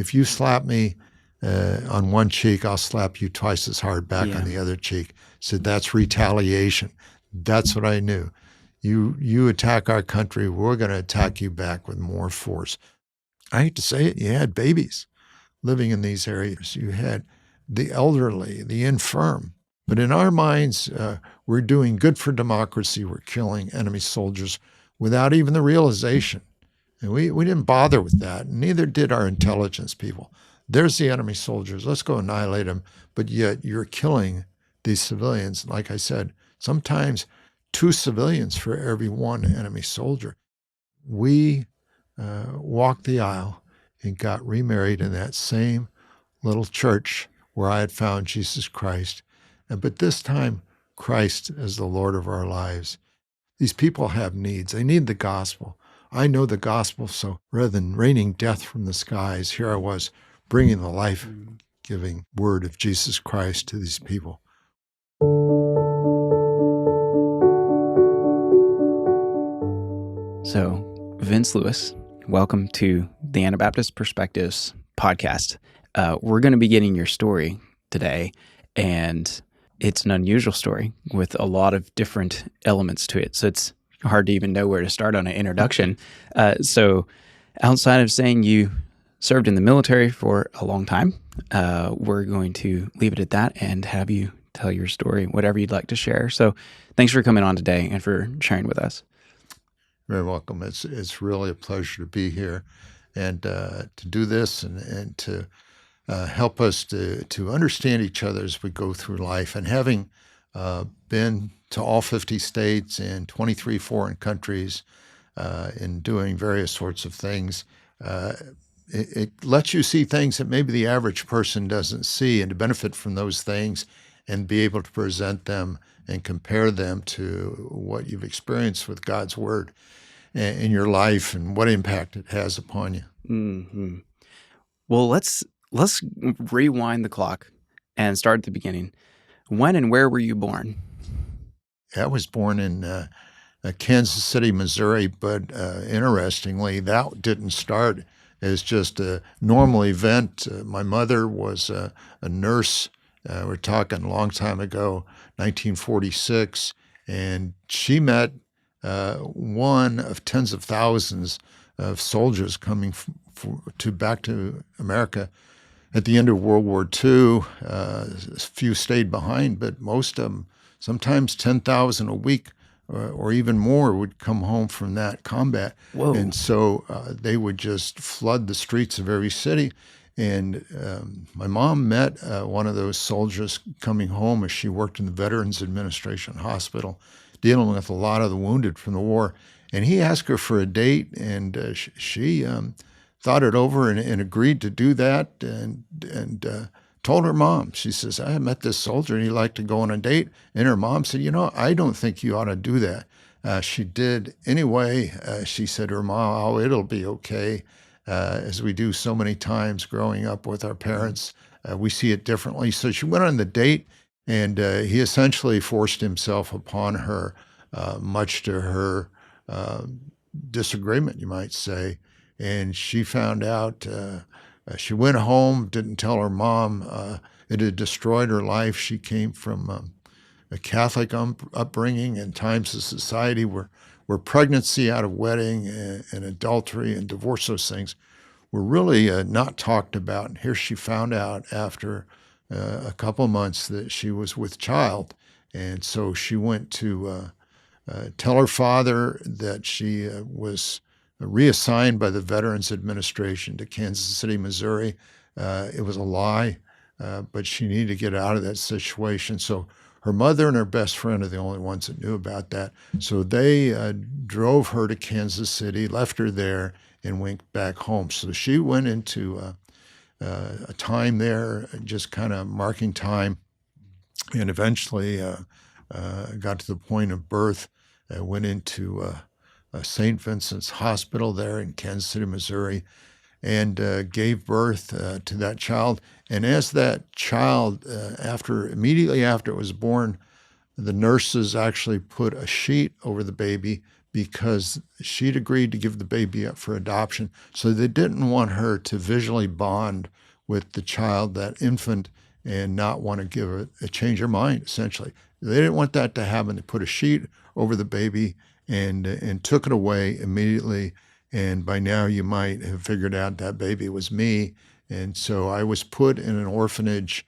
if you slap me on one cheek, I'll slap you twice as hard back on the other cheek. Said that's retaliation. That's what I knew. You attack our country, we're going to attack you back with more force. I hate to say it, you had babies living in these areas. You had the elderly, the infirm. But in our minds, we're doing good for democracy. We're killing enemy soldiers without even the realization. And we didn't bother with that. Neither did our intelligence people. There's the enemy soldiers. Let's go annihilate them. But yet you're killing these civilians. Like I said, sometimes 2 civilians for every 1 enemy soldier. We walked the aisle and got remarried in that same little church where I had found Jesus Christ. But this time, Christ as the Lord of our lives. These people have needs. They need the gospel. I know the gospel, so rather than raining death from the skies, here I was bringing the life-giving word of Jesus Christ to these people. So, Vince Lewis, welcome to the Anabaptist Perspectives podcast. We're going to be getting your story today, and it's an unusual story with a lot of different elements to it. So it's hard to even know where to start on an introduction. So outside of saying you served in the military for a long time, we're going to leave it at that and have you tell your story, whatever you'd like to share. So thanks for coming on today and for sharing with us. Very welcome. It's really a pleasure to be here and to do this and to help us to understand each other as we go through life. And having been to all 50 states and 23 foreign countries and doing various sorts of things, it lets you see things that maybe the average person doesn't see, and to benefit from those things and be able to present them and compare them to what you've experienced with God's Word in your life and what impact it has upon you. Mm-hmm. Well, let's rewind the clock and start at the beginning. When and where were you born? I was born in Kansas City, Missouri, but interestingly, that didn't start as just a normal event. My mother was a nurse. We're talking a long time ago, 1946, and she met one of tens of thousands of soldiers coming back to America at the end of World War II. A few stayed behind, but most of them, sometimes 10,000 a week or even more, would come home from that combat. Whoa. And so they would just flood the streets of every city. And my mom met one of those soldiers coming home as she worked in the Veterans Administration Hospital, dealing with a lot of the wounded from the war. And he asked her for a date, and she thought it over and agreed to do that, and told her mom. She says, I met this soldier and he'd like to go on a date. And her mom said, I don't think you ought to do that. She did anyway. She said to her mom, oh, it'll be okay. As we do so many times growing up with our parents, we see it differently. So she went on the date, and he essentially forced himself upon her, much to her disagreement, you might say. And she found out, she went home, didn't tell her mom. It had destroyed her life. She came from a Catholic upbringing in times of society where pregnancy out of wedding and adultery and divorce, those things were really not talked about. And here she found out after a couple of months that she was with child. And so she went to tell her father that she was reassigned by the Veterans Administration to Kansas City, Missouri. It was a lie, but she needed to get out of that situation. So her mother and her best friend are the only ones that knew about that. So they drove her to Kansas City, left her there, and went back home. So she went into a time there, just kind of marking time, and eventually got to the point of birth, went into St. Vincent's Hospital there in Kansas City, Missouri, and gave birth to that child. And as that child, immediately after it was born, the nurses actually put a sheet over the baby because she'd agreed to give the baby up for adoption. So they didn't want her to visually bond with the child, that infant, and not want to give it, change her mind, essentially. They didn't want that to happen. They put a sheet over the baby and took it away immediately. And by now you might have figured out that baby was me. And so I was put in an orphanage,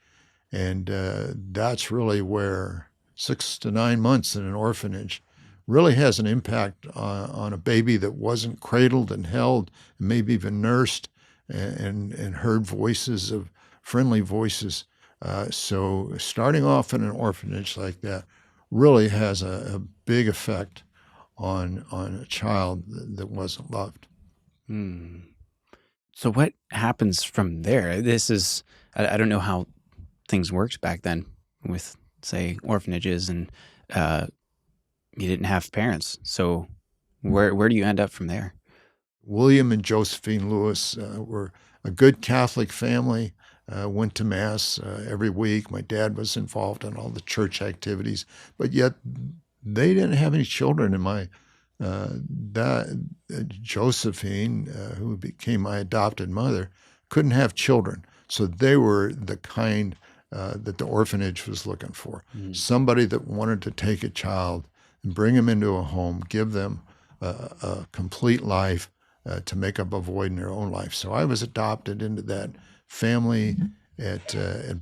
and that's really where 6 to 9 months in an orphanage really has an impact on a baby that wasn't cradled and held, and maybe even nursed and heard voices of friendly voices. So starting off in an orphanage like that really has a big effect on a child that wasn't loved. Hmm. So what happens from there? This is, I don't know how things worked back then with, say, orphanages, and you didn't have parents. So where do you end up from there? William and Josephine Lewis were a good Catholic family, went to Mass every week. My dad was involved in all the church activities, but yet they didn't have any children. And Josephine, who became my adopted mother, couldn't have children. So they were the kind that the orphanage was looking for. Somebody that wanted to take a child and bring them into a home, give them a complete life, to make up a void in their own life. So I was adopted into that family at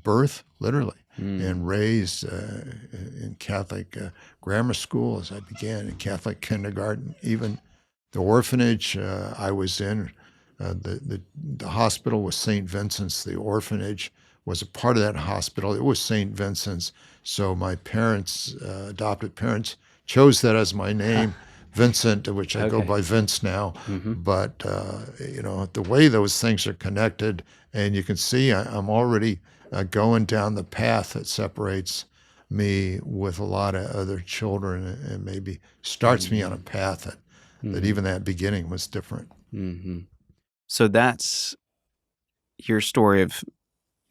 birth, literally, and raised in Catholic grammar school as I began, in Catholic kindergarten. Even the orphanage I was in, the hospital was St. Vincent's. The orphanage was a part of that hospital. It was St. Vincent's. So my parents, adopted parents, chose that as my name. Vincent, which I go by Vince now, but the way those things are connected, and you can see I'm already going down the path that separates me with a lot of other children, and maybe starts me on a path that even that beginning was different. So that's your story of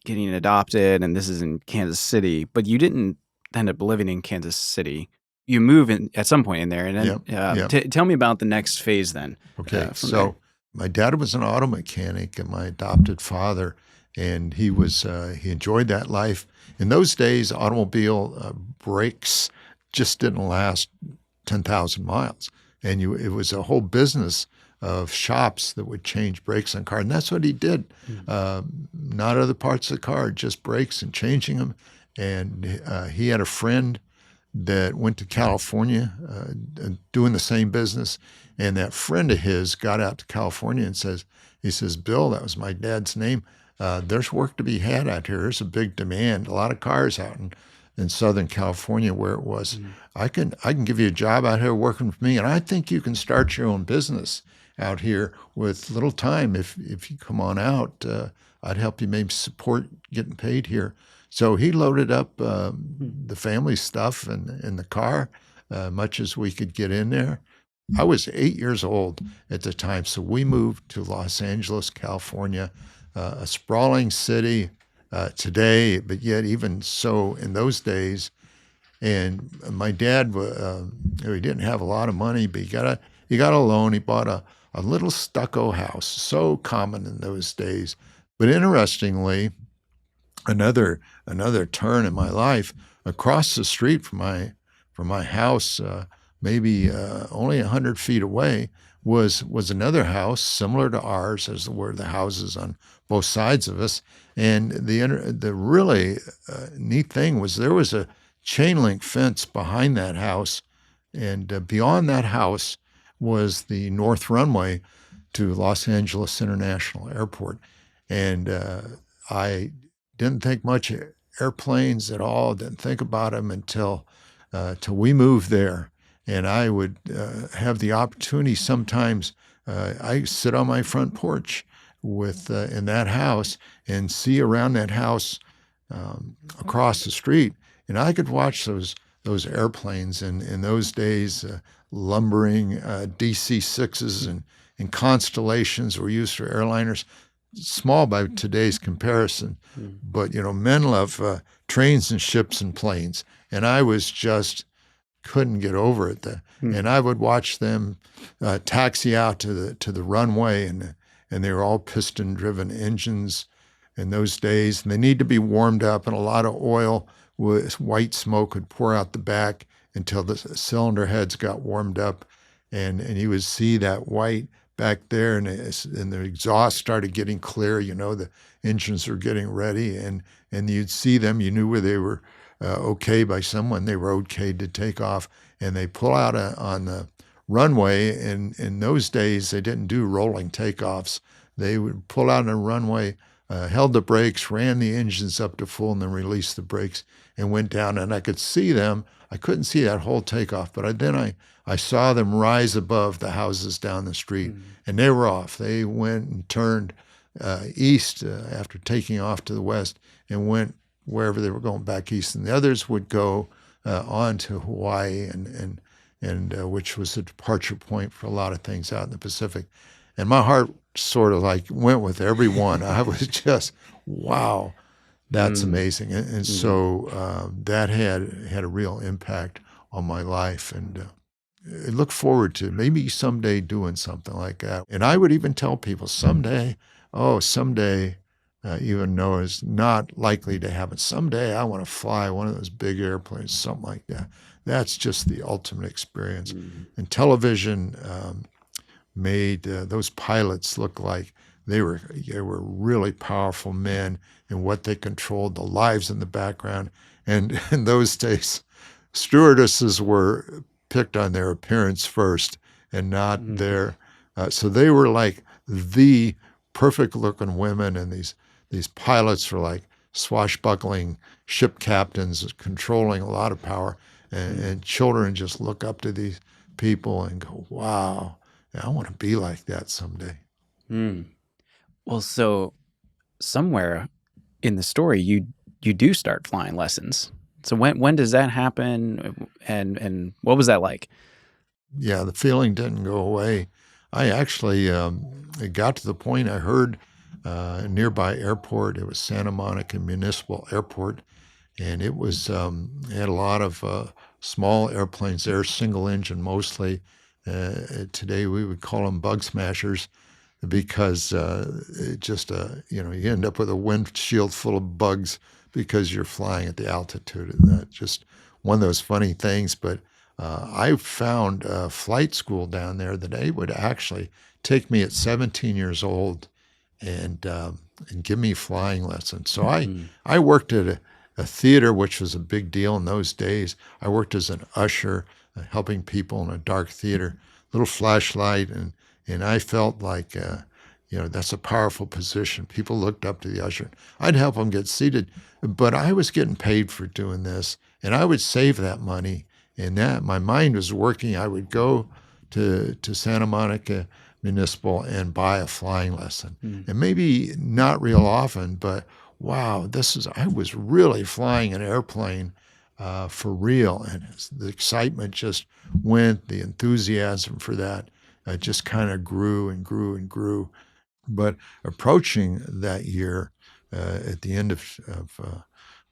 getting adopted, and this is in Kansas City, but you didn't end up living in Kansas City. You move in at some point in there, and then tell me about the next phase then. Okay, so my dad was an auto mechanic, and my adopted father, and he enjoyed that life. In those days, automobile brakes just didn't last 10,000 miles, and it was a whole business of shops that would change brakes on cars, and that's what he did. Not other parts of the car, just brakes and changing them. And he had a friend that went to California doing the same business. And that friend of his got out to California and he says, Bill, that was my dad's name, there's work to be had out here. There's a big demand, a lot of cars out in Southern California where it was. I can give you a job out here working for me, and I think you can start your own business out here with little time. If you come on out, I'd help you maybe support getting paid here. So he loaded up the family stuff in the car, much as we could get in there. I was 8 years old at the time, so we moved to Los Angeles, California, a sprawling city today, but yet even so in those days. And my dad, he didn't have a lot of money, but he got a loan. He bought a little stucco house, so common in those days. But interestingly, another turn in my life, across the street from my house, maybe only 100 feet away, was another house similar to ours, as were the houses on both sides of us. And the really neat thing was there was a chain link fence behind that house, and beyond that house was the north runway to Los Angeles International Airport. And I didn't think much of airplanes at all, didn't think about them until we moved there. And I would have the opportunity sometimes, I sit on my front porch in that house and see around that house across the street. And I could watch those airplanes in those days, lumbering DC-6s and Constellations were used for airliners. Small by today's comparison, but men love trains and ships and planes, and I was just couldn't get over it. And I would watch them taxi out to the runway, and they were all piston-driven engines in those days, and they need to be warmed up, and a lot of oil with white smoke would pour out the back until the cylinder heads got warmed up, and you would see that white back there, and the exhaust started getting clear. The engines were getting ready, and you'd see them. You knew where they were okay by someone. They were okay to take off, and they pull out on the runway. And in those days, they didn't do rolling takeoffs. They would pull out on a runway, held the brakes, ran the engines up to full, and then released the brakes and went down. And I could see them. I couldn't see that whole takeoff, but then I saw them rise above the houses down the street, and they were off. They went and turned east after taking off to the west, and went wherever they were going, back east. And the others would go on to Hawaii, and which was a departure point for a lot of things out in the Pacific. And my heart sort of like went with everyone. I was just, wow, that's amazing. And so that had a real impact on my life. And I look forward to maybe someday doing something like that. And I would even tell people someday, even though it's not likely to happen, someday I want to fly one of those big airplanes, something like that. That's just the ultimate experience. And television made those pilots look like they were really powerful men in what they controlled, the lives in the background. And in those days, stewardesses were picked on their appearance first and not their, so they were like the perfect looking women, and these pilots were like swashbuckling ship captains controlling a lot of power, and children just look up to these people and go, wow, I want to be like that someday. Well, so somewhere in the story, you do start flying lessons. So when does that happen, and what was that like? Yeah, the feeling didn't go away. I actually it got to the point I heard a nearby airport. It was Santa Monica Municipal Airport, and it was had a lot of small airplanes there, single engine mostly. Today we would call them bug smashers, because it just you end up with a windshield full of bugs because you're flying at the altitude. And that's just one of those funny things. But I found a flight school down there that they would actually take me at 17 years old and give me flying lessons. So I worked at a theater, which was a big deal in those days. I worked as an usher, helping people in a dark theater, little flashlight, and I felt like, that's a powerful position. People looked up to the usher. I'd help them get seated, but I was getting paid for doing this, and I would save that money, and that my mind was working. I would go to Santa Monica Municipal and buy a flying lesson, and maybe not real often, but wow, I was really flying an airplane for real, and the excitement just went, the enthusiasm for that just kind of grew and grew and grew. But approaching that year, at the end of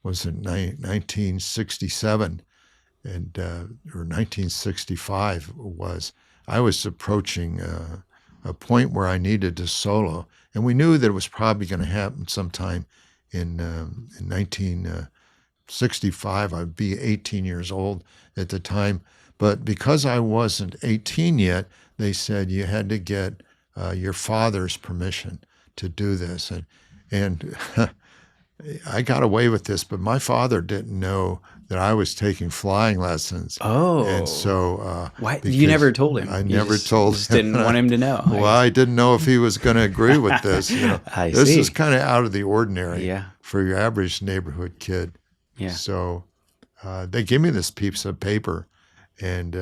was it 1967 and or 1965 I was approaching a point where I needed to solo, and we knew that it was probably going to happen sometime in 1965. I'd be 18 years old at the time, but because I wasn't 18 yet, they said you had to get your father's permission to do this, and I got away with this, but my father didn't know that I was taking flying lessons. Oh, and so why you never told him? I never told him. Just didn't want him to know. Well, I didn't know if he was going to agree with this. This see. is kind of out of the ordinary Yeah. for your average neighborhood kid. Yeah. So they gave me this piece of paper, and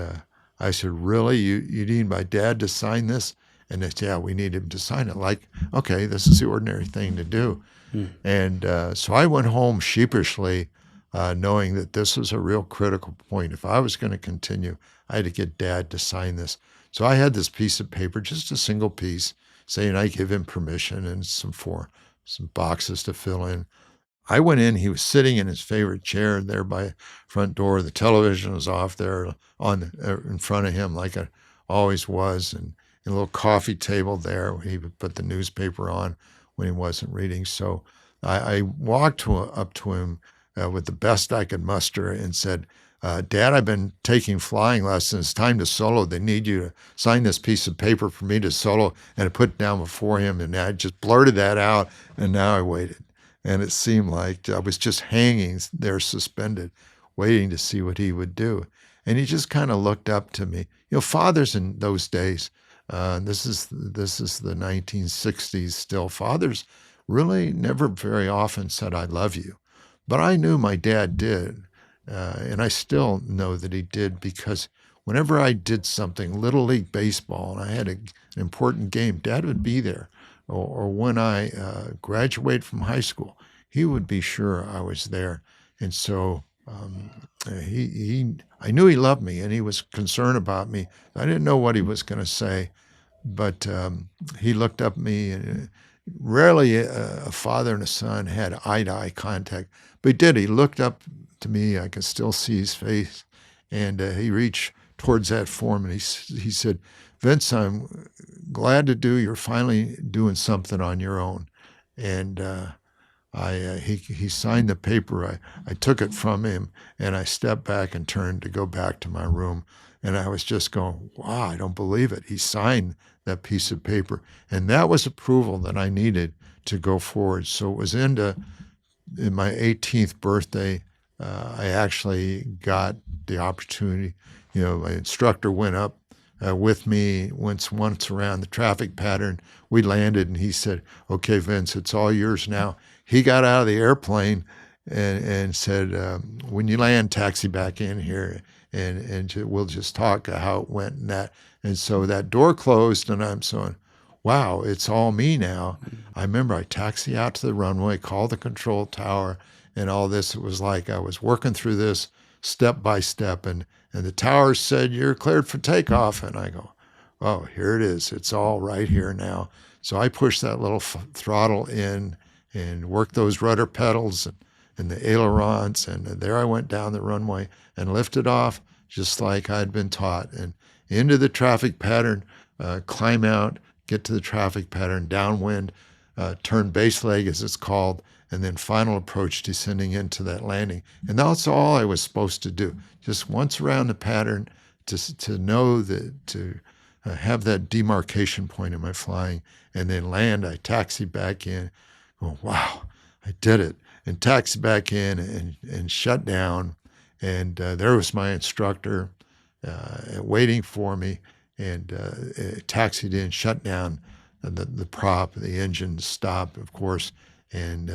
I said, "Really? You need my dad to sign this?" And they said, "Yeah, we need him to sign it." Like, okay, this is the ordinary thing to do. And so I went home sheepishly, knowing that this was a real critical point. If I was going to continue, I had to get Dad to sign this. So I had this piece of paper, just a single piece, saying I give him permission, and some boxes to fill in. I went in. He was sitting in his favorite chair there by the front door. The television was off there in front of him, like it always was, and a little coffee table there. He would put the newspaper on when he wasn't reading. So I walked up to him with the best I could muster and said, Dad, I've been taking flying lessons. It's time to solo. They need you to sign this piece of paper for me to solo. And I put it down before him, and I just blurted that out, and now I waited. And it seemed like I was just hanging there suspended, waiting to see what he would do. And he just kind of looked up to me. Fathers in those days, this is the 1960s still, fathers really never very often said, I love you. But I knew my dad did. And I still know that he did, because whenever I did something, Little League Baseball, and I had an important game, Dad would be there. Or when I graduated from high school, he would be sure I was there. And so I knew he loved me, and he was concerned about me. I didn't know what he was going to say, but he looked up at me, and rarely a father and a son had eye-to-eye contact, but he did. He looked up to me. I could still see his face, and he reached towards that form, and he said, Vince, I'm glad to do. You're finally doing something on your own. And he signed the paper. I took it from him, and I stepped back and turned to go back to my room. And I was just going, wow, I don't believe it. He signed that piece of paper. And that was approval that I needed to go forward. So it was in my 18th birthday, I actually got the opportunity. My instructor went up with me once around the traffic pattern. We landed, and he said, okay, Vince, it's all yours now. He got out of the airplane and said, when you land, taxi back in here, and we'll just talk how it went and that. And so that door closed, and I'm saying, wow, it's all me now. I remember I taxied out to the runway, called the control tower, and all this. It was like I was working through this step by step, and the tower said, you're cleared for takeoff. And I go, oh, here it is. It's all right here now. So I pushed that little throttle in and worked those rudder pedals and the ailerons, and there I went down the runway and lifted off just like I'd been taught, and into the traffic pattern, climb out, get to the traffic pattern, downwind, turn base leg as it's called, and then final approach, descending into that landing. And that's all I was supposed to do. Just once around the pattern to know that, to have that demarcation point in my flying, and then land. I taxied back in. Oh, wow, I did it. And taxied back in and shut down. And there was my instructor waiting for me, and taxied in, shut down the prop, the engine stopped, of course, and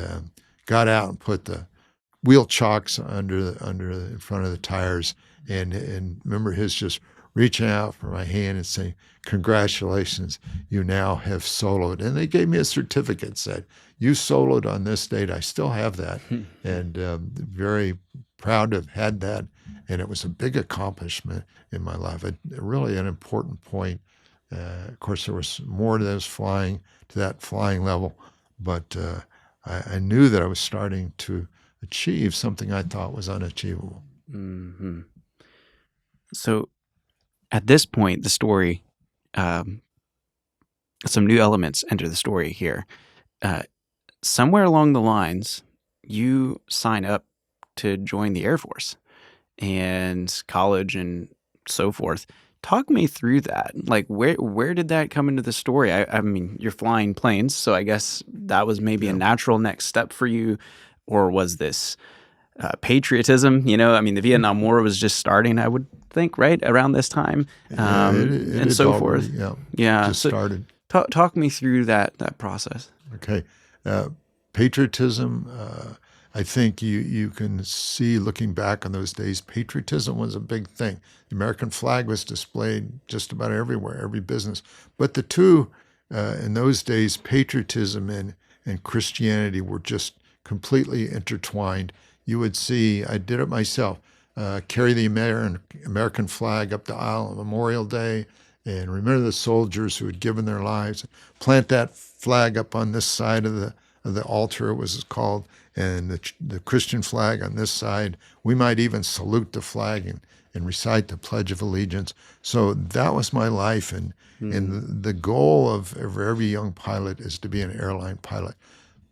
got out and put the wheel chocks in front of the tires, and remember his just reaching out for my hand and saying, congratulations, you now have soloed. And they gave me a certificate, said, you soloed on this date. I still have that, and very proud to have had that. And it was a big accomplishment in my life, really an important point. Of course, there was more to that flying level, but I knew that I was starting to achieve something I thought was unachievable. Mm-hmm. So at this point, the story, some new elements enter the story here. Somewhere along the lines, you sign up to join the Air Force and college and so forth. Talk me through that. Like, where did that come into the story? I mean, you're flying planes, so I guess that was maybe a natural next step for you, or was this patriotism? I mean, the Vietnam War was just starting, I would think, right around this time, and so forth. Just started. Talk me through that process. Okay, patriotism. I think you can see, looking back on those days, patriotism was a big thing. The American flag was displayed just about everywhere, every business. But the two, in those days, patriotism and Christianity were just completely intertwined. You would see, I did it myself, carry the American flag up the aisle on Memorial Day, and remember the soldiers who had given their lives, plant that flag up on this side of the altar, it was called, and the Christian flag on this side. We might even salute the flag and recite the Pledge of Allegiance. So that was my life, and the goal of every young pilot is to be an airline pilot.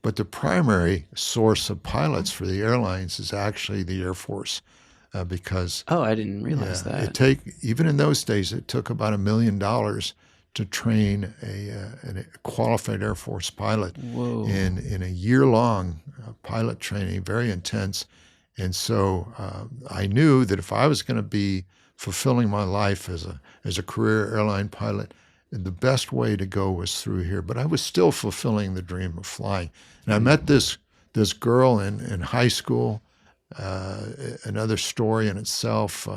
But the primary source of pilots for the airlines is actually the Air Force, because I didn't realize that. even in those days, it took about $1 million to train a qualified Air Force pilot in a year-long pilot training, very intense. And so I knew that if I was going to be fulfilling my life as a career airline pilot, the best way to go was through here. But I was still fulfilling the dream of flying. And I met this girl in high school. Another story in itself.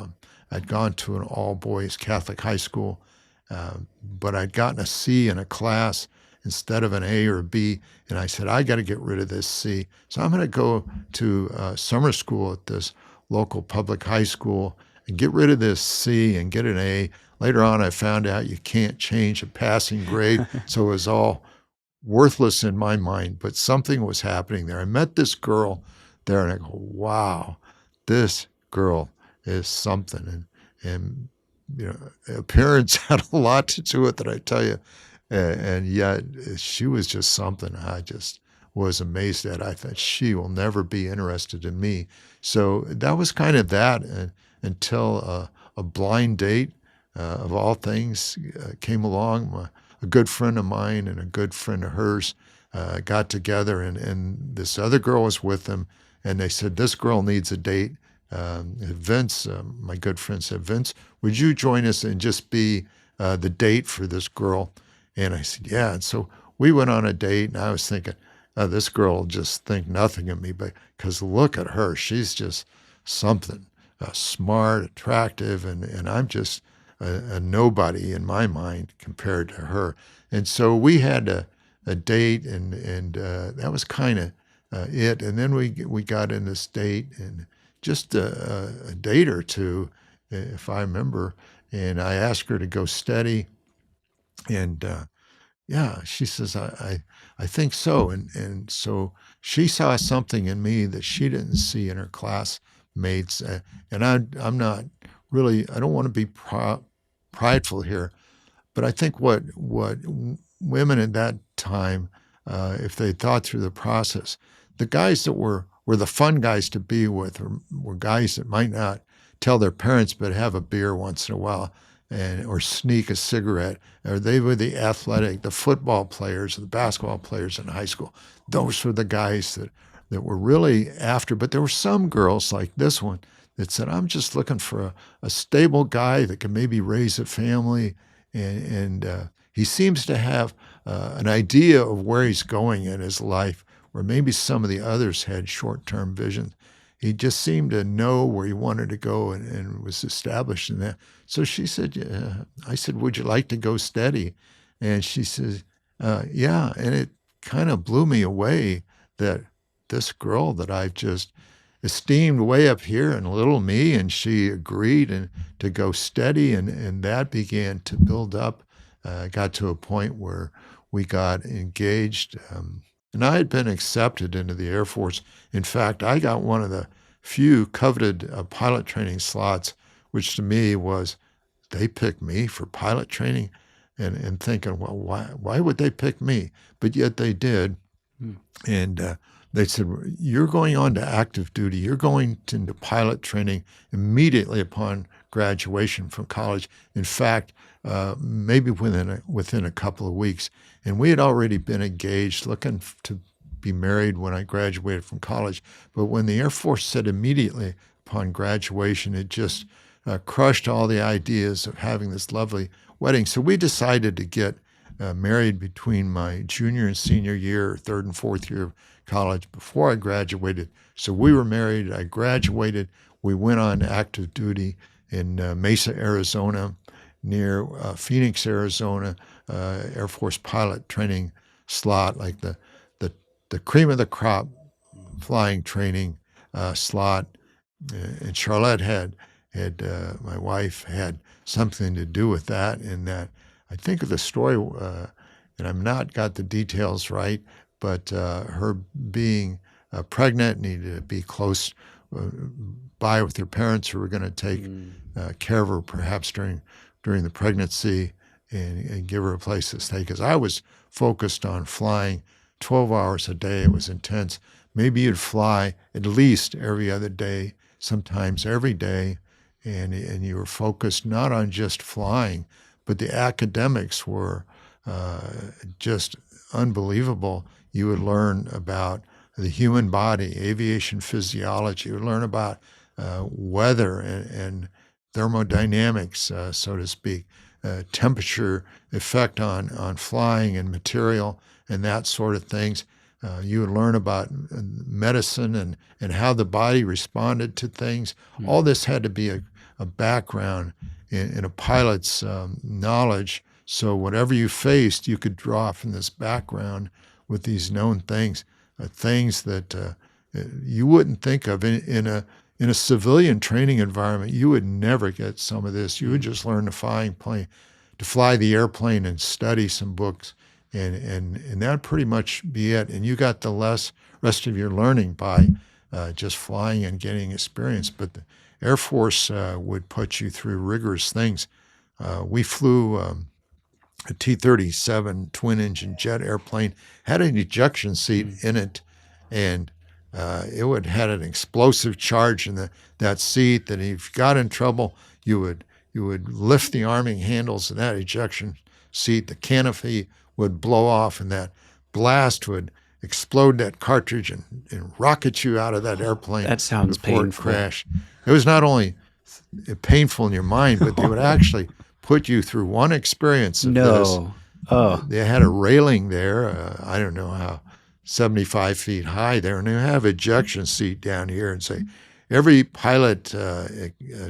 I'd gone to an all-boys Catholic high school, but I'd gotten a C in a class instead of an A or a B, and I said, I got to get rid of this C. So I'm going to go to summer school at this local public high school and get rid of this C and get an A. Later on, I found out you can't change a passing grade, so it was all worthless in my mind, but something was happening there. I met this girl there, and I go, wow, this girl is something. And appearance had a lot to do with it, I tell you. And yet she was just something I just was amazed at. I thought, she will never be interested in me. So that was kind of that until a blind date, of all things, came along. A good friend of mine and a good friend of hers got together, and this other girl was with them. And they said, this girl needs a date. Vince, my good friend, said, Vince, would you join us and just be the date for this girl? And I said, yeah. And so we went on a date, and I was thinking, this girl will just think nothing of me, because look at her. She's just something, smart, attractive, and I'm just a nobody in my mind compared to her. And so we had a date, and that was kind of it. And then we got in this date, and just a date or two, if I remember, and I asked her to go steady, and yeah, she says, I think so. And so she saw something in me that she didn't see in her classmates. And I'm not really, I don't want to be prideful here, but I think what women at that time, if they thought through the process, the guys that were the fun guys to be with were guys that might not tell their parents but have a beer once in a while, or sneak a cigarette, or they were the athletic, the football players, the basketball players in high school. Those were the guys that were really after. But there were some girls like this one that said, I'm just looking for a stable guy that can maybe raise a family, and he seems to have an idea of where he's going in his life, where maybe some of the others had short-term visions. He just seemed to know where he wanted to go and was established in that. So she said, I said, would you like to go steady? And she says, yeah. And it kind of blew me away that this girl that I've just esteemed way up here and little me, and she agreed and to go steady, and that began to build up. Got to a point where we got engaged. And I had been accepted into the Air Force. In fact, I got one of the few coveted pilot training slots, which to me was, they picked me for pilot training, and thinking, well, why would they pick me? But yet they did. And they said, you're going on to active duty. You're going into pilot training immediately upon graduation from college. In fact, maybe within a couple of weeks. And we had already been engaged, looking to be married when I graduated from college. But when the Air Force said immediately upon graduation, it just crushed all the ideas of having this lovely wedding. So we decided to get married between my junior and senior year, third and fourth year of college, before I graduated. So we were married. I graduated. We went on active duty in Mesa, Arizona, near Phoenix, Arizona, Air Force pilot training slot, like the cream of the crop flying training slot. And Charlotte had my wife had something to do with that. In that, I think of the story, and I'm not got the details right, but her being pregnant, needed to be close by with her parents who were going to take care of her perhaps during the pregnancy and give her a place to stay. Because I was focused on flying 12 hours a day. It was intense. Maybe you'd fly at least every other day, sometimes every day, and you were focused not on just flying, but the academics were just unbelievable. You would learn about the human body, aviation physiology. You would learn about weather and thermodynamics, so to speak, temperature effect on flying and material and that sort of things. You would learn about medicine and how the body responded to things. All this had to be a background in a pilot's knowledge. So whatever you faced, you could draw from this background with these known things, things that you wouldn't think of in a civilian training environment. You would never get some of this. You would just learn to fly the airplane and study some books, and that'd pretty much be it. And you got the rest of your learning by just flying and getting experience. But the Air Force would put you through rigorous things. We flew a T-37 twin-engine jet airplane, had an ejection seat in it, and it had an explosive charge in that seat that if you got in trouble, you would lift the arming handles of that ejection seat. The canopy would blow off, and that blast would explode that cartridge and rocket you out of that airplane. That sounds before painful. It crashed. It was not only painful in your mind, but they would actually put you through one experience of this. Oh. They had a railing there, I don't know how, 75 feet high there, and they have ejection seat down here and say, every pilot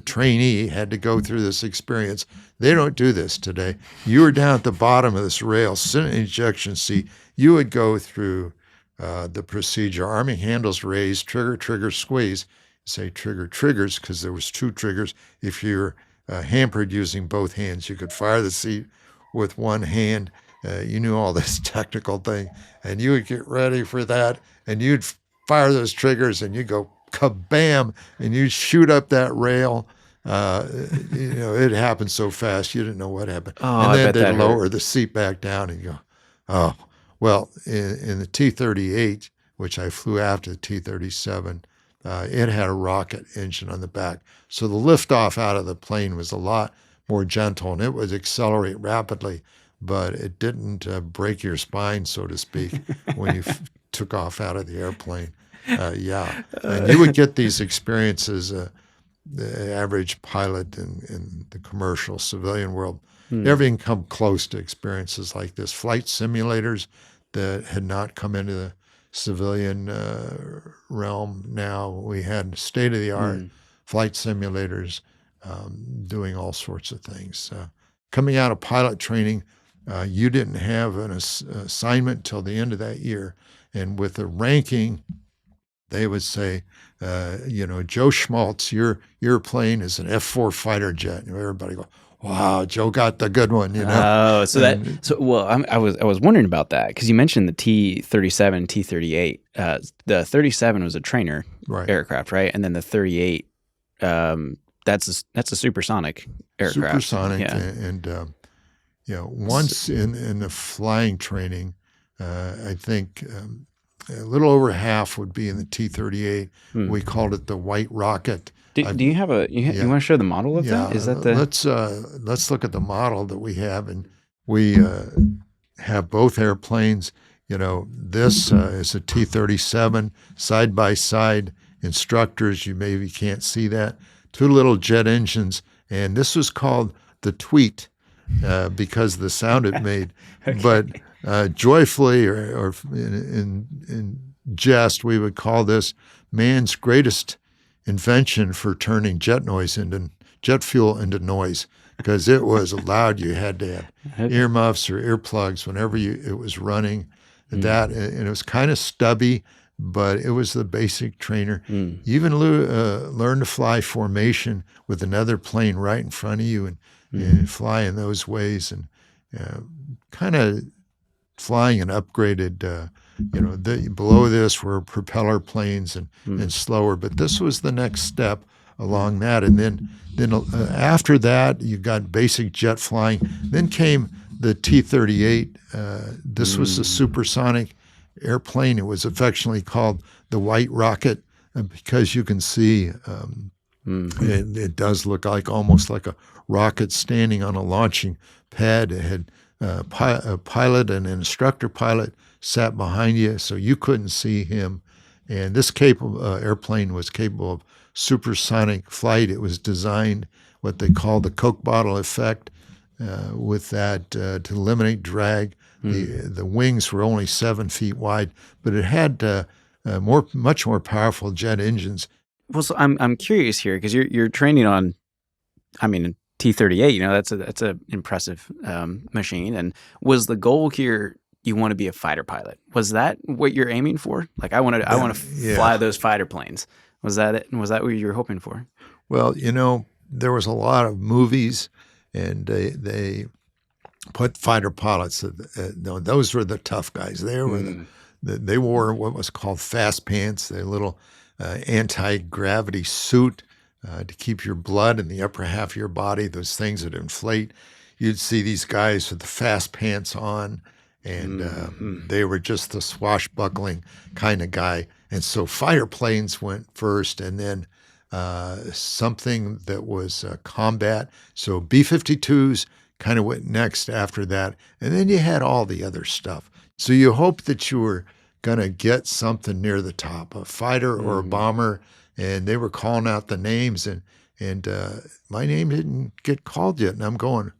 trainee had to go through this experience. They don't do this today. You were down at the bottom of this rail, sitting in an ejection seat. You would go through the procedure, arming handles raised, trigger, squeeze. Say trigger, triggers, because there was two triggers. If you're hampered using both hands, you could fire the seat with one hand. You knew all this technical thing, and you would get ready for that, and you'd fire those triggers, and you'd go kabam, and you'd shoot up that rail. It happened so fast, you didn't know what happened. And then they'd lower the seat back down, and you go, oh. Well, in the T-38, which I flew after the T-37, it had a rocket engine on the back. So the liftoff out of the plane was a lot more gentle, and it would accelerate rapidly, but it didn't break your spine, so to speak, when you took off out of the airplane. And you would get these experiences, the average pilot in the commercial civilian world, never even come close to experiences like this. Flight simulators that had not come into the civilian realm. Now we had state-of-the-art flight simulators doing all sorts of things. Coming out of pilot training, you didn't have an assignment till the end of that year. And with the ranking, they would say, Joe Schmaltz, your plane is an F-4 fighter jet. And everybody go, wow, Joe got the good one, Oh, I was wondering about that because you mentioned the T-37, T-38. The 37 was a trainer aircraft, right? And then the 38, that's a supersonic aircraft. Supersonic, and once in the flying training, I think a little over half would be in the T-38. We called it the White Rocket. Do you have you want to show the model of that? Is that the? Let's look at the model that we have, and we have both airplanes. This is a T-37 side by side. Instructors, you maybe can't see that. Two little jet engines, and this was called the Tweet because of the sound it made. Okay. But joyfully or in jest, we would call this man's greatest invention for turning jet fuel into noise, because it was loud. You had to have earmuffs or earplugs whenever it was running. And it was kind of stubby, but it was the basic trainer. You even learn to fly formation with another plane right in front of you and fly in those ways, and kind of flying an upgraded below this were propeller planes and slower. But this was the next step along that. And then after that, you got basic jet flying. Then came the T-38. This was a supersonic airplane. It was affectionately called the White Rocket because you can see it does look like almost like a rocket standing on a launching pad. It had a pilot and an instructor pilot sat behind you, so you couldn't see him. And this airplane was capable of supersonic flight. It was designed what they call the Coke bottle effect, with that to eliminate drag. The wings were only 7 feet wide, but it had much more powerful jet engines. Well, so I'm curious here because you're training on, T-38. That's a impressive machine. And was the goal here you want to be a fighter pilot? Was that what you're aiming for? Like I want to fly those fighter planes. Was that it? Was that what you were hoping for? Well, there was a lot of movies, and they put fighter pilots. Those were the tough guys. They wore what was called fast pants, a little anti-gravity suit to keep your blood in the upper half of your body, those things that inflate. You'd see these guys with the fast pants on, and they were just the swashbuckling kind of guy. And so fighter planes went first, and then something that was combat. So B-52s kind of went next after that. And then you had all the other stuff. So you hoped that you were going to get something near the top, a fighter or a bomber. And they were calling out the names, and my name didn't get called yet. And I'm going,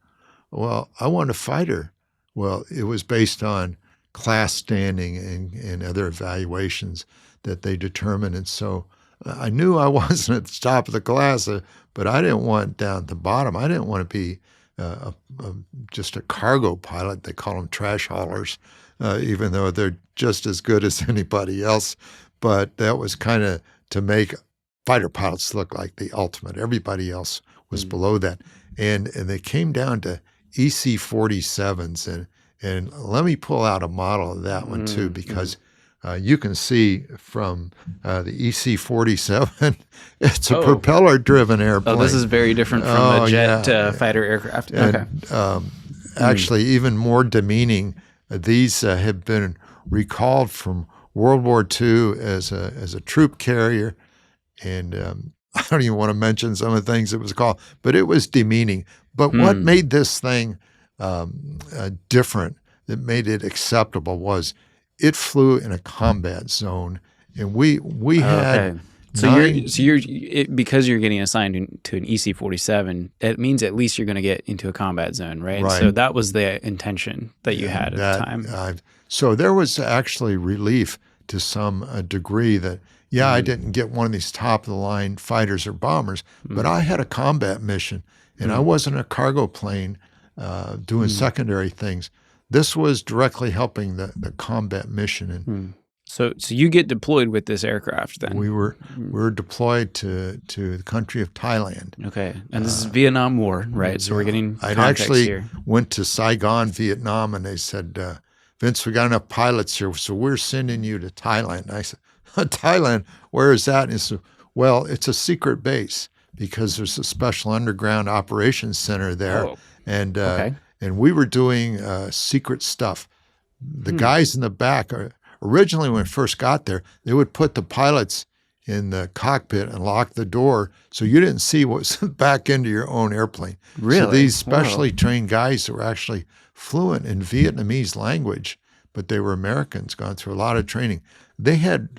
well, I want a fighter. Well, it was based on class standing and other evaluations that they determined. And so I knew I wasn't at the top of the class, but I didn't want down at the bottom. I didn't want to be just a cargo pilot. They call them trash haulers, even though they're just as good as anybody else. But that was kind of to make fighter pilots look like the ultimate. Everybody else was below that. And they came down to EC-47s. And let me pull out a model of that one too, because you can see from the EC-47, it's a propeller-driven airplane. Oh, this is very different from a jet fighter aircraft. And, actually, even more demeaning. These have been recalled from World War II as a troop carrier, and I don't even want to mention some of the things it was called, but it was demeaning. But what made this thing different, that made it acceptable, was it flew in a combat zone, and we had. Because you're getting assigned to an EC-47, it means at least you're going to get into a combat zone, right? So that was the intention that you had at the time. So there was actually relief to some degree that, I didn't get one of these top-of-the-line fighters or bombers, but I had a combat mission, and I wasn't a cargo plane doing secondary things. This was directly helping the combat mission. And So you get deployed with this aircraft then? we were deployed to the country of Thailand. Okay, and this is Vietnam War, right? So we're getting context here. Went to Saigon, Vietnam, and they said, Vince, we got enough pilots here, so we're sending you to Thailand. And I said, Thailand, where is that? And he said, well, it's a secret base because there's a special underground operations center there. And we were doing secret stuff. The guys in the back, originally when we first got there, they would put the pilots in the cockpit and lock the door so you didn't see what was back into your own airplane. Really? So these specially trained guys who were actually fluent in Vietnamese language, but they were Americans, gone through a lot of training. They had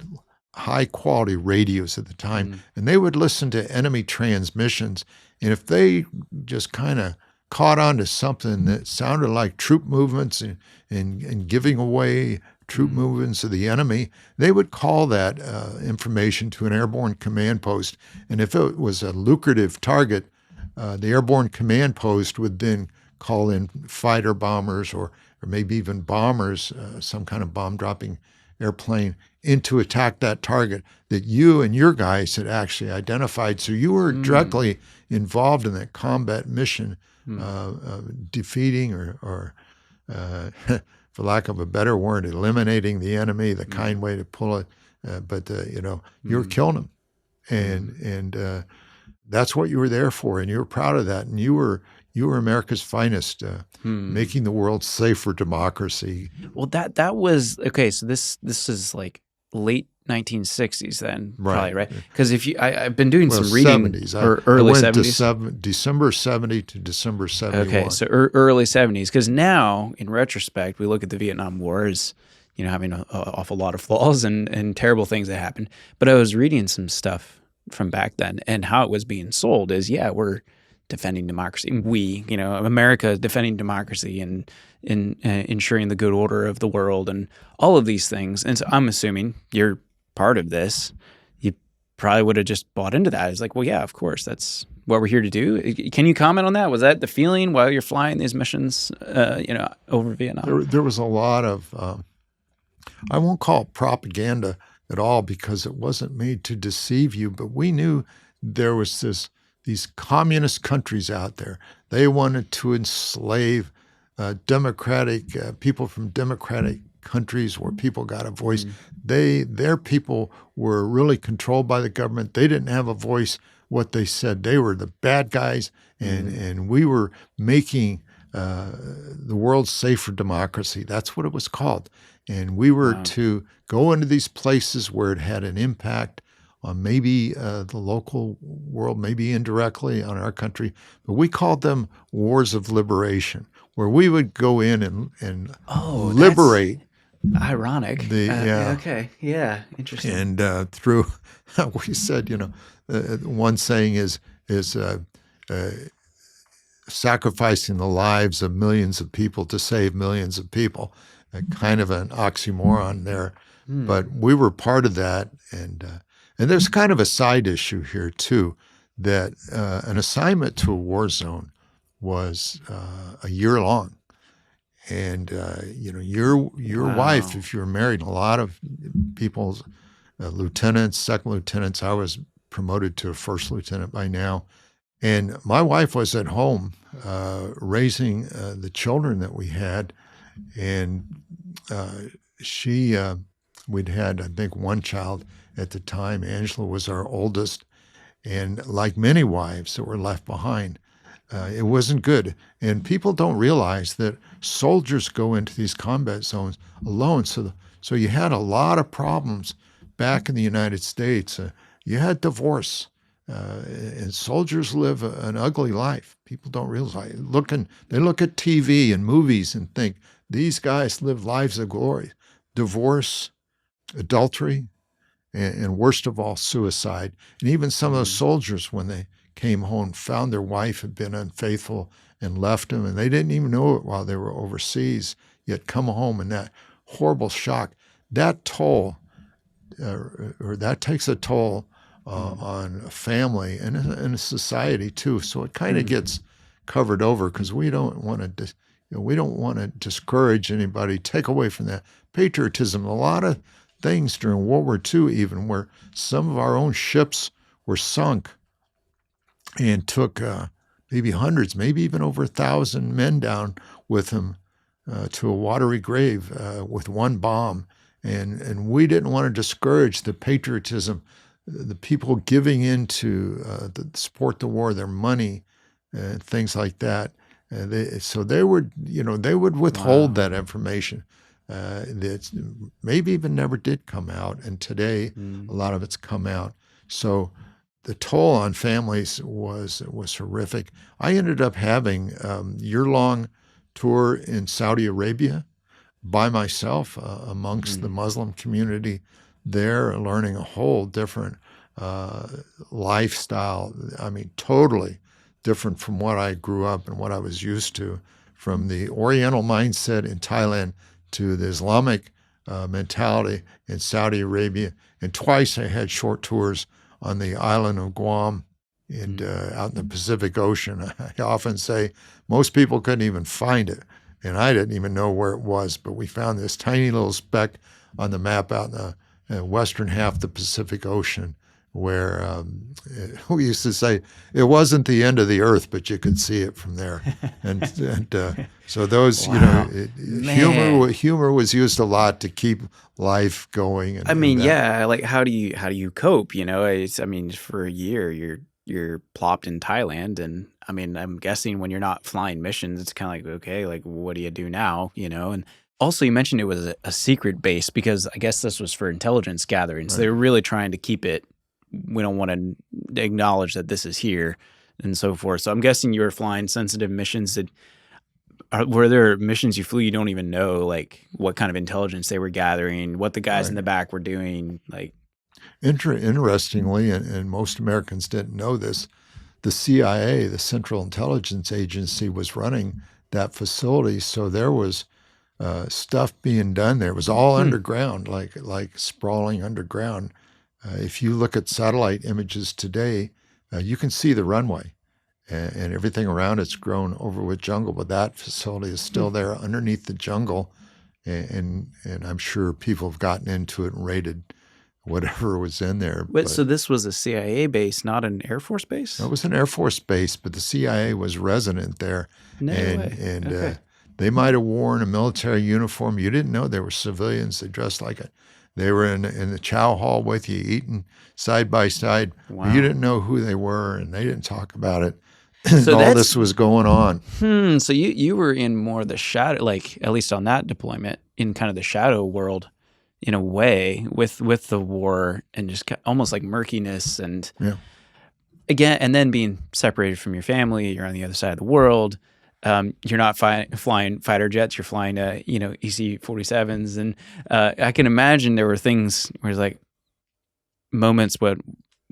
high-quality radios at the time, and they would listen to enemy transmissions. And if they just kind of caught on to something that sounded like troop movements and giving away troop movements of the enemy, they would call that information to an airborne command post. And if it was a lucrative target, the airborne command post would then call in fighter bombers or maybe even bombers, some kind of bomb-dropping airplane, in to attack that target that you and your guys had actually identified. So you were directly involved in that combat mission, defeating or for lack of a better word, eliminating the enemy, the kind way to pull it. But you were killing them, and that's what you were there for, and you were proud of that, and you were America's finest, making the world safe for democracy. Well, that was okay. So this is like late 1960s then, probably, right? Because I've been doing some reading 70s. or early I went 70s. December 70 to December 71. Okay, so early 70s. Because now, in retrospect, we look at the Vietnam War as having an awful lot of flaws and terrible things that happened. But I was reading some stuff from back then, and how it was being sold is, we're defending democracy. America defending democracy and ensuring the good order of the world and all of these things. And so I'm assuming you're part of this. You probably would have just bought into that. It's like, well, yeah, of course, that's what we're here to do. Can you comment on that? Was that the feeling while you're flying these missions, over Vietnam? There was a lot of, I won't call it propaganda at all, because it wasn't made to deceive you, but we knew there was these communist countries out there. They wanted to enslave democratic people from democratic countries where people got a voice. Their people were really controlled by the government. They didn't have a voice. What they said, they were the bad guys, and we were making the world safe for democracy. That's what it was called. And we were to go into these places where it had an impact on maybe the local world, maybe indirectly on our country. But we called them wars of liberation, where we would go in and liberate. Ironic. Okay. Yeah. Interesting. And through, we said, one saying is sacrificing the lives of millions of people to save millions of people. Kind of an oxymoron there, but we were part of that. And there's kind of a side issue here too, that an assignment to a war zone was a year long. And your wife, if you were married, a lot of people's lieutenants, second lieutenants. I was promoted to a first lieutenant by now, and my wife was at home raising the children that we had, and we'd had, I think, one child at the time. Angela was our oldest, and like many wives that were left behind, it wasn't good. And people don't realize that soldiers go into these combat zones alone. So you had a lot of problems back in the United States. You had divorce, and soldiers live an ugly life. People don't realize. They look at TV and movies and think these guys live lives of glory. Divorce, adultery, and worst of all, suicide. And even some of those soldiers, when they came home, found their wife had been unfaithful and left them, and they didn't even know it while they were overseas, yet come home, and that horrible shock, that toll, or that takes a toll on a family and a society too. So it kind of gets covered over, because we don't want to discourage anybody, take away from that patriotism. A lot of things during World War II, even, where some of our own ships were sunk and took maybe hundreds, maybe even over 1,000 men down with them to a watery grave with one bomb. And we didn't want to discourage the patriotism, the people giving in to support the war, their money, things like that. They would withhold that information that maybe even never did come out. And today, a lot of it's come out. So the toll on families was horrific. I ended up having a year-long tour in Saudi Arabia by myself amongst the Muslim community there, learning a whole different lifestyle. I mean, totally different from what I grew up and what I was used to, from the Oriental mindset in Thailand to the Islamic mentality in Saudi Arabia. And twice I had short tours on the island of Guam and out in the Pacific Ocean. I often say most people couldn't even find it, and I didn't even know where it was, but we found this tiny little speck on the map out in the western half of the Pacific Ocean, where we used to say it wasn't the end of the earth, but you could see it from there. And so those, Wow. humor was used a lot to keep life going. And, I mean, and that, yeah, like how do you cope? I mean, for a year you're plopped in Thailand, and I mean, I'm guessing when you're not flying missions, it's kind of like, okay, like what do you do now? And also you mentioned it was a secret base because I guess this was for intelligence gathering. So right. they were really trying to keep it. We don't want to acknowledge that this is here and so forth. So I'm guessing you were flying sensitive missions. Were there missions you flew you don't even know, like what kind of intelligence they were gathering, what the guys in the back were doing? Like, Interestingly, and most Americans didn't know this, the CIA, the Central Intelligence Agency, was running that facility. So there was stuff being done there. It was all underground, like sprawling underground. If you look at satellite images today, you can see the runway, and everything around it's grown over with jungle. But that facility is still there underneath the jungle, and I'm sure people have gotten into it and raided whatever was in there. wait, so this was a CIA base, not an Air Force base? It was an Air Force base, but the CIA was resident there, No way. and Okay. they might have worn a military uniform. You didn't know they were civilians. They dressed like it. They were in the chow hall with you, eating side by side. Wow. You didn't know who they were, and they didn't talk about it. So All this was going on. So you were in more of the shadow, like at least on that deployment, in kind of the shadow world, in a way, with the war and just almost like murkiness and Yeah. again, and then being separated from your family, you're on the other side of the world. You're not flying fighter jets. You're flying, EC-47s, and I can imagine there were things where it's like moments where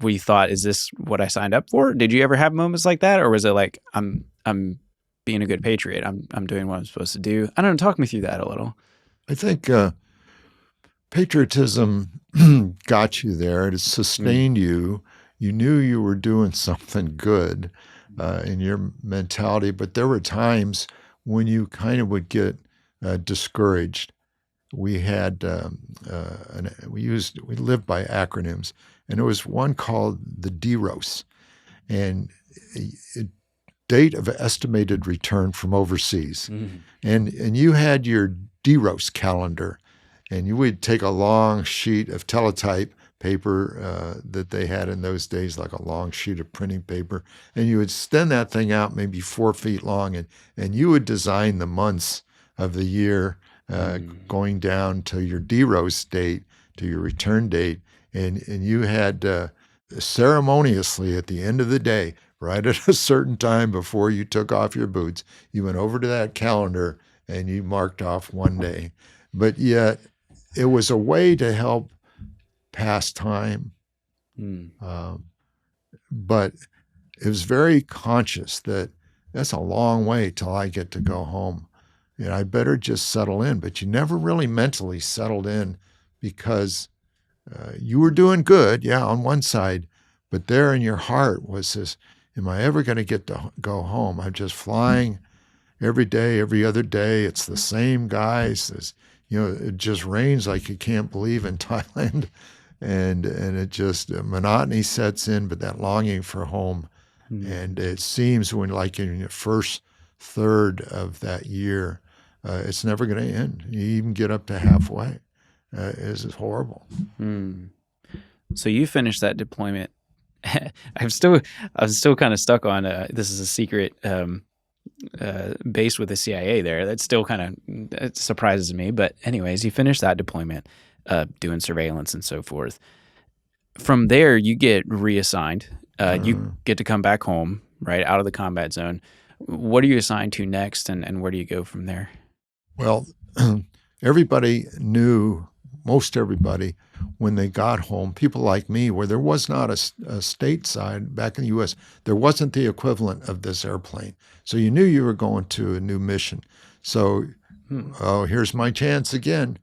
you thought, "Is this what I signed up for?" Did you ever have moments like that, or was it like, "I'm being a good patriot. I'm doing what I'm supposed to do"? I don't know. Talk me through that a little. I think patriotism got you there. It sustained you. You knew you were doing something good in your mentality, but there were times when you kind of would get discouraged. We had we lived by acronyms, and there was one called the DEROS, and date of estimated return from overseas, and you had your DEROS calendar, and you would take a long sheet of teletype paper that they had in those days, like a long sheet of printing paper, and you would extend that thing out maybe 4 feet long, and you would design the months of the year going down to your DEROS date, to your return date, and you had ceremoniously at the end of the day, right at a certain time before you took off your boots, you went over to that calendar and you marked off one day. But yet it was a way to help pass time. But it was very conscious that that's a long way till I get to go home. And I better just settle in. But you never really mentally settled in because you were doing good, yeah, on one side, but there in your heart was this, am I ever going to get to go home? I'm just flying every day, every other day. It's the same guys. It just rains like you can't believe in Thailand. And it just, monotony sets in, but that longing for home. And it seems when, like in your first third of that year, it's never going to end. You even get up to halfway. It's horrible. So you finished that deployment. I was still kind of stuck on this is a secret base with the CIA there. That still kind of it surprises me. But anyways, you finished that deployment, doing surveillance and so forth. From there, you get reassigned. You get to come back home, right, out of the combat zone. What are you assigned to next, and where do you go from there? Well, everybody knew, most everybody, when they got home, people like me, where there was not a stateside, back in the U.S., there wasn't the equivalent of this airplane. So you knew you were going to a new mission. So, here's my chance again.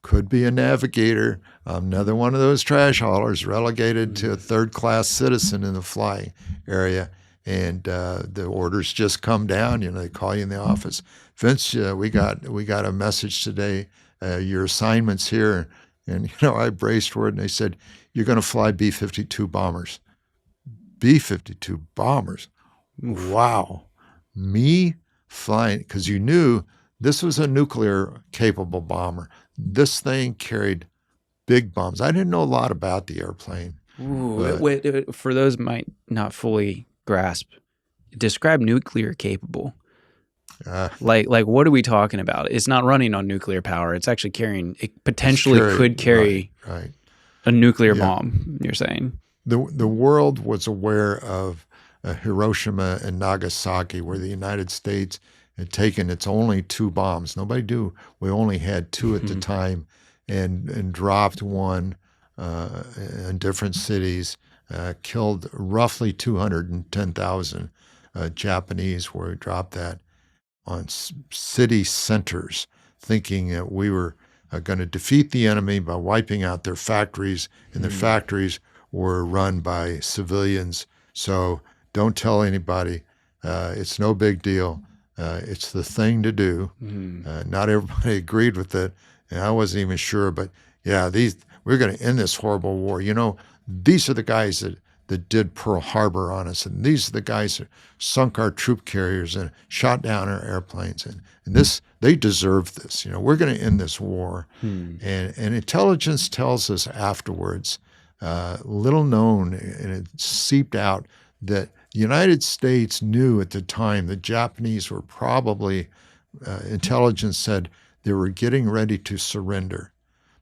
Could be a navigator, another one of those trash haulers relegated to a third-class citizen in the flying area. And the orders just come down. They call you in the office. Vince, we got a message today. Your assignment's here. And, I braced for it, and they said, "You're going to fly B-52 bombers." B-52 bombers. Oof. Wow. Me flying, because you knew this was a nuclear-capable bomber. This thing carried big bombs. I didn't know a lot about the airplane. Ooh, wait, for those who might not fully grasp, describe nuclear capable. Like what are we talking about? It's not running on nuclear power. It's actually carrying. It potentially could carry right. a nuclear bomb. You're saying the world was aware of Hiroshima and Nagasaki, where the United States had taken its only 2 bombs. Nobody knew we only had 2 at the time, and dropped one in different cities, killed roughly 210,000 Japanese, where we dropped that on city centers, thinking that we were going to defeat the enemy by wiping out their factories, and their factories were run by civilians. So don't tell anybody. It's no big deal. It's the thing to do. Not everybody agreed with it, and I wasn't even sure. But yeah, we're going to end this horrible war. These are the guys that did Pearl Harbor on us, and these are the guys that sunk our troop carriers and shot down our airplanes, and this, they deserve this. We're going to end this war. And intelligence tells us afterwards, little known, and it seeped out, that the United States knew at the time the Japanese were probably, intelligence said they were getting ready to surrender.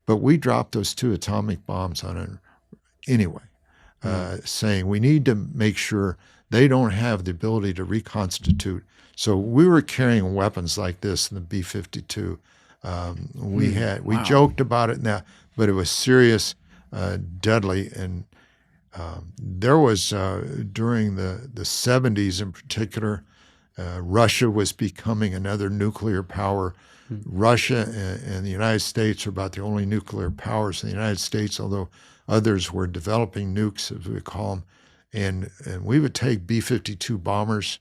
But we dropped those 2 atomic bombs on it anyway, saying we need to make sure they don't have the ability to reconstitute. So we were carrying weapons like this in the B-52. We joked about it now, but it was serious, deadly. And there was, during the 70s in particular, Russia was becoming another nuclear power. Russia and the United States are about the only nuclear powers in the United States, although others were developing nukes, as we call them. And we would take B-52 bombers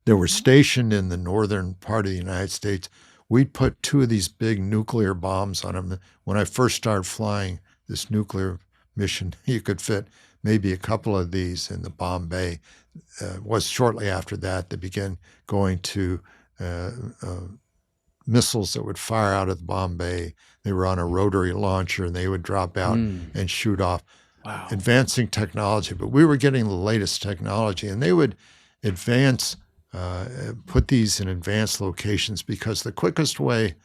that were stationed in the northern part of the United States. We'd put 2 of these big nuclear bombs on them. When I first started flying this nuclear mission, you could fit maybe a couple of these in the bomb bay. Was shortly after that they began going to missiles that would fire out of the bomb bay. They were on a rotary launcher, and they would drop out and shoot off. Wow. Advancing technology, but we were getting the latest technology, and they would advance, put these in advanced locations, because the quickest way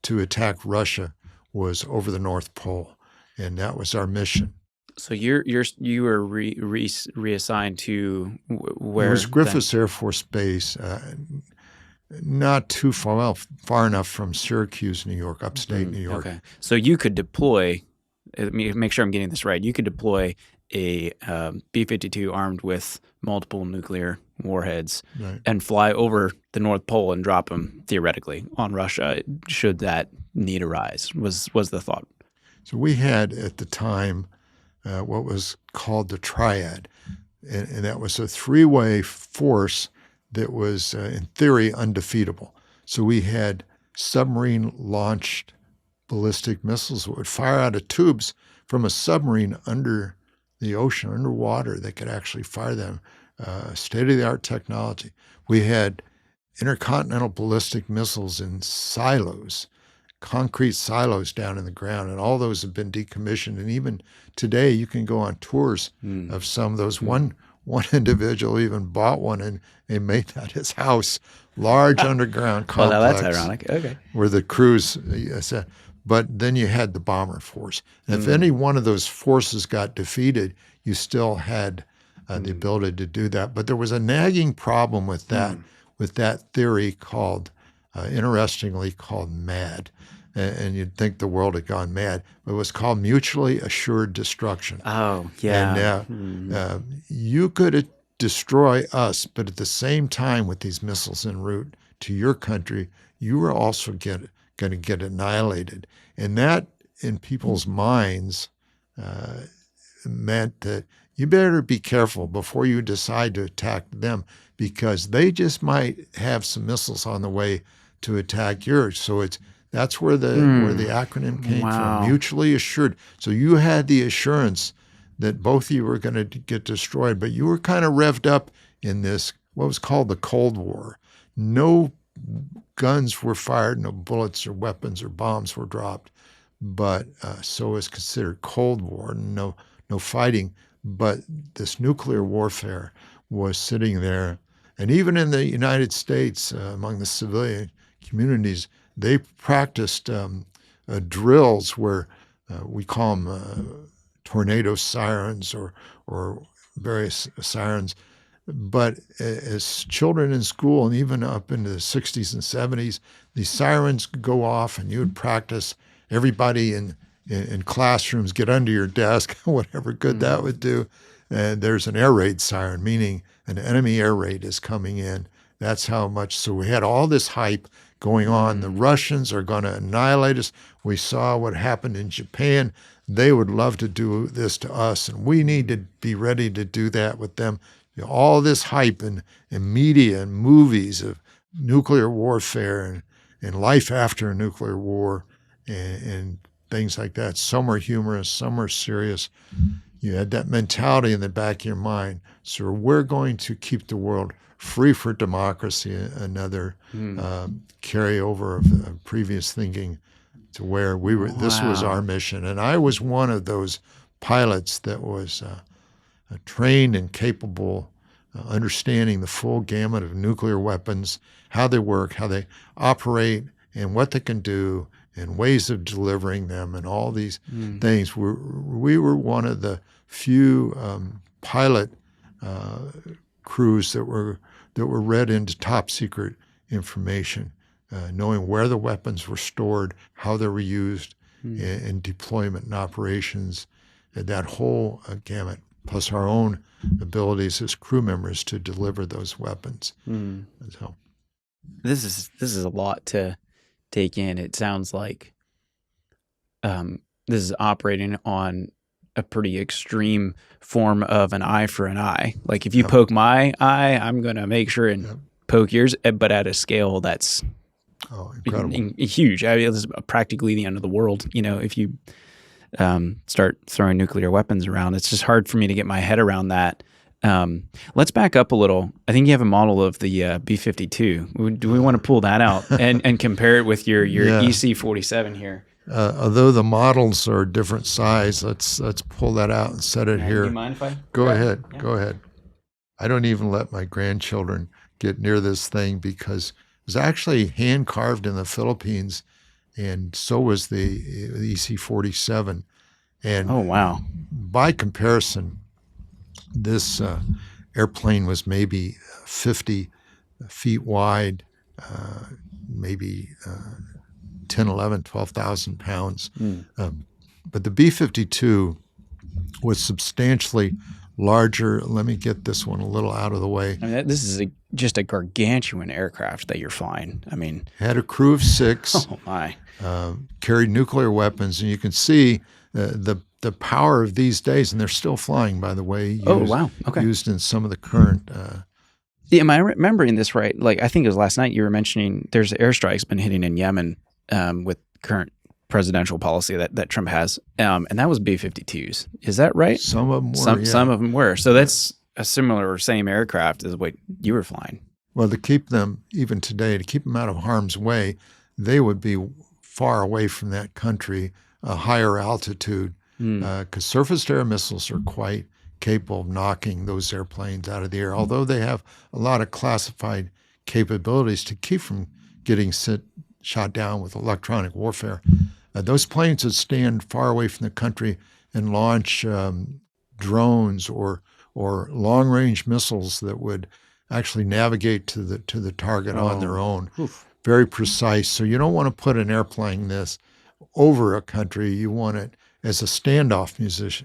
to attack Russia was over the North Pole, and that was our mission. So you were reassigned to where? It was Griffiss Air Force Base, not too far enough from Syracuse, New York, upstate New York. Okay, so you could deploy. Let me make sure I'm getting this right. You could deploy a B-52 armed with multiple nuclear warheads, right, and fly over the North Pole and drop them theoretically on Russia, should that need arise. Was the thought? So we had at the time what was called the Triad, and that was a 3-way force that was, in theory, undefeatable. So we had submarine-launched ballistic missiles that would fire out of tubes from a submarine under the ocean, underwater. They could actually fire them. State-of-the-art technology. We had intercontinental ballistic missiles in silos, concrete silos down in the ground, and all those have been decommissioned. And even today, you can go on tours of some of those. One individual even bought one and made that his house, large underground complex. Well, now that's ironic. Okay. Where the crews, but then you had the bomber force. And if any one of those forces got defeated, you still had the ability to do that. But there was a nagging problem with that theory called, interestingly called MAD. And you'd think the world had gone mad, but it was called mutually assured destruction. Oh, yeah. And you could destroy us, but at the same time, with these missiles en route to your country, you were also going to get annihilated. And that, in people's minds, meant that you better be careful before you decide to attack them, because they just might have some missiles on the way to attack yours. So That's where the acronym came Wow. from, mutually assured. So you had the assurance that both of you were going to get destroyed, but you were kind of revved up in this, what was called the Cold War. No guns were fired, no bullets or weapons or bombs were dropped, but so it was considered Cold War, no fighting. But this nuclear warfare was sitting there. And even in the United States, among the civilian communities, they practiced drills where we call them tornado sirens or various sirens. But as children in school and even up into the 60s and 70s, these sirens go off and you would practice. Everybody in classrooms get under your desk, whatever good that would do. And there's an air raid siren, meaning an enemy air raid is coming in. That's how much. So we had all this hype going on. The Russians are going to annihilate us. We saw what happened in Japan. They would love to do this to us, and we need to be ready to do that with them. All this hype in media and movies of nuclear warfare and life after a nuclear war and things like that. Some are humorous, some are serious. You had that mentality in the back of your mind. So we're going to keep the world free for democracy, another carryover of previous thinking to where we were. This was our mission. And I was one of those pilots that was trained and capable, understanding the full gamut of nuclear weapons, how they work, how they operate, and what they can do, and ways of delivering them, and all these things. We were one of the few pilot crews that were read into top secret information, knowing where the weapons were stored, how they were used, in deployment and operations, and that whole gamut, plus our own abilities as crew members to deliver those weapons. So, this is a lot to take in. It sounds like this is operating on a pretty extreme form of an eye for an eye. Like if you poke my eye, I'm going to make sure and poke yours, but at a scale that's incredible. Huge. I mean, this is practically the end of the world. You know, if you start throwing nuclear weapons around, it's just hard for me to get my head around that. Let's back up a little. I think you have a model of the B-52. Do we want to pull that out and compare it with your EC-47 here? Although the models are different size, let's pull that out and set it here. Do you mind if I? Go ahead. Yeah. Go ahead. I don't even let my grandchildren get near this thing because it was actually hand carved in the Philippines, and so was the EC-47. And oh wow! By comparison, this airplane was maybe 50 feet wide, maybe 10, 11, 12,000 pounds. But the B-52 was substantially larger. Let me get this one a little out of the way. I mean, this is just a gargantuan aircraft that you're flying. I mean, had a crew of 6. Oh my! Carried nuclear weapons, and you can see the power of these days, and they're still flying, by the way. Used in some of the current. Am I remembering this right? Like I think it was last night you were mentioning there's airstrikes been hitting in Yemen with current presidential policy that Trump has, and that was B-52s. Is that right? Some of them were. Some of them were. So that's a similar or same aircraft as what you were flying. Well, to keep them, even today, to keep them out of harm's way, they would be far away from that country, a higher altitude, because surface-to-air missiles are quite capable of knocking those airplanes out of the air, although they have a lot of classified capabilities to keep from getting shot down with electronic warfare. Those planes would stand far away from the country and launch drones or long-range missiles that would actually navigate to the target on their own. Oof. Very precise. So you don't want to put an airplane this over a country. You want it as a standoff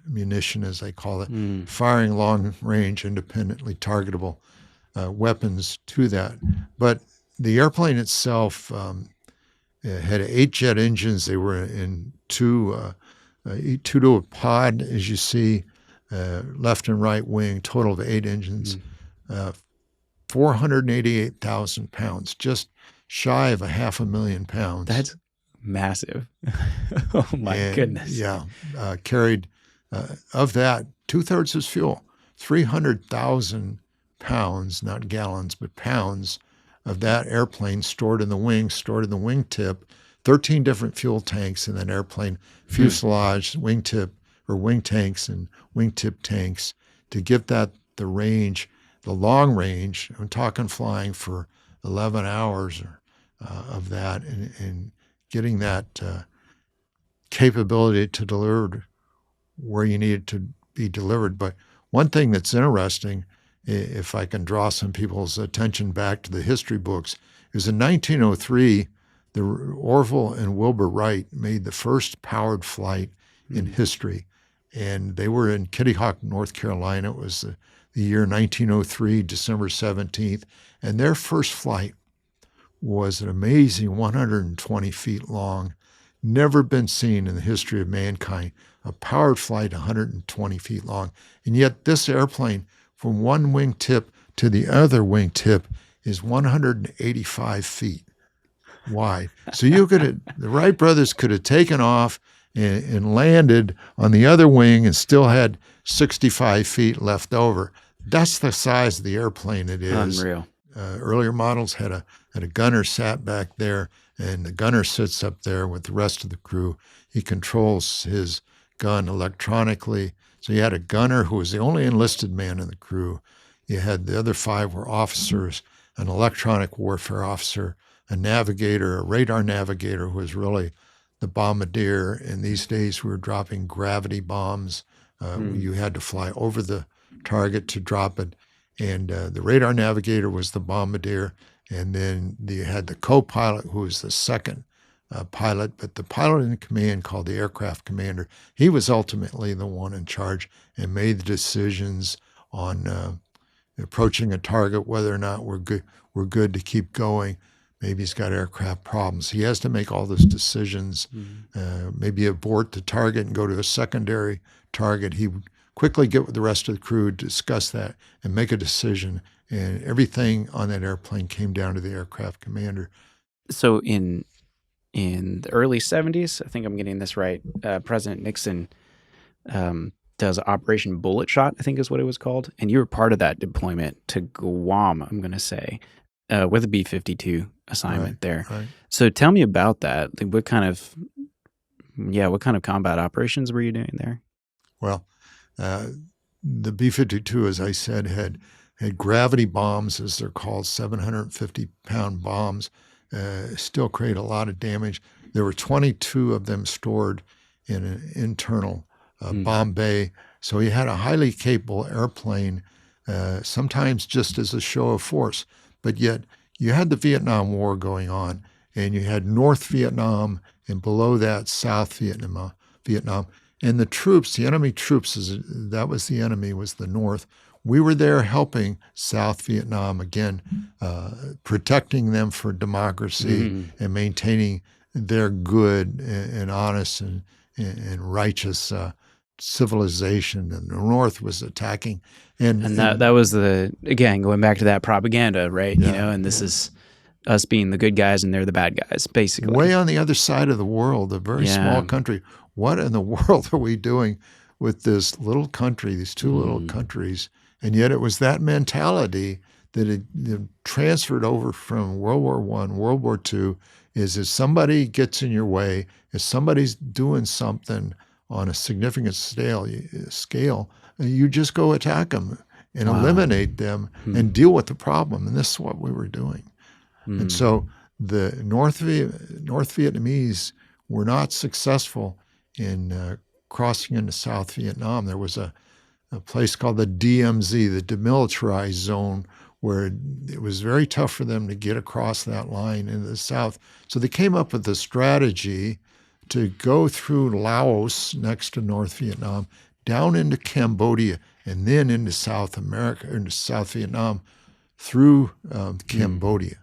munition, as they call it, firing long-range, independently targetable weapons to that. But the airplane itself had 8 jet engines. They were in two to a pod, as you see, left and right wing, total of 8 engines, 488,000 pounds, just shy of 500,000 pounds. That's Massive. Oh my And, goodness. Yeah, carried, of that, 2/3 is fuel, 300,000 pounds, not gallons, but pounds of that airplane stored in the wingtip, 13 different fuel tanks in that airplane, fuselage, wingtip, or wing tanks and wingtip tanks to get that the range, the long range. I'm talking flying for 11 hours of that and getting that capability to deliver where you need it to be delivered. But one thing that's interesting, if I can draw some people's attention back to the history books, is in 1903, the Orville and Wilbur Wright made the first powered flight in history. And they were in Kitty Hawk, North Carolina. It was the year 1903, December 17th. And their first flight was an amazing 120 feet long, never been seen in the history of mankind, a powered flight 120 feet long. And yet this airplane, from one wingtip to the other wingtip, is 185 feet wide. So the Wright brothers could have taken off and landed on the other wing and still had 65 feet left over. That's the size of the airplane it is. Unreal. Earlier models had a gunner sat back there, and the gunner sits up there with the rest of the crew. He controls his gun electronically. So you had a gunner who was the only enlisted man in the crew. You had the other 5 were officers, an electronic warfare officer, a navigator, a radar navigator who was really the bombardier. In these days, we were dropping gravity bombs. You had to fly over the target to drop it. And the radar navigator was the bombardier. And then you had the co-pilot, who was the second pilot. But the pilot in command, called the aircraft commander, he was ultimately the one in charge and made the decisions on approaching a target, whether or not we're good to keep going. Maybe he's got aircraft problems. He has to make all those decisions, maybe abort the target and go to a secondary target. He would quickly get with the rest of the crew, discuss that, and make a decision. And everything on that airplane came down to the aircraft commander. So in the early 70s, I think I'm getting this right, President Nixon does Operation Bullet Shot, I think is what it was called. And you were part of that deployment to Guam, I'm going to say, with a B-52 assignment there. Right. So tell me about that. Like, what kind of combat operations were you doing there? Well, the B-52, as I said, had gravity bombs, as they're called, 750-pound bombs, still create a lot of damage. There were 22 of them stored in an internal bomb bay. So you had a highly capable airplane, sometimes just as a show of force. But yet you had the Vietnam War going on, and you had North Vietnam, and below that, South Vietnam. And the troops, the enemy troops, that was the enemy, was the North. We were there helping South Vietnam, again, protecting them for democracy and maintaining their good and honest and righteous civilization. And the North was attacking. And that was again, going back to that propaganda, right? Yeah, and this is us being the good guys and they're the bad guys, basically. Way on the other side of the world, a very small country. What in the world are we doing with this little country, these two little countries? And yet it was that mentality that it transferred over from World War I, World War II, is if somebody gets in your way, if somebody's doing something on a significant scale, you just go attack them and eliminate them and deal with the problem. And this is what we were doing. And so the North Vietnamese were not successful in crossing into South Vietnam. There was a place called the DMZ, the Demilitarized Zone, where it was very tough for them to get across that line into the South. So they came up with a strategy to go through Laos next to North Vietnam, down into Cambodia, and then into South America, into South Vietnam, through Cambodia.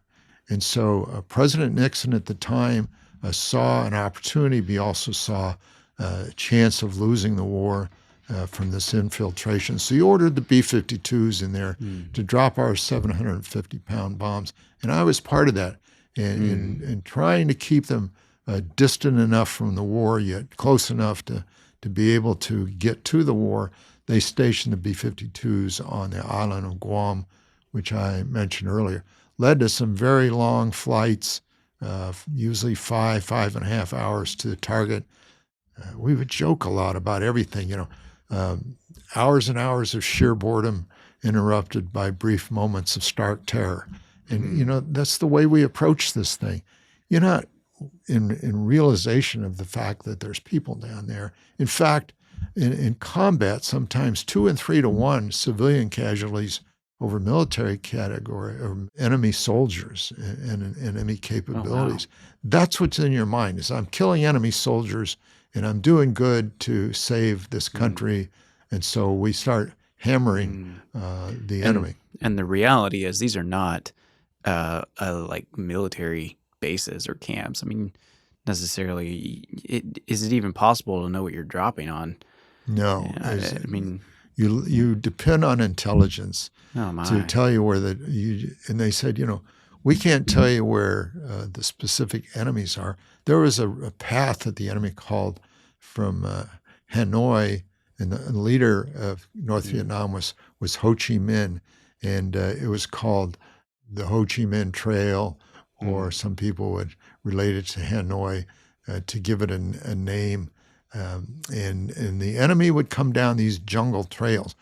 And so President Nixon at the time saw an opportunity, but he also saw a chance of losing the war from this infiltration. So he ordered the B-52s in there to drop our 750-pound bombs. And I was part of that, and trying to keep them distant enough from the war, yet close enough to be able to get to the war, they stationed the B-52s on the island of Guam, which I mentioned earlier. Led to some very long flights, usually 5.5 hours to the target. We would joke a lot about everything, hours and hours of sheer boredom interrupted by brief moments of stark terror. And, that's the way we approach this thing. You're not in realization of the fact that there's people down there. In fact, in combat, sometimes 2 and 3 to 1 civilian casualties over military category or enemy soldiers and enemy capabilities. Oh, wow. That's what's in your mind is I'm killing enemy soldiers and I'm doing good to save this country. And so we start hammering the enemy. And the reality is these are not like military bases or camps. I mean, necessarily, is it even possible to know what you're dropping on? No. I mean, you depend on intelligence to tell you where and they said, we can't tell you where the specific enemies are. There was a path that the enemy called from Hanoi, and the leader of North Vietnam was Ho Chi Minh, and it was called the Ho Chi Minh Trail, or some people would relate it to Hanoi to give it a name. And the enemy would come down these jungle trails,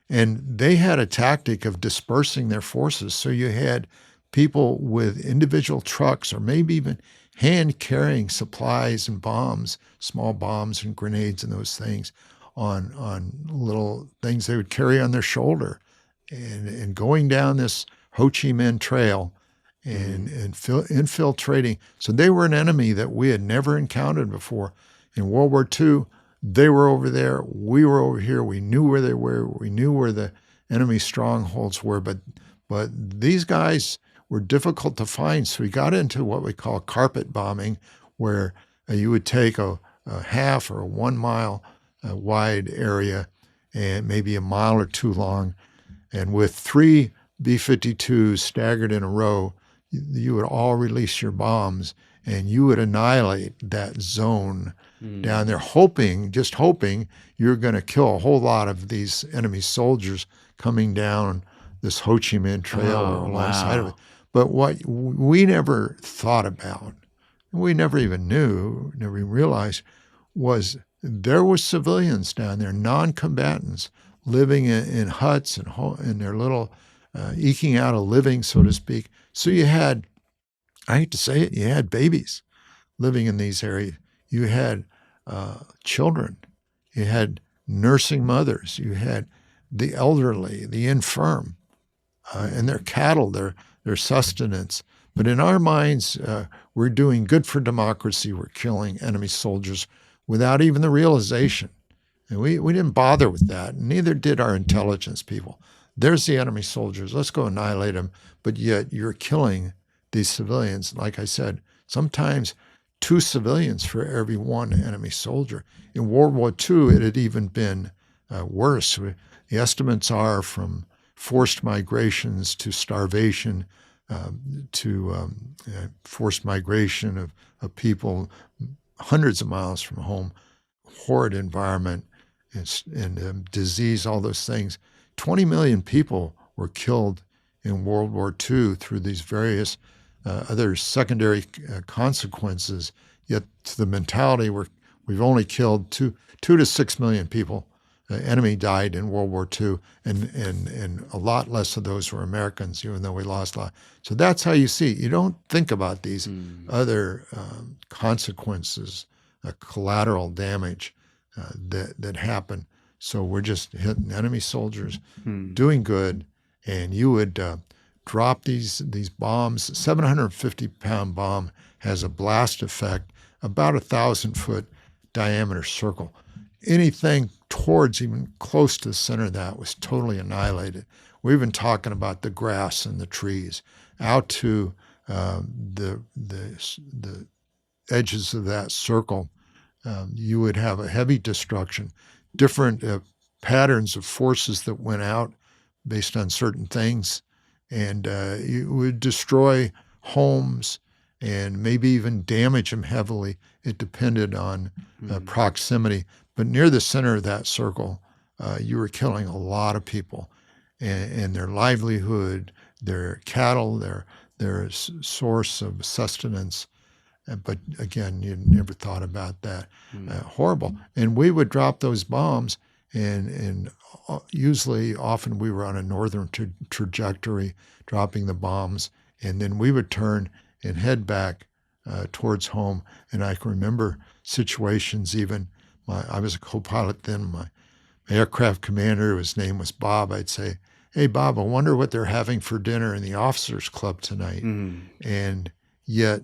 and they had a tactic of dispersing their forces. So you had people with individual trucks or maybe even hand-carrying supplies and bombs, small bombs and grenades and those things on little things they would carry on their shoulder, and going down this Ho Chi Minh Trail and infiltrating. So they were an enemy that we had never encountered before. In World War II, they were over there, we were over here. We knew where they were. We knew where the enemy strongholds were. But these guys were difficult to find. So we got into what we call carpet bombing, where you would take a half or a 1 mile wide area and maybe a mile or 2 long. And with 3 B-52s staggered in a row, you would all release your bombs and you would annihilate that zone down there, just hoping you're going to kill a whole lot of these enemy soldiers coming down this Ho Chi Minh Trail or alongside of it. But what we never thought about, we never even knew, never even realized, was there were civilians down there, non-combatants, living in huts and their little, eking out a living, so to speak. So you had, I hate to say it, you had babies living in these areas. You had children. You had nursing mothers. You had the elderly, the infirm, and their cattle, their sustenance. But in our minds, we're doing good for democracy. We're killing enemy soldiers without even the realization. And we didn't bother with that. Neither did our intelligence people. There's the enemy soldiers. Let's go annihilate them. But yet you're killing these civilians. Like I said, sometimes 2 civilians for every 1 enemy soldier. In World War II, it had even been worse. The estimates are from forced migrations to starvation, to forced migration of people hundreds of miles from home, horrid environment, and disease, all those things. 20 million people were killed in World War II through these various other secondary consequences. Yet to the mentality, we've only killed 2 to 6 million people. The enemy died in World War II, and a lot less of those were Americans, even though we lost a lot. So that's how you see it. You don't think about these other consequences, collateral damage that happen. So we're just hitting enemy soldiers, doing good, and you would drop these bombs. 750-pound bomb has a blast effect, about 1,000-foot diameter circle. Anything towards even close to the center of that was totally annihilated. We've been talking about the grass and the trees out to the edges of that circle. You would have a heavy destruction, different patterns of forces that went out based on certain things, and you would destroy homes and maybe even damage them heavily. It depended on proximity. But near the center of that circle, you were killing a lot of people, and their livelihood, their cattle, their source of sustenance. But again, you never thought about that. Horrible. And we would drop those bombs, and usually, often we were on a northern trajectory, dropping the bombs, and then we would turn and head back towards home. And I can remember situations. Even I was a co-pilot then. My aircraft commander, his name was Bob. I'd say, "Hey, Bob, I wonder what they're having for dinner in the officers' club tonight." And yet,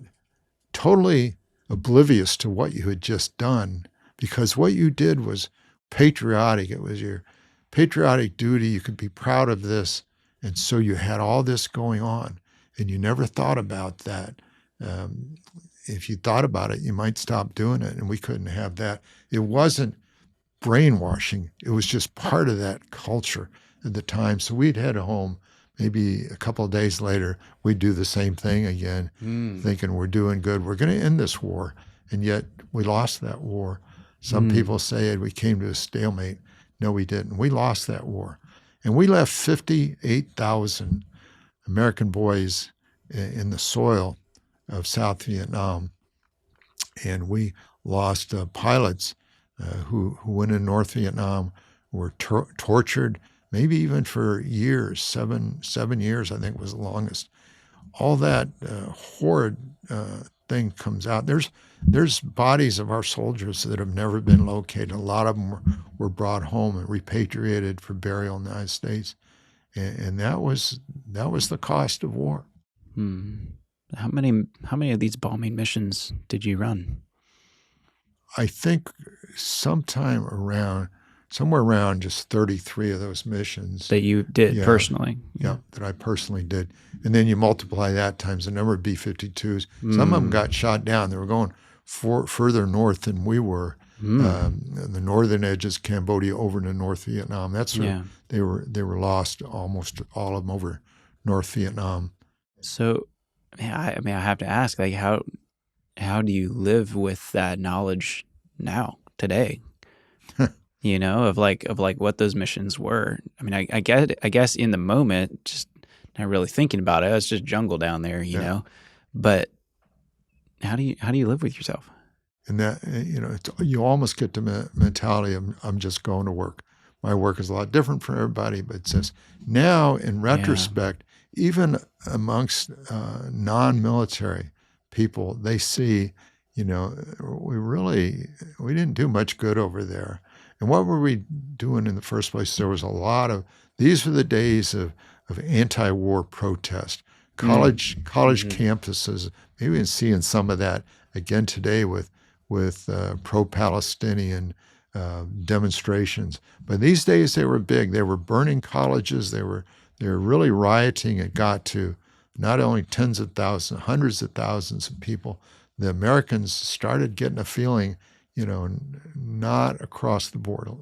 totally oblivious to what you had just done, because what you did was patriotic. It was your patriotic duty. You could be proud of this. And so you had all this going on, and you never thought about that. If you thought about it, you might stop doing it, and we couldn't have that. It wasn't brainwashing. It was just part of that culture at the time. So we'd head home. Maybe a couple of days later, we'd do the same thing again, thinking we're doing good. We're going to end this war. And yet we lost that war. Some people say we came to a stalemate. No, we didn't. We lost that war. And we left 58,000 American boys in the soil of South Vietnam. And we lost pilots who went in North Vietnam, were tortured, maybe even for years, 7 years, I think was the longest. All that horrid thing comes out. There's bodies of our soldiers that have never been located. A lot of them were brought home and repatriated for burial in the United States, and that was the cost of war. How many of these bombing missions did you run? I think somewhere around just 33 of those missions. That you did personally? Yeah, that I personally did. And then you multiply that times the number of B-52s. Some of them got shot down. They were going further north than we were. The northern edges, Cambodia, over to North Vietnam. That's where they were lost, almost all of them over North Vietnam. So, I mean, I have to ask, like, how do you live with that knowledge now, today? You know, of what those missions were. I mean, I guess in the moment, just not really thinking about it. It's just jungle down there, you know. But how do you live with yourself? And that, you almost get the mentality of, I'm just going to work. My work is a lot different from everybody, but it says now, in retrospect, even amongst non-military people, they see, we didn't do much good over there. And what were we doing in the first place? There was a lot of, these were the days of anti-war protest. College campuses, maybe we can see in some of that again today with pro-Palestinian demonstrations. But these days they were big. They were burning colleges. They were really rioting. It got to not only tens of thousands, hundreds of thousands of people. The Americans started getting a feeling, not across the board. A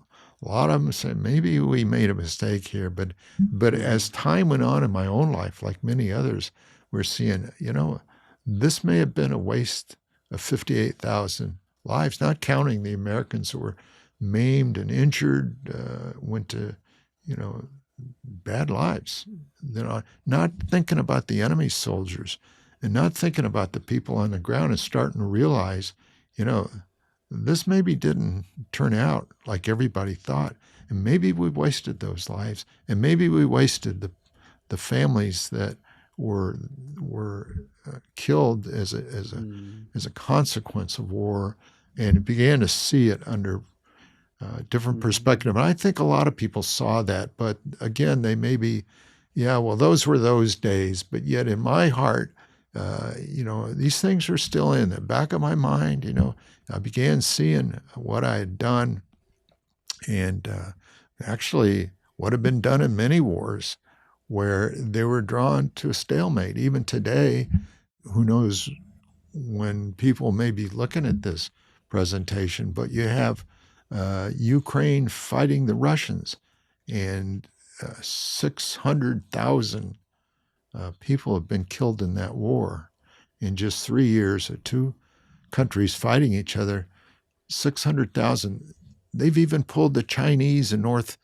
lot of them said, maybe we made a mistake here. But as time went on in my own life, like many others, we're seeing, this may have been a waste of 58,000 lives, not counting the Americans who were maimed and injured, went to, bad lives. Not thinking about the enemy soldiers and not thinking about the people on the ground and starting to realize, this maybe didn't turn out like everybody thought. And maybe we wasted those lives. And maybe we wasted the families that were killed as a consequence of war, and began to see it under different perspective. And I think a lot of people saw that, but again, they maybe, those were those days. But yet in my heart, these things are still in the back of my mind. I began seeing what I had done, and actually what had been done in many wars where they were drawn to a stalemate. Even today, who knows when people may be looking at this presentation, but you have Ukraine fighting the Russians, and 600,000 people have been killed in that war. in just 3 years of two countries fighting each other, 600,000. They've even pulled the Chinese and North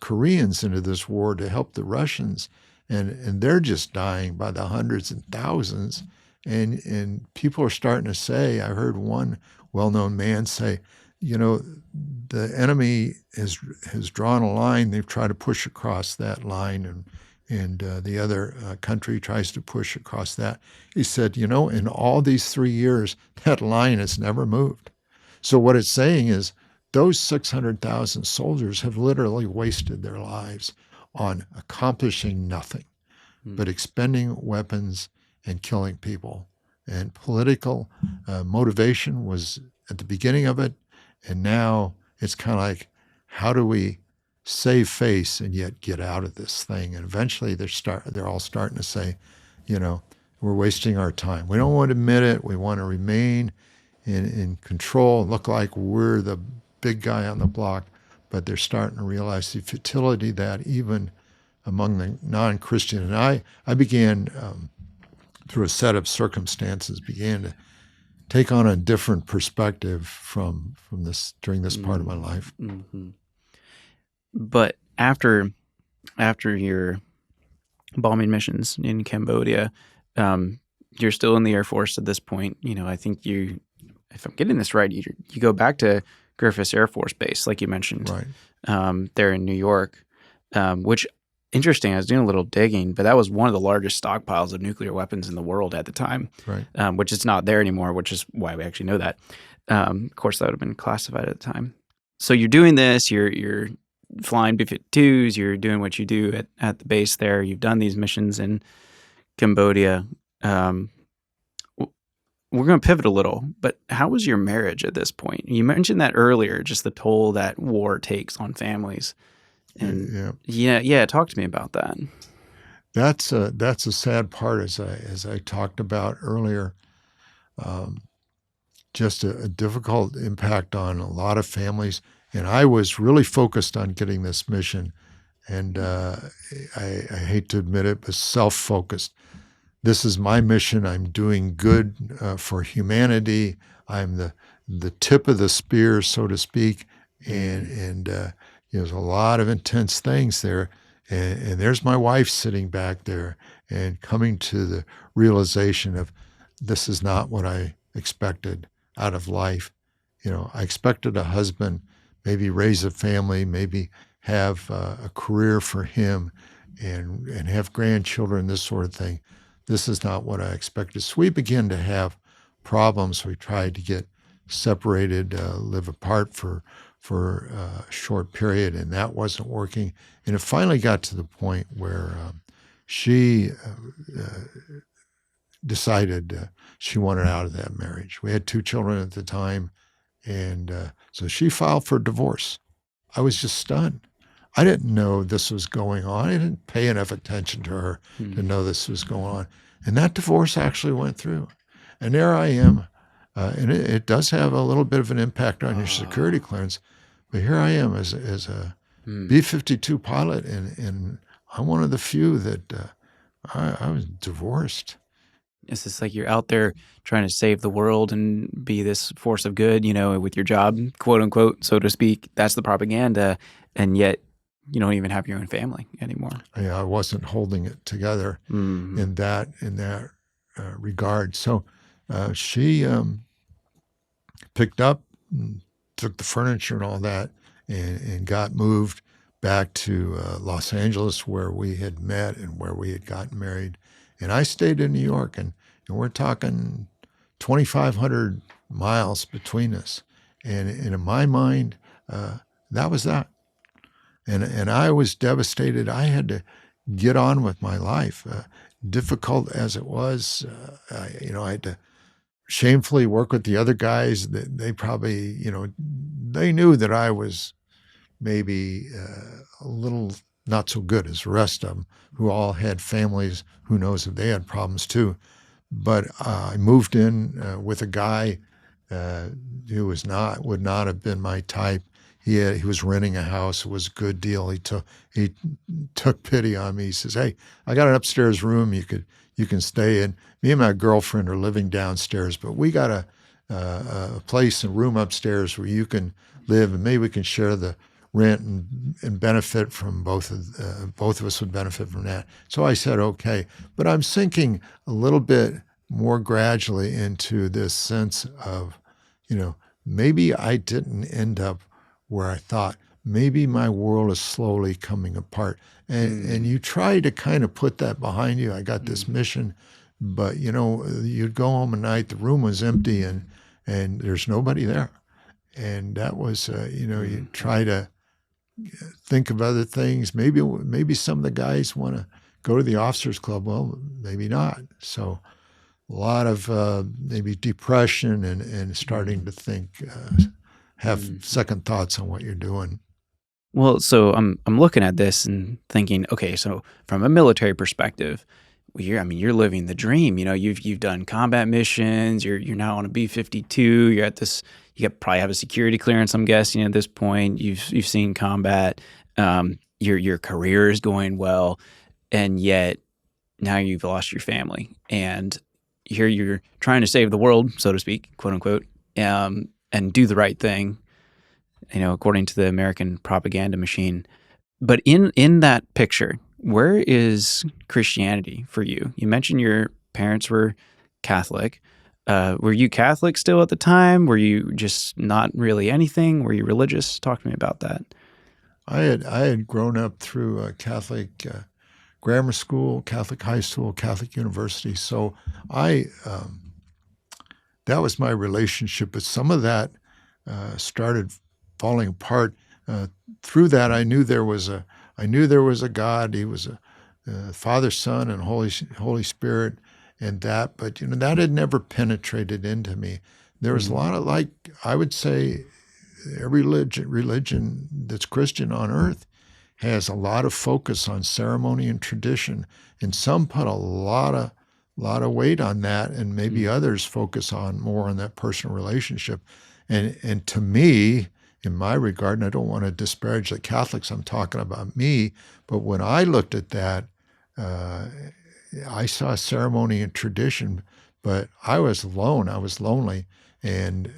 Koreans into this war to help the Russians, and they're just dying by the hundreds and thousands. And people are starting to say, I heard one well-known man say, the enemy has drawn a line. They've tried to push across that line, and the other country tries to push across that. He said, in all these 3 years, that line has never moved. So what it's saying is those 600,000 soldiers have literally wasted their lives on accomplishing nothing but expending weapons and killing people. And political motivation was at the beginning of it, and now it's kind of like, how do we save face and yet get out of this thing? And eventually they're all starting to say, we're wasting our time. We don't want to admit it. We want to remain in control, look like we're the big guy on the block, but they're starting to realize the futility that even among the non-Christian. And I began, through a set of circumstances, began to take on a different perspective from this during this part of my life. Mm-hmm. But after your bombing missions in Cambodia, you're still in the Air Force at this point. I think if I'm getting this right, you go back to Griffiss Air Force Base, like you mentioned, right. There in New York, which, interesting, I was doing a little digging, but that was one of the largest stockpiles of nuclear weapons in the world at the time, right. Which is not there anymore, which is why we actually know that. Of course, that would have been classified at the time. So you're doing this, you're flying B-52s, you're doing what you do at the base there. You've done these missions in Cambodia. We're going to pivot a little, but how was your marriage at this point? You mentioned that earlier, just the toll that war takes on families. And yeah, talk to me about that. That's a sad part, as I talked about earlier. Just a difficult impact on a lot of families. And I was really focused on getting this mission, and I hate to admit it, but self-focused. This is my mission. I'm doing good for humanity. I'm the tip of the spear, so to speak, and there's a lot of intense things there. And there's my wife sitting back there and coming to the realization of this is not what I expected out of life. I expected a husband, maybe raise a family, maybe have a career for him and have grandchildren, this sort of thing. This is not what I expected. So we began to have problems. We tried to get separated, live apart for a short period, and that wasn't working. And it finally got to the point where she decided she wanted out of that marriage. We had 2 children at the time, and so she filed for divorce. I was just stunned. I didn't know this was going on. I didn't pay enough attention to her to know this was going on. And that divorce actually went through. And there I am. And it does have a little bit of an impact on your security clearance. But here I am as a B-52 pilot, and I'm one of the few that I was divorced. It's just like you're out there trying to save the world and be this force of good, with your job, quote unquote, so to speak. That's the propaganda. And yet you don't even have your own family anymore. Yeah, I wasn't holding it together in that regard. So she picked up, and took the furniture and all that, and got moved back to Los Angeles, where we had met and where we had gotten married. And I stayed in New York, and we're talking 2,500 miles between us. And in my mind, that was that. And I was devastated. I had to get on with my life, difficult as it was. I had to shamefully work with the other guys. They probably, they knew that I was maybe a little not so good as the rest of them, who all had families. Who knows if they had problems too. But I moved in with a guy who would not have been my type. he was renting a house. It was a good deal. He took pity on me. He says, "Hey, I got an upstairs room you can stay in. Me and my girlfriend are living downstairs, but we got a place, a room upstairs where you can live, and maybe we can share the rent and benefit from both of us would benefit from that." So I said, okay. But I'm sinking a little bit more gradually into this sense of, maybe I didn't end up where I thought. Maybe my world is slowly coming apart. And you try to kind of put that behind you. I got this mission, but you'd go home at night, the room was empty and there's nobody there. And that was, you try to think of other things. Maybe some of the guys want to go to the officers club. Well, maybe not. So a lot of maybe depression and starting to think, have second thoughts on what you're doing. Well, so I'm looking at this and thinking, okay, so from a military perspective, you're living the dream. You've done combat missions. You're now on a B-52. You're at this. Probably have a security clearance, I'm guessing at this point. You've seen combat. Your career is going well, and yet now you've lost your family, and here you're trying to save the world, so to speak, quote unquote, and do the right thing, according to the American propaganda machine. But in that picture, where is Christianity for you? You mentioned your parents were Catholic. Were you Catholic still at the time? Were you just not really anything? Were you religious? Talk to me about that. I had grown up through a Catholic grammar school, Catholic high school, Catholic university. So that was my relationship. But some of that started falling apart. Through that, I knew there was a God. He was a Father, Son, and Holy Spirit, and that. But that had never penetrated into me. There was a lot of, like, I would say, every religion that's Christian on earth has a lot of focus on ceremony and tradition, and some put a lot of weight on that, and maybe others focus more on that personal relationship. And to me, in my regard, and I don't want to disparage the Catholics, I'm talking about me, but when I looked at that, I saw ceremony and tradition, but I was alone. I was lonely, and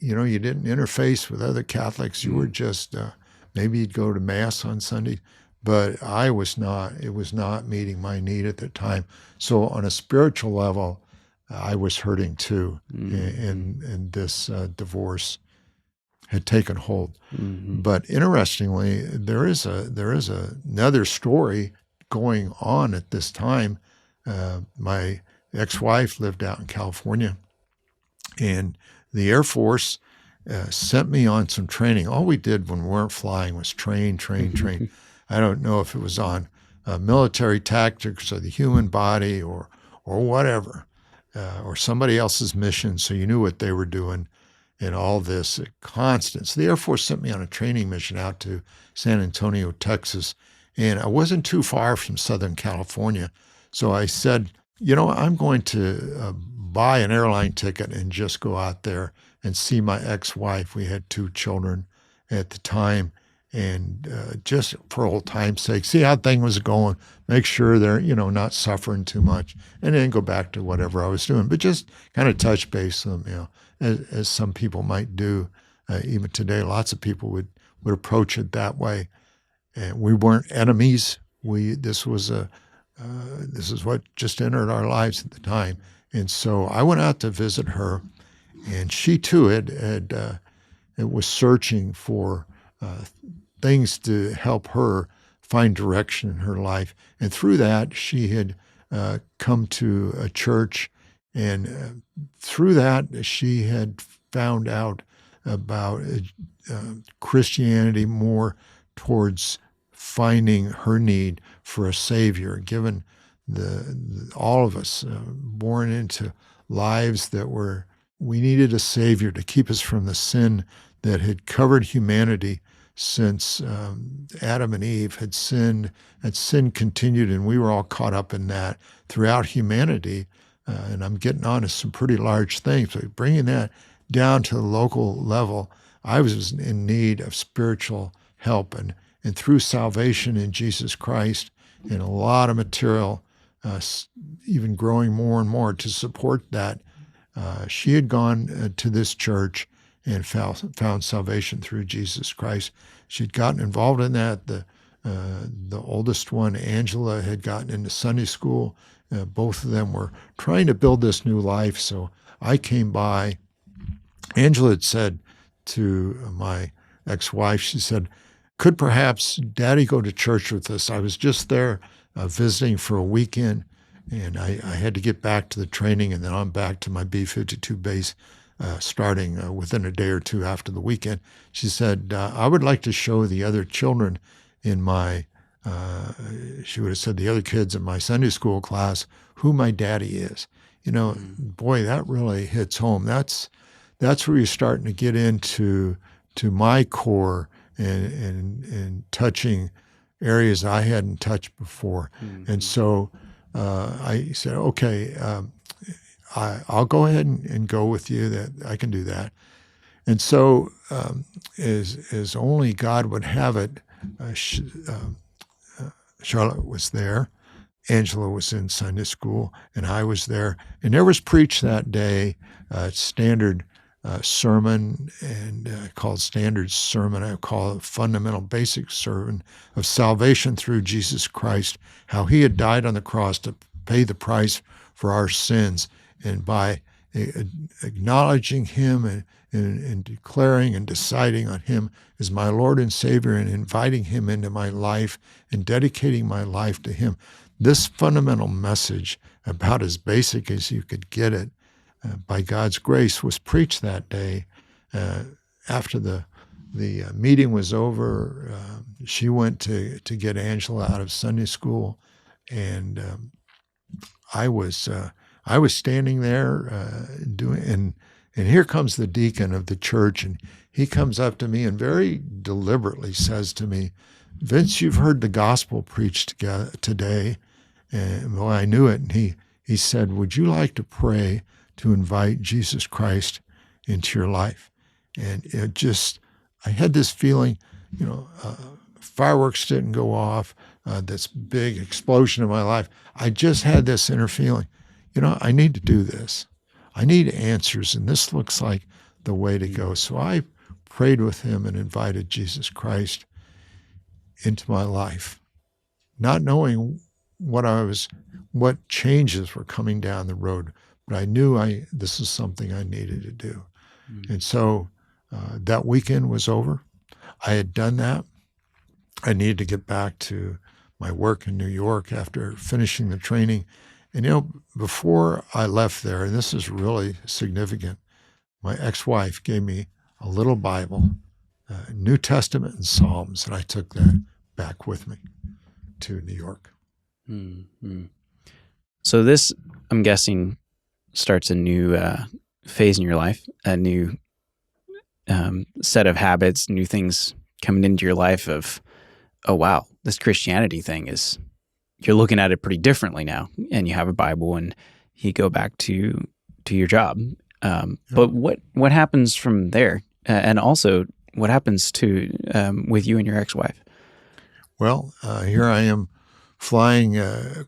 you didn't interface with other Catholics. You were just maybe you'd go to Mass on Sunday, but I was not. It was not meeting my need at the time. So on a spiritual level, I was hurting too, and this divorce had taken hold. But interestingly, there is another story going on at this time. My ex-wife lived out in California, and the Air Force sent me on some training. All we did when we weren't flying was train. I don't know if it was on military tactics or the human body or whatever, or somebody else's mission, so you knew what they were doing. And all this constant. So the Air Force sent me on a training mission out to San Antonio, Texas, and I wasn't too far from Southern California. So I said, I'm going to buy an airline ticket and just go out there and see my ex-wife. We had 2 children at the time, and just for old time's sake, see how things was going, make sure they're, not suffering too much, and then go back to whatever I was doing. But just kind of touch base with them, as some people might do. Even today, lots of people would approach it that way. And we weren't enemies. This is what just entered our lives at the time. And so I went out to visit her, and she too was searching for things to help her find direction in her life. And through that, she had come to a church, and through that, she had found out about Christianity more towards finding her need for a Savior, given all of us born into lives that we needed a Savior to keep us from the sin that had covered humanity since Adam and Eve had sinned, and sin continued, and we were all caught up in that throughout humanity. And I'm getting on to some pretty large things, but bringing that down to the local level, I was in need of spiritual help, and through salvation in Jesus Christ and a lot of material, even growing more and more to support that, she had gone to this church and found salvation through Jesus Christ. She'd gotten involved in that. The oldest one, Angela, had gotten into Sunday school. Both of them were trying to build this new life. So I came by. Angela had said to my ex-wife, she said, "Could perhaps Daddy go to church with us? I was just there visiting for a weekend, and I had to get back to the training, and then I'm back to my B-52 base starting within a day or two after the weekend." She said, "I would like to show the other children in my," she would have said, "the other kids in my Sunday school class who my daddy is." You know, boy, that really hits home. That's where you're starting to get into my core and touching areas I hadn't touched before. And so I said, okay, I'll go ahead and go with you. That I can do that. And so as only God would have it, Charlotte was there. Angela was in Sunday school, and I was there. And there was preached that day standard sermon, and called standard sermon. I call it fundamental basic sermon of salvation through Jesus Christ, how he had died on the cross to pay the price for our sins. And by acknowledging him and declaring and deciding on him as my Lord and Savior and inviting him into my life and dedicating my life to him, this fundamental message, about as basic as you could get it, by God's grace, was preached that day. After the meeting was over, she went to get Angela out of Sunday school, and I was standing there doing, and here comes the deacon of the church, and he comes up to me and very deliberately says to me, "Vince, you've heard the gospel preached today." And well, I knew it, and he said, "Would you like to pray to invite Jesus Christ into your life?" And it just, I had this feeling, fireworks didn't go off, this big explosion in my life. I just had this inner feeling, I need to do this. I need answers, and this looks like the way to go. So I prayed with him and invited Jesus Christ into my life, not knowing what changes were coming down the road. But I knew this is something I needed to do. And so that weekend was over. I had done that. I needed to get back to my work in New York after finishing the training. And, before I left there, and this is really significant, my ex-wife gave me a little Bible, New Testament and Psalms, and I took that back with me to New York. Mm-hmm. So this, I'm guessing, starts a new phase in your life, a new set of habits, new things coming into your life of, oh, wow, this Christianity thing is, you're looking at it pretty differently now, and you have a Bible, and you go back to your job. But what happens from there? And also, what happens with you and your ex-wife? Well, here I am flying,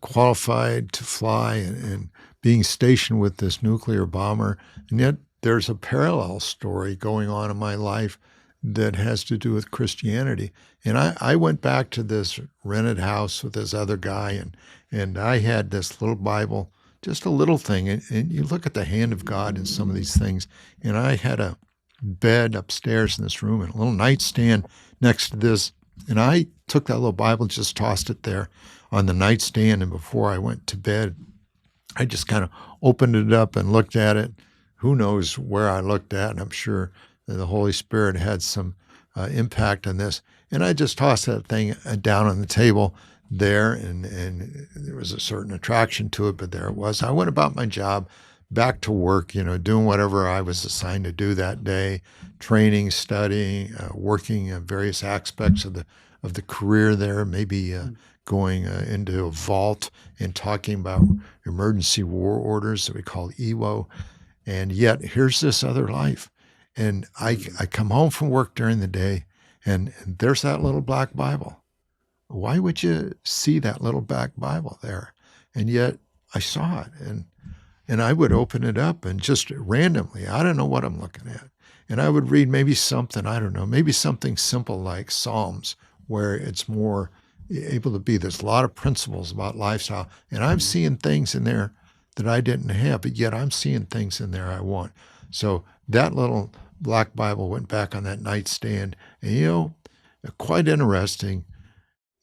qualified to fly, and being stationed with this nuclear bomber. And yet there's a parallel story going on in my life that has to do with Christianity. And I went back to this rented house with this other guy, and I had this little Bible, just a little thing. And you look at the hand of God in some of these things. And I had a bed upstairs in this room and a little nightstand next to this. And I took that little Bible and just tossed it there on the nightstand. And before I went to bed, I just kind of opened it up and looked at it. Who knows where I looked at, and I'm sure the Holy Spirit had some impact on this. And I just tossed that thing down on the table there, and there was a certain attraction to it, but there it was. I went about my job, back to work, doing whatever I was assigned to do that day, training, studying, working in various aspects of the career there, maybe going into a vault and talking about emergency war orders that we call EWO. And yet here's this other life. And I come home from work during the day, and there's that little black Bible. Why would you see that little black Bible there? And yet I saw it, and I would open it up and just randomly, I don't know what I'm looking at. And I would read maybe something, I don't know, maybe something simple like Psalms, where it's more able to be, there's a lot of principles about lifestyle. And I'm seeing things in there that I didn't have, but yet I'm seeing things in there I want. So that little black Bible went back on that nightstand. And, quite interesting,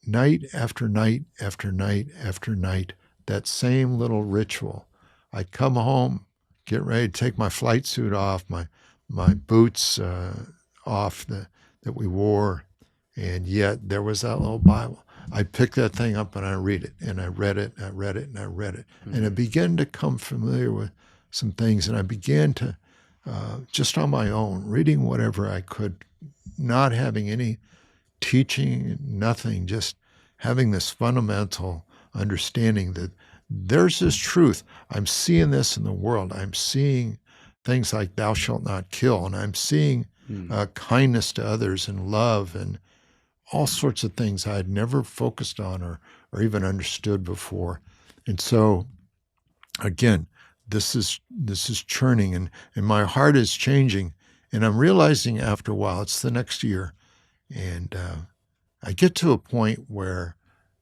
night after night after night after night, that same little ritual. I'd come home, get ready to take my flight suit off, my boots off that we wore, and yet there was that little Bible. I'd pick that thing up and I read it, and I read it, and I read it, and I read it. Mm-hmm. And I began to come familiar with some things, and I began to, just on my own, reading whatever I could, not having any teaching, nothing, just having this fundamental understanding that there's this truth. I'm seeing this in the world. I'm seeing things like thou shalt not kill, and I'm seeing kindness to others and love and all sorts of things I had never focused on or even understood before. And so, again, this is churning, and my heart is changing, and I'm realizing after a while, it's the next year, and I get to a point where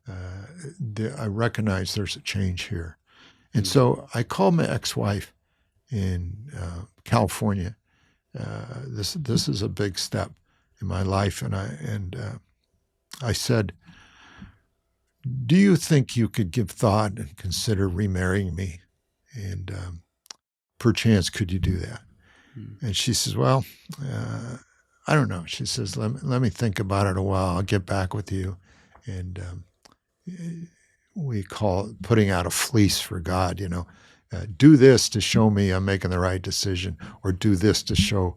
I recognize there's a change here. And so I called my ex-wife in California. This is a big step in my life, and I said, do you think you could give thought and consider remarrying me? And perchance, could you do that? And she says, well, I don't know. She says, let me think about it a while. I'll get back with you. And we call it putting out a fleece for God, do this to show me I'm making the right decision, or do this to show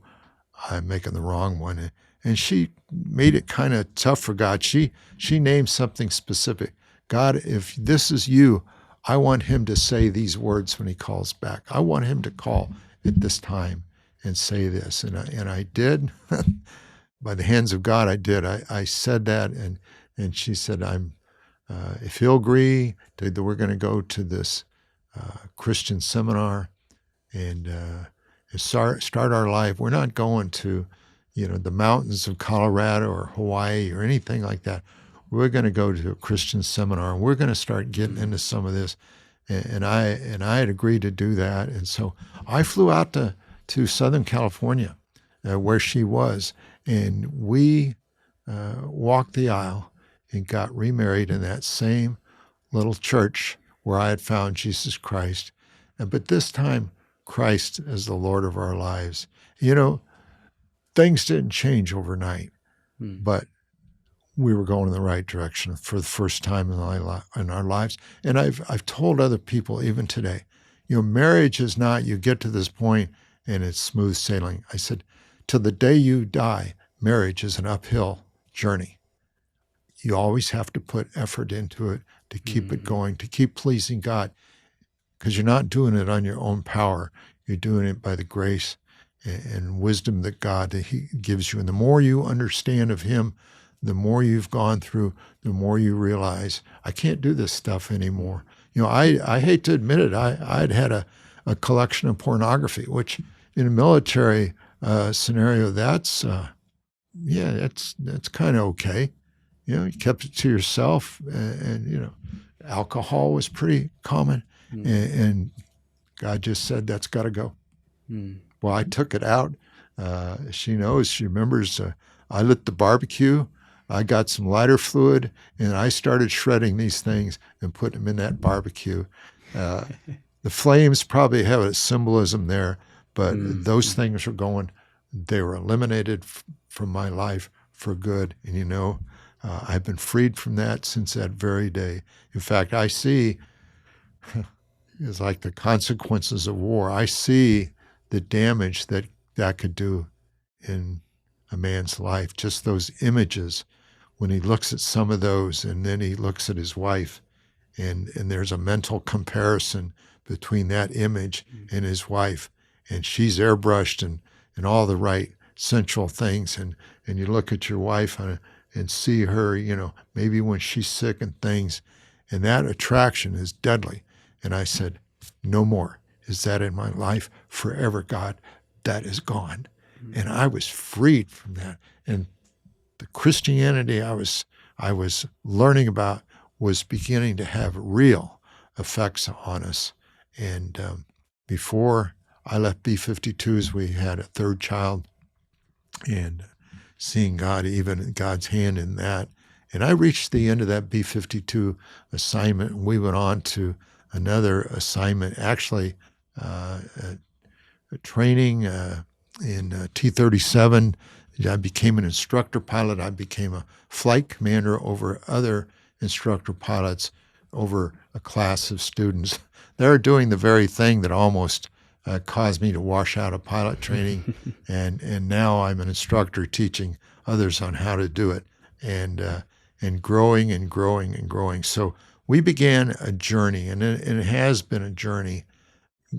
I'm making the wrong one. And she made it kind of tough for God. She named something specific. God, if this is you, I want him to say these words when he calls back. I want him to call at this time and say this. And I did. By the hands of God, I did. I said that, and she said, if he'll agree that we're going to go to this Christian seminar and start our life. We're not going to, the mountains of Colorado or Hawaii or anything like that. We're going to go to a Christian seminar, and we're going to start getting into some of this. And I had agreed to do that. And so I flew out to Southern California, where she was, and we walked the aisle and got remarried in that same little church where I had found Jesus Christ. But this time, Christ as the Lord of our lives. Things didn't change overnight, but we were going in the right direction for the first time in our lives. And I've told other people even today, marriage is not you get to this point and it's smooth sailing. I said, till the day you die, marriage is an uphill journey. You always have to put effort into it to keep it going, to keep pleasing God, because you're not doing it on your own power. You're doing it by the grace and wisdom that he gives you. And the more you understand of him, the more you've gone through, the more you realize, I can't do this stuff anymore. I hate to admit it, I'd had a collection of pornography, which in a military scenario, that's kind of okay. You kept it to yourself, and alcohol was pretty common, and God just said, that's got to go. Well, I took it out. She remembers, I lit the barbecue, I got some lighter fluid, and I started shredding these things and putting them in that barbecue. The flames probably have a symbolism there, but those things were going, they were eliminated from my life for good. And I've been freed from that since that very day. In fact, I see, it's like the consequences of war. I see the damage that could do in a man's life. Just those images, when he looks at some of those and then he looks at his wife, and there's a mental comparison between that image and his wife, and she's airbrushed and all the right central things. And you look at your wife and see her, maybe when she's sick and things, and that attraction is deadly. And I said, no more is that in my life forever, God. That is gone. And I was freed from that. And the Christianity I was learning about was beginning to have real effects on us. And before I left B-52s, we had a third child, and seeing God, even God's hand in that. And I reached the end of that B-52 assignment, and we went on to another assignment, actually a training in T-37. I became an instructor pilot. I became a flight commander over other instructor pilots over a class of students. They're doing the very thing that almost caused me to wash out of pilot training, and now I'm an instructor teaching others on how to do it, and growing and growing and growing. So we began a journey, and it has been a journey,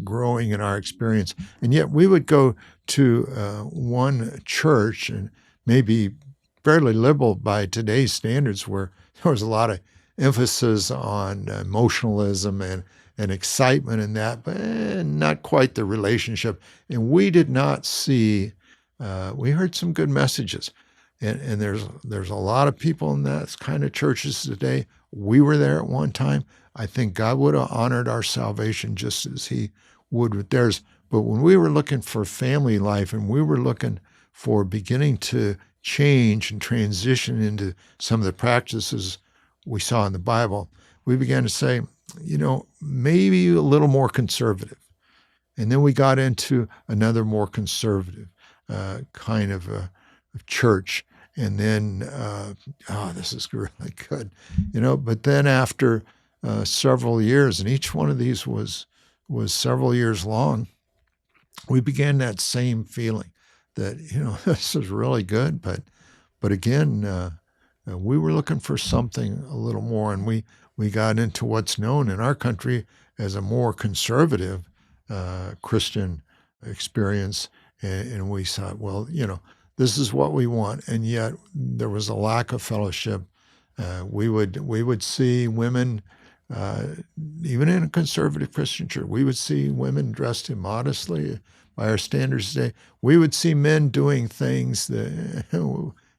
growing in our experience. And yet we would go to one church, and maybe fairly liberal by today's standards, where there was a lot of emphasis on emotionalism and excitement in that, but not quite the relationship. And we did not see, we heard some good messages. And there's a lot of people in that kind of churches today. We were there at one time. I think God would have honored our salvation just as he would with theirs. But when we were looking for family life, and we were looking for beginning to change and transition into some of the practices we saw in the Bible, we began to say, maybe a little more conservative. And then we got into another more conservative kind of church. And then, this is really good, but then after several years, and each one of these was several years long, we began that same feeling that, this is really good. But again, we were looking for something a little more, and we got into what's known in our country as a more conservative Christian experience. And we thought, well, this is what we want. And yet there was a lack of fellowship. We would see women, even in a conservative Christian church, we would see women dressed immodestly by our standards today. We would see men doing things that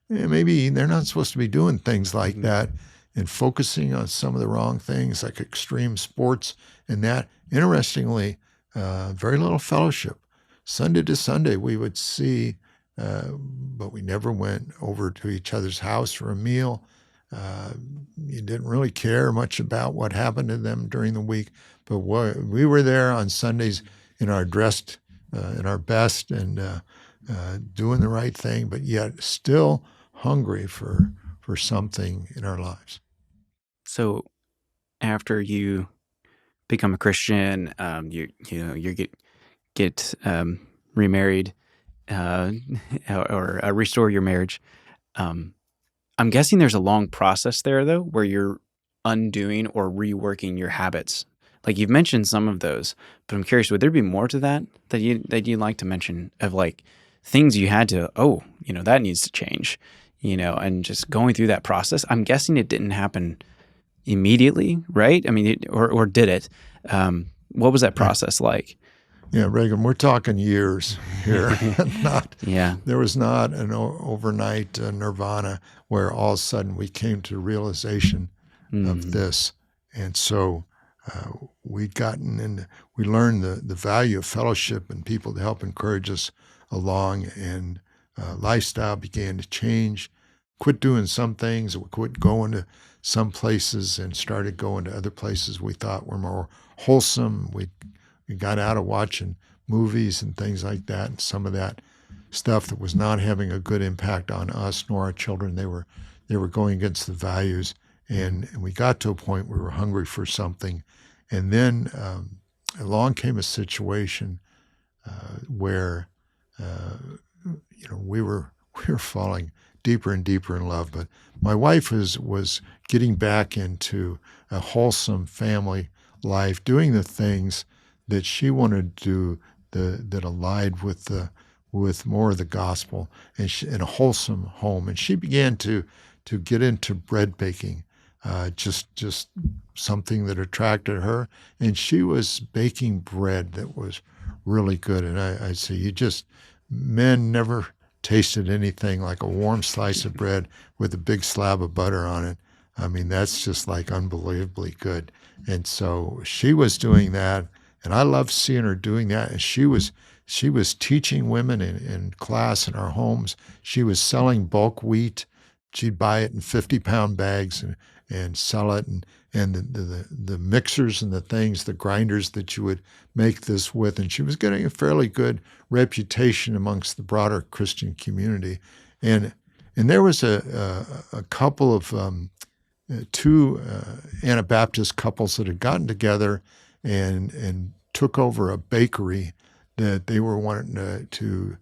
maybe they're not supposed to be doing things like that, and focusing on some of the wrong things like extreme sports and that. Interestingly, very little fellowship. Sunday to Sunday we would see, but we never went over to each other's house for a meal. You didn't really care much about what happened to them during the week, but we were there on Sundays in our dressed, in our best, and doing the right thing, but yet still hungry for something in our lives. So after you become a Christian, you get remarried, or restore your marriage. I'm guessing there's a long process there, though, where you're undoing or reworking your habits. Like you've mentioned some of those, but I'm curious, would there be more to that you'd like to mention, of like things you had to, that needs to change, and just going through that process? I'm guessing it didn't happen immediately, right? I mean, or did it? What was that process like? Yeah, Reagan, we're talking years here. There was not an overnight nirvana where all of a sudden we came to realization of this. And so we'd gotten in, we learned the value of fellowship and people to help encourage us along, and lifestyle began to change. Quit doing some things, we quit going to some places and started going to other places we thought were more wholesome. We got out of watching movies and things like that, and some of that stuff that was not having a good impact on us nor our children. They were going against the values, and we got to a point where we were hungry for something. And then along came a situation where we were falling deeper and deeper in love. But my wife was getting back into a wholesome family life, doing the things that she wanted to do that allied with with more of the gospel and in a wholesome home. And she began to get into bread baking, just something that attracted her. And she was baking bread that was really good. And I say, men never tasted anything like a warm slice of bread with a big slab of butter on it. I mean, that's just like unbelievably good. And so she was doing that, and I loved seeing her doing that. And she was teaching women in class in our homes. She was selling bulk wheat. She'd buy it in 50-pound bags and sell it, and the mixers and the things, the grinders that you would make this with. And she was getting a fairly good reputation amongst the broader Christian community. And there was a couple of two Anabaptist couples that had gotten together and took over a bakery that they were wanting to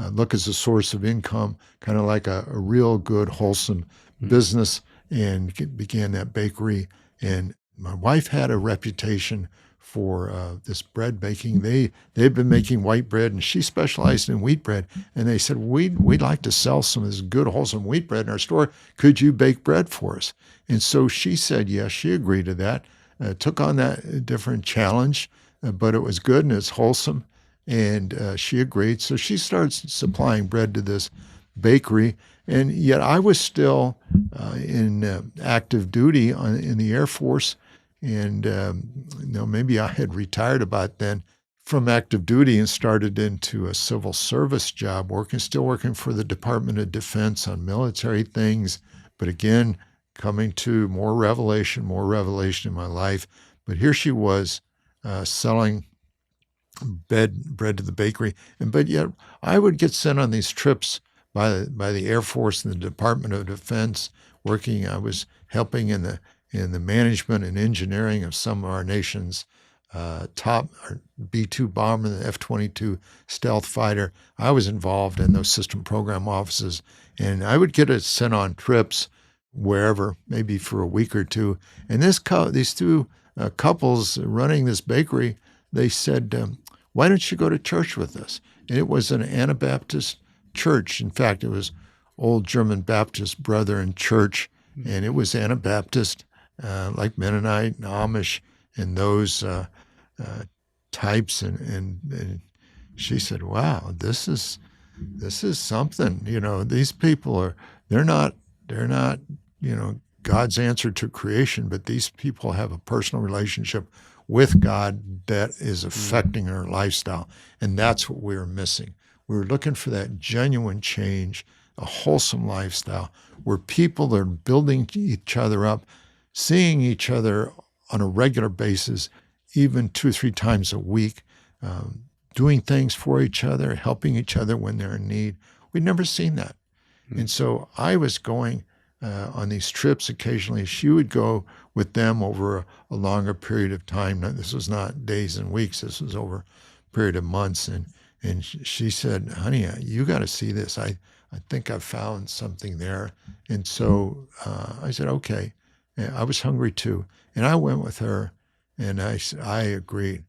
look as a source of income, kind of like a real good, wholesome business, and began that bakery. And my wife had a reputation for this bread baking. They'd been making white bread, and she specialized in wheat bread. And they said, we'd like to sell some of this good, wholesome wheat bread in our store. Could you bake bread for us? And so she said yes. She agreed to that, took on that different challenge, but it was good and it's wholesome. And she agreed. So she starts supplying bread to this bakery. And yet I was still in active duty in the Air Force. And maybe I had retired about then from active duty and started into a civil service job, still working for the Department of Defense on military things. But again, coming to more revelation in my life. But here she was selling bread to the bakery. But yet I would get sent on these trips by the Air Force and the Department of Defense working. I was helping in the management and engineering of some of our nation's top B-2 bomber, the F-22 stealth fighter. I was involved in those system program offices, and I would get sent on trips wherever, maybe for a week or two. And these two couples running this bakery, they said, why don't you go to church with us? And it was an Anabaptist church. In fact, it was old German Baptist Brethren Church, and it was Anabaptist, like Mennonite and Amish and those types. And she said, wow, this is something. These people they're not God's answer to creation, but these people have a personal relationship with God that is affecting their lifestyle. And that's what we were missing. We were looking for that genuine change, a wholesome lifestyle where people are building each other up, seeing each other on a regular basis, even 2 or 3 times a week, doing things for each other, helping each other when they're in need. We'd never seen that. And so I was going on these trips occasionally. She would go with them over a longer period of time. Now, this was not days and weeks. This was over a period of months. And she said, honey, you got to see this. I think I've found something there. And so I said, okay. And I was hungry too. And I went with her, and I agreed.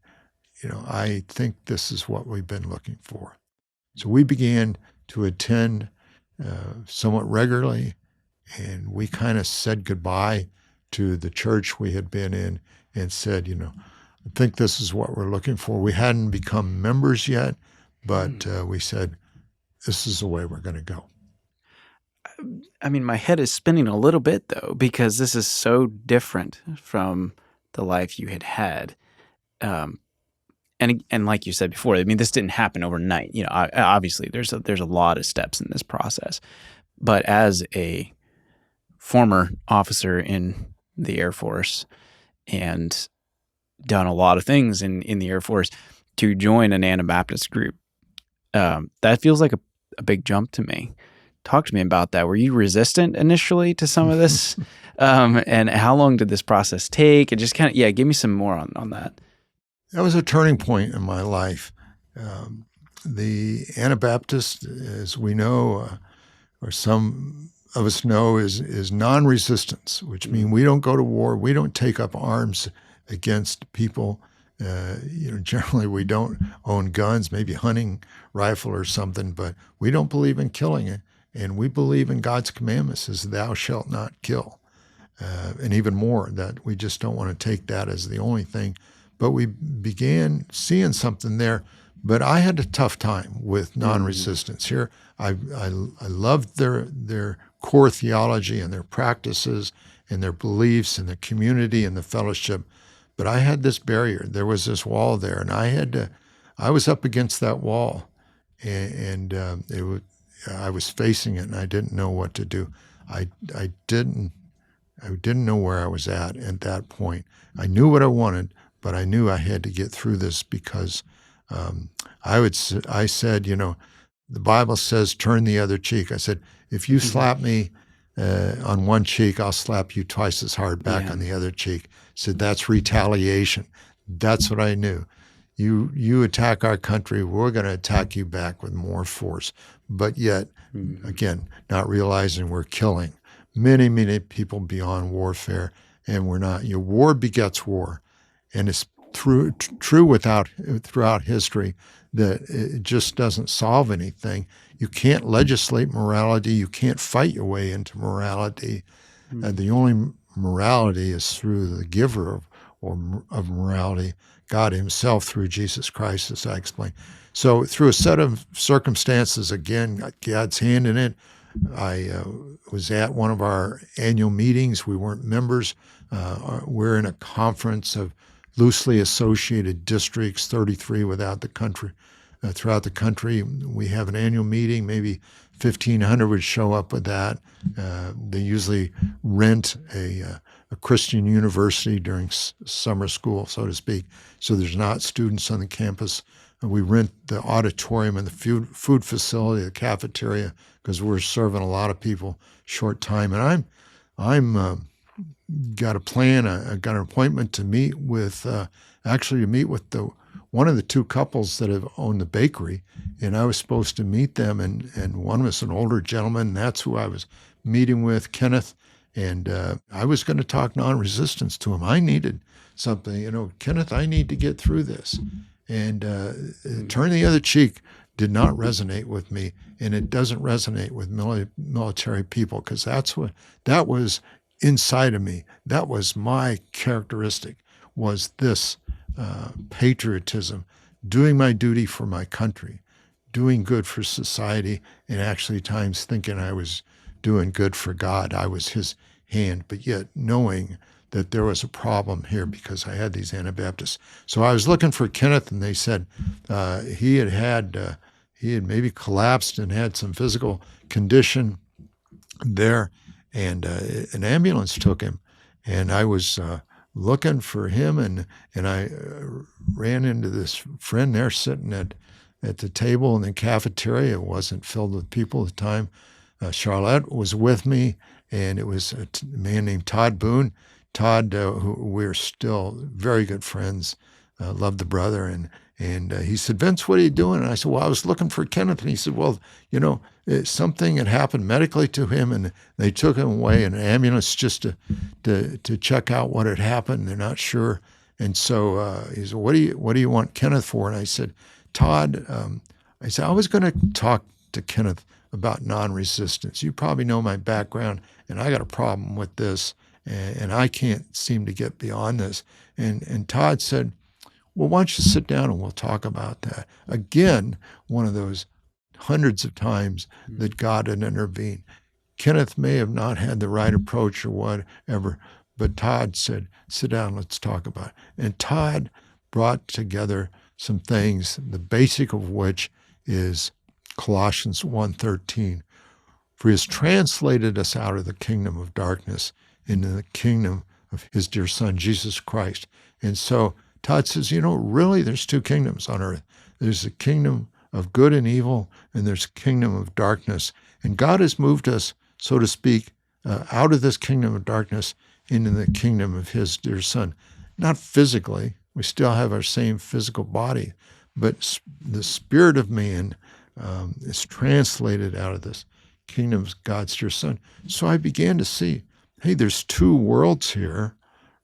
I think this is what we've been looking for. So we began to attend somewhat regularly, and we kind of said goodbye to the church we had been in and said, I think this is what we're looking for. We hadn't become members yet, but we said, this is the way we're going to go. I mean, my head is spinning a little bit, though, because this is so different from the life you had had. And like you said before, I mean, this didn't happen overnight. Obviously, there's a lot of steps in this process. But as a former officer in the Air Force and done a lot of things in the Air Force, to join an Anabaptist group, that feels like a big jump to me. Talk to me about that. Were you resistant initially to some of this? And how long did this process take? And just kind of, give me some more on that. That was a turning point in my life. The Anabaptist, as we know, or some of us know, is nonresistance, which means we don't go to war. We don't take up arms against people Generally we don't own guns, maybe hunting rifle or something, but we don't believe in killing it. And we believe in God's commandments as thou shalt not kill. And even more, that we just don't want to take that as the only thing. But we began seeing something there. But I had a tough time with non-resistance here. I loved their core theology and their practices and their beliefs and the community and the fellowship. But I had this barrier. There was this wall there, and I was up against that wall, and I was facing it, and I didn't know what to do. I didn't know where I was at that point. I knew what I wanted, but I knew I had to get through this because I said, the Bible says, turn the other cheek. I said, if you slap me on one cheek, I'll slap you twice as hard back on the other cheek. I said, that's retaliation. That's what I knew. You attack our country, we're going to attack you back with more force. But yet, again, not realizing we're killing many, many people beyond warfare, and we're not. War begets war, and it's true throughout history that it just doesn't solve anything. You can't legislate morality. You can't fight your way into morality. The only morality is through the giver of morality, God himself, through Jesus Christ, as I explained. So through a set of circumstances, again, God's hand in it, I was at one of our annual meetings. We weren't members. We're in a conference of loosely associated districts, 33 throughout the country. We have an annual meeting, maybe 1,500 would show up with that. They usually rent a Christian university during summer school, so to speak. So there's not students on the campus. We rent the auditorium and the food facility, the cafeteria, because we're serving a lot of people short time. And I'm got a plan. I got an appointment to meet with one of the two couples that have owned the bakery, and I was supposed to meet them. And one was an older gentleman, and that's who I was meeting with, Kenneth. And I was going to talk non-resistance to him. I needed something, Kenneth, I need to get through this. And turn the other cheek did not resonate with me, and it doesn't resonate with military people, because that was inside of me. That was my characteristic, was this patriotism, doing my duty for my country, doing good for society, and actually times thinking I was doing good for God. I was his hand, but yet knowing that there was a problem here because I had these Anabaptists. So I was looking for Kenneth, and they said he had maybe collapsed and had some physical condition there, and an ambulance took him. And I was looking for him, and I ran into this friend there sitting at the table in the cafeteria. It wasn't filled with people at the time. Charlotte was with me, and it was a man named Todd Boone. Todd, who we're still very good friends, loved the brother, and he said, Vince, what are you doing? And I said, well, I was looking for Kenneth. And he said, well, something had happened medically to him, and they took him away in an ambulance just to check out what had happened. They're not sure. And so he said, what do you want Kenneth for? And I said, Todd, I was going to talk to Kenneth about non-resistance. You probably know my background, and I got a problem with this, and I can't seem to get beyond this. And Todd said, well, why don't you sit down and we'll talk about that. Again, one of those hundreds of times that God had intervened. Kenneth may have not had the right approach or whatever, but Todd said, sit down, let's talk about it. And Todd brought together some things, the basic of which is Colossians 1:13. For he has translated us out of the kingdom of darkness into the kingdom of his dear son, Jesus Christ. And so Todd says, really there's two kingdoms on earth. There's the kingdom of good and evil, and there's the kingdom of darkness. And God has moved us, so to speak, out of this kingdom of darkness into the kingdom of his dear son. Not physically. We still have our same physical body, but the spirit of man is translated out of this kingdom of God's dear son. So I began to see, hey, there's two worlds here,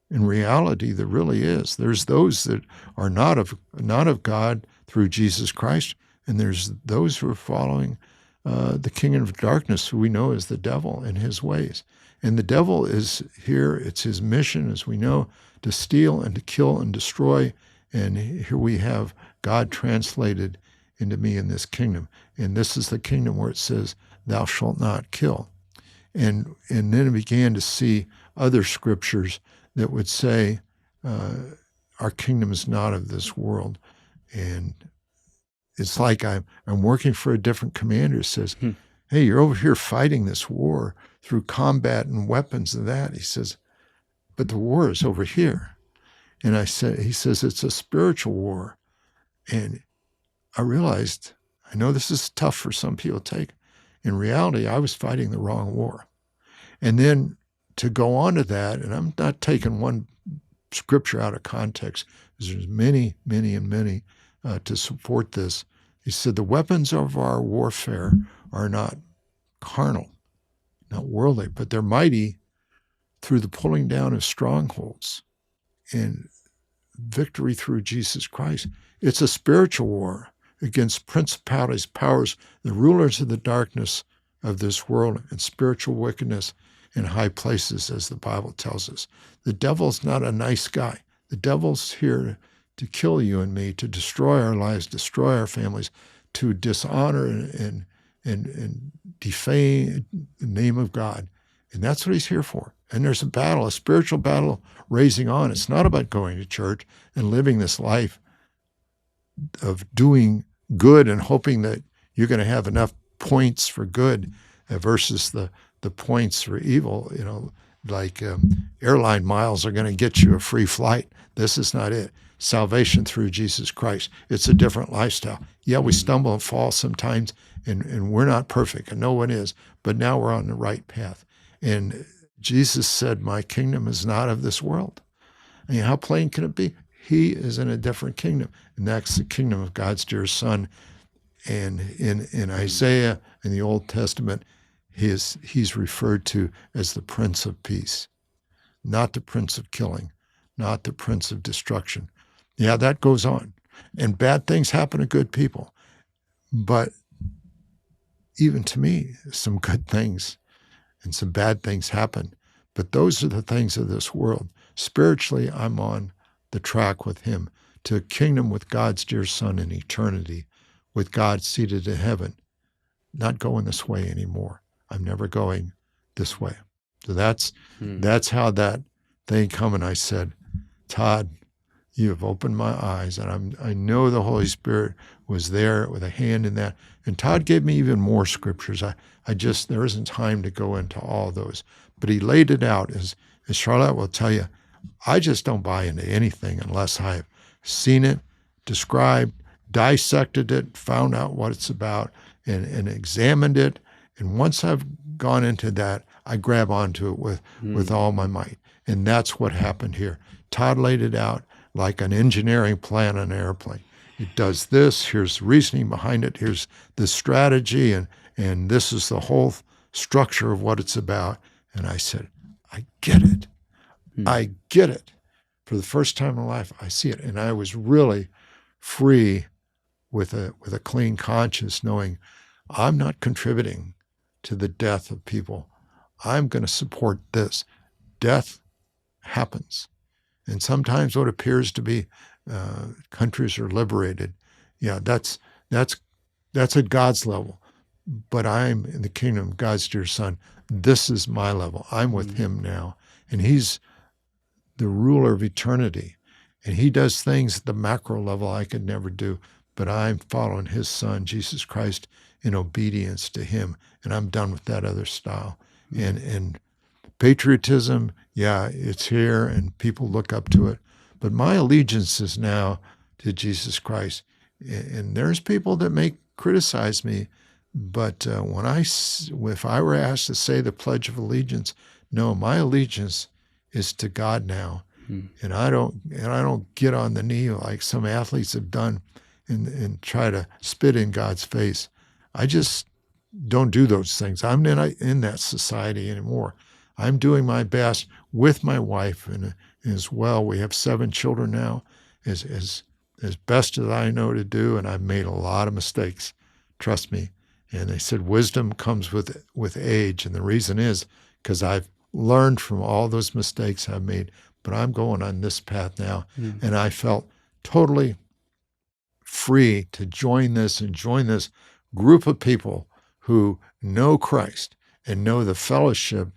In reality, there really is. There's those that are not of God through Jesus Christ, and there's those who are following the kingdom of darkness, who we know is the devil and his ways. And the devil is here. It's his mission, as we know, to steal and to kill and destroy. And here we have God translated into me in this kingdom. And this is the kingdom where it says, thou shalt not kill. And then I began to see other scriptures that would say, our kingdom is not of this world. And it's like I'm working for a different commander who says, hey, you're over here fighting this war through combat and weapons and that. He says, but the war is over here. And he says, it's a spiritual war. And I realized, I know this is tough for some people to take. In reality, I was fighting the wrong war. And then to go on to that, and I'm not taking one scripture out of context, because there's many, many, and many to support this. He said, the weapons of our warfare are not carnal, not worldly, but they're mighty through the pulling down of strongholds and victory through Jesus Christ. It's a spiritual war against principalities, powers, the rulers of the darkness of this world, and spiritual wickedness in high places, as the Bible tells us. The devil's not a nice guy. The devil's here to kill you and me, to destroy our lives, destroy our families, to dishonor and defame the name of God. And that's what he's here for. And there's a battle, a spiritual battle raging on. It's not about going to church and living this life of doing good and hoping that you're going to have enough points for good versus the points for evil. You know, like airline miles are going to get you a free flight. This is not it. Salvation through Jesus Christ. It's a different lifestyle. Yeah, we stumble and fall sometimes, and we're not perfect, and no one is, but now we're on the right path. And Jesus said, my kingdom is not of this world. I mean, how plain can it be? He is in a different kingdom, and that's the kingdom of God's dear Son. And in Isaiah, in the Old Testament, he's referred to as the Prince of Peace, not the Prince of Killing, not the Prince of Destruction. Yeah, that goes on. And bad things happen to good people. But even to me, some good things and some bad things happen. But those are the things of this world. Spiritually, I'm on the track with him to a kingdom with God's dear Son in eternity, with God seated in heaven, not going this way anymore. I'm never going this way. So that's how that thing come. And I said, Todd, you have opened my eyes, and I know the Holy Spirit was there with a hand in that. And Todd gave me even more scriptures. There isn't time to go into all those, but he laid it out as Charlotte will tell you. I just don't buy into anything unless I've seen it, described, dissected it, found out what it's about, and examined it. And once I've gone into that, I grab onto it with all my might. And that's what happened here. Todd laid it out like an engineering plan on an airplane. It does this, here's the reasoning behind it, here's the strategy, and this is the whole structure of what it's about. And I said, I get it. I get it. For the first time in my life, I see it. And I was really free with a clean conscience, knowing I'm not contributing to the death of people. I'm going to support this. Death happens. And sometimes what appears to be countries are liberated. Yeah, that's at God's level. But I'm in the kingdom of God's dear Son. This is my level. I'm with him now. And he's the ruler of eternity. And he does things at the macro level I could never do. But I'm following his Son, Jesus Christ, in obedience to him. And I'm done with that other style. And patriotism, yeah, it's here and people look up to it. But my allegiance is now to Jesus Christ. And there's people that may criticize me, but if I were asked to say the Pledge of Allegiance, no, my allegiance is to God now. And I don't get on the knee like some athletes have done and try to spit in God's face. I just don't do those things. I'm not in that society anymore. I'm doing my best with my wife as well. We have 7 children now, as best as I know to do, and I've made a lot of mistakes. Trust me. And they said wisdom comes with age, and the reason is because I've learned from all those mistakes I've made. But I'm going on this path now, and I felt totally free to join this group of people who know Christ and know the fellowship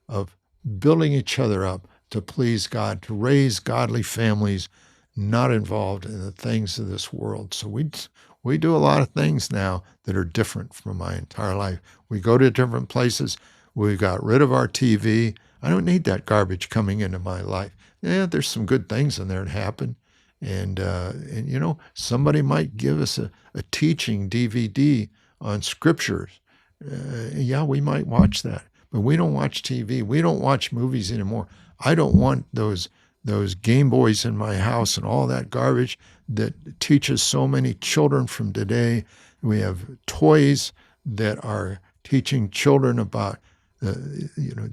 of building each other up to please God, to raise godly families, not involved in the things of this world. So we do a lot of things now that are different from my entire life. We go to different places. We got rid of our TV. I don't need that garbage coming into my life. Yeah, there's some good things in there that happen. And you know, somebody might give us a teaching DVD on scriptures. Yeah, we might watch that. But we don't watch TV. We don't watch movies anymore. I don't want those Game Boys in my house and all that garbage that teaches so many children from today. We have toys that are teaching children about,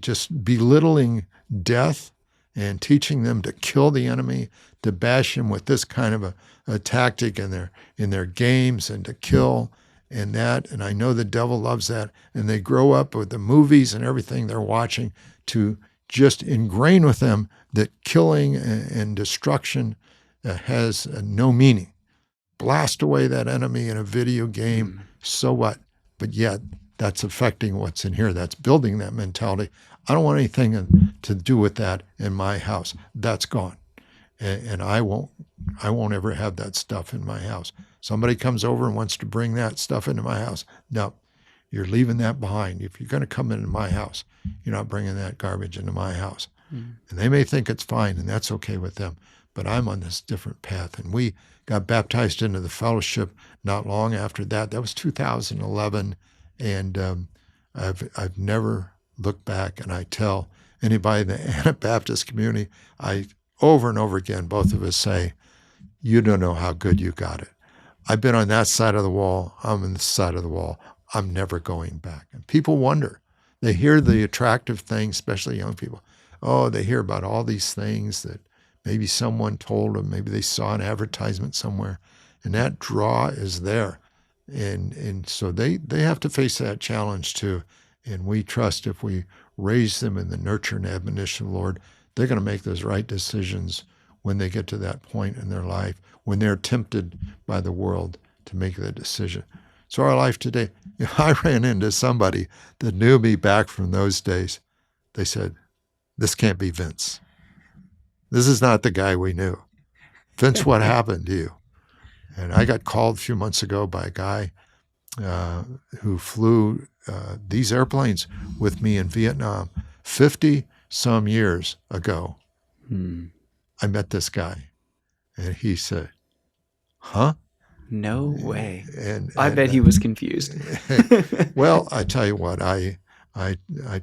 just belittling death and teaching them to kill the enemy, to bash him with this kind of a tactic in their games, and to kill and that. And I know the devil loves that. And they grow up with the movies and everything they're watching to just ingrain with them that killing and destruction has no meaning. Blast away that enemy in a video game, so what? But yet, that's affecting what's in here. That's building that mentality. I don't want anything to do with that in my house. That's gone. And I won't ever have that stuff in my house. Somebody comes over and wants to bring that stuff into my house. No, you're leaving that behind. If you're going to come into my house, you're not bringing that garbage into my house. And they may think it's fine, and that's okay with them. But I'm on this different path. And we got baptized into the fellowship not long after that. That was 2011. And I've never looked back. And I tell anybody in the Anabaptist community, over and over again, both of us say, you don't know how good you got it. I've been on that side of the wall. I'm on this side of the wall. I'm never going back. And people wonder. They hear the attractive things, especially young people. Oh, they hear about all these things that maybe someone told them, maybe they saw an advertisement somewhere, and that draw is there. And so they have to face that challenge too. And we trust if we raise them in the nurture and admonition of the Lord, they're going to make those right decisions when they get to that point in their life, when they're tempted by the world to make that decision. So our life today, I ran into somebody that knew me back from those days. They said, this can't be Vince. This is not the guy we knew. Vince, what happened to you? And I got called a few months ago by a guy who flew these airplanes with me in Vietnam 50 some years ago. I met this guy, and he said, huh? No way. And I bet he was confused. Well, I tell you what, I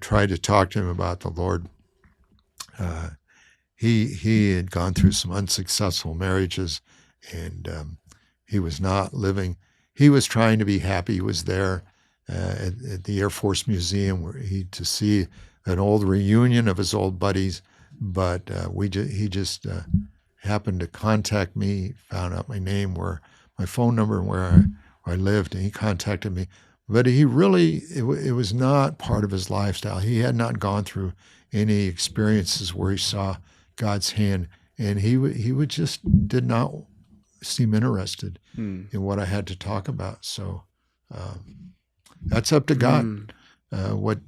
tried to talk to him about the Lord. He had gone through some unsuccessful marriages, and he was not living. He was trying to be happy. He was there at the Air Force Museum to see an old reunion of his old buddies, but he just happened to contact me, found out my name, my phone number, and where I lived, and he contacted me. But he really, it was not part of his lifestyle. He had not gone through any experiences where he saw God's hand, and he would just did not seem interested in what I had to talk about. So that's up to God, what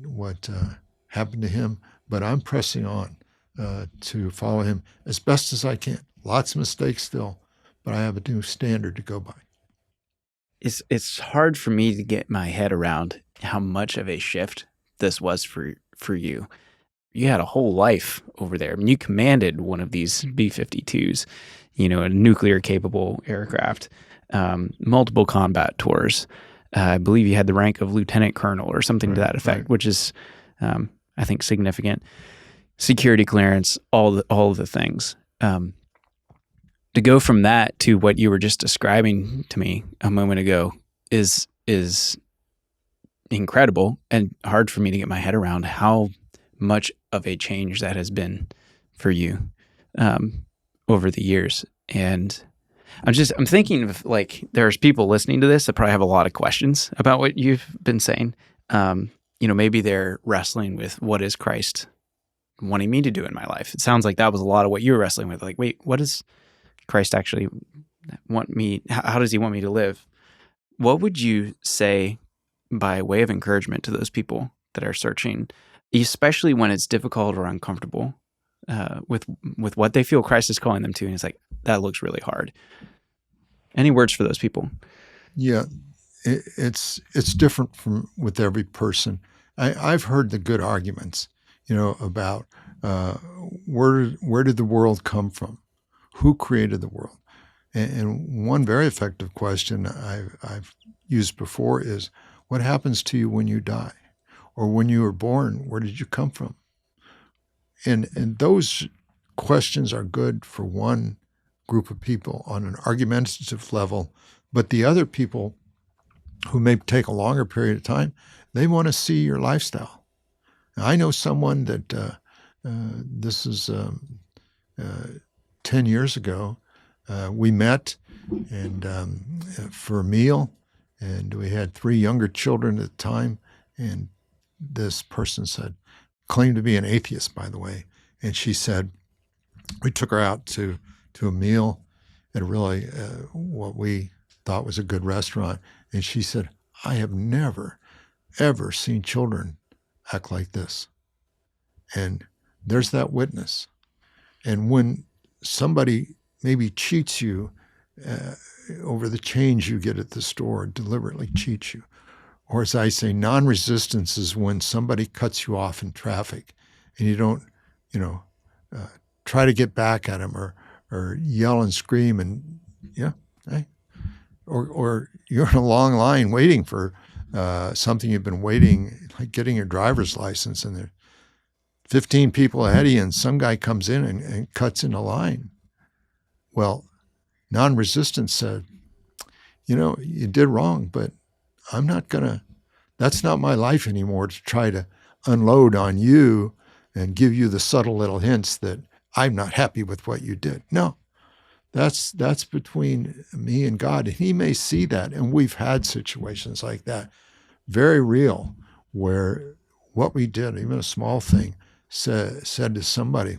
happened to him. But I'm pressing on to follow him as best as I can. Lots of mistakes still, but I have a new standard to go by. It's hard for me to get my head around how much of a shift this was for you. You had a whole life over there. I mean, you commanded one of these B-52s, a nuclear-capable aircraft, multiple combat tours. I believe you had the rank of lieutenant colonel or something to that effect, which is, I think, significant. Security clearance, all the things. To go from that to what you were just describing to me a moment ago is incredible, and hard for me to get my head around how much of a change that has been for you. over the years. And I'm thinking of, like, there's people listening to this that probably have a lot of questions about what you've been saying. Maybe they're wrestling with, what is Christ wanting me to do in my life? It sounds like that was a lot of what you were wrestling with. Like, wait, what does Christ actually want me? How does he want me to live? What would you say by way of encouragement to those people that are searching, especially when it's difficult or uncomfortable with what they feel Christ is calling them to? And it's like, that looks really hard. Any words for those people? Yeah, it's different with every person. I've heard the good arguments, about where did the world come from? Who created the world? And one very effective question I've used before is, what happens to you when you die? Or when you were born, where did you come from? And those questions are good for one group of people on an argumentative level, but the other people who may take a longer period of time, they want to see your lifestyle. Now, I know someone that this is 10 years ago. We met and for a meal, and we had 3 younger children at the time. And this person claimed to be an atheist, by the way. And she said, we took her out to a meal at really what we thought was a good restaurant. And she said, I have never, ever seen children act like this. And there's that witness. And when somebody maybe cheats you over the change you get at the store, deliberately cheats you, or as I say, non-resistance is when somebody cuts you off in traffic and you don't, try to get back at them or yell and scream and, hey, or you're in a long line waiting for something you've been waiting, like getting your driver's license, and there's 15 people ahead of you, and some guy comes in and cuts in a line. Well, non-resistance said, you did wrong, but that's not my life anymore to try to unload on you and give you the subtle little hints that I'm not happy with what you did. No, that's between me and God. And he may see that. And we've had situations like that, very real, where what we did, even a small thing, said to somebody,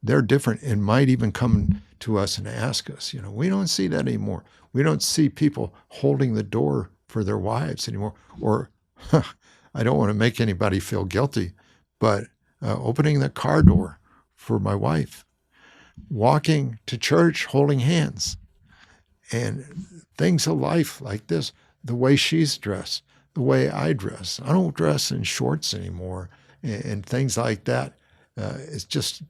they're different, and might even come to us and ask us. We don't see that anymore. We don't see people holding the door for their wives anymore. Or I don't want to make anybody feel guilty, but opening the car door for my wife, walking to church, holding hands, and things of life like this, the way she's dressed, the way I dress. I don't dress in shorts anymore, and things like that. It's just,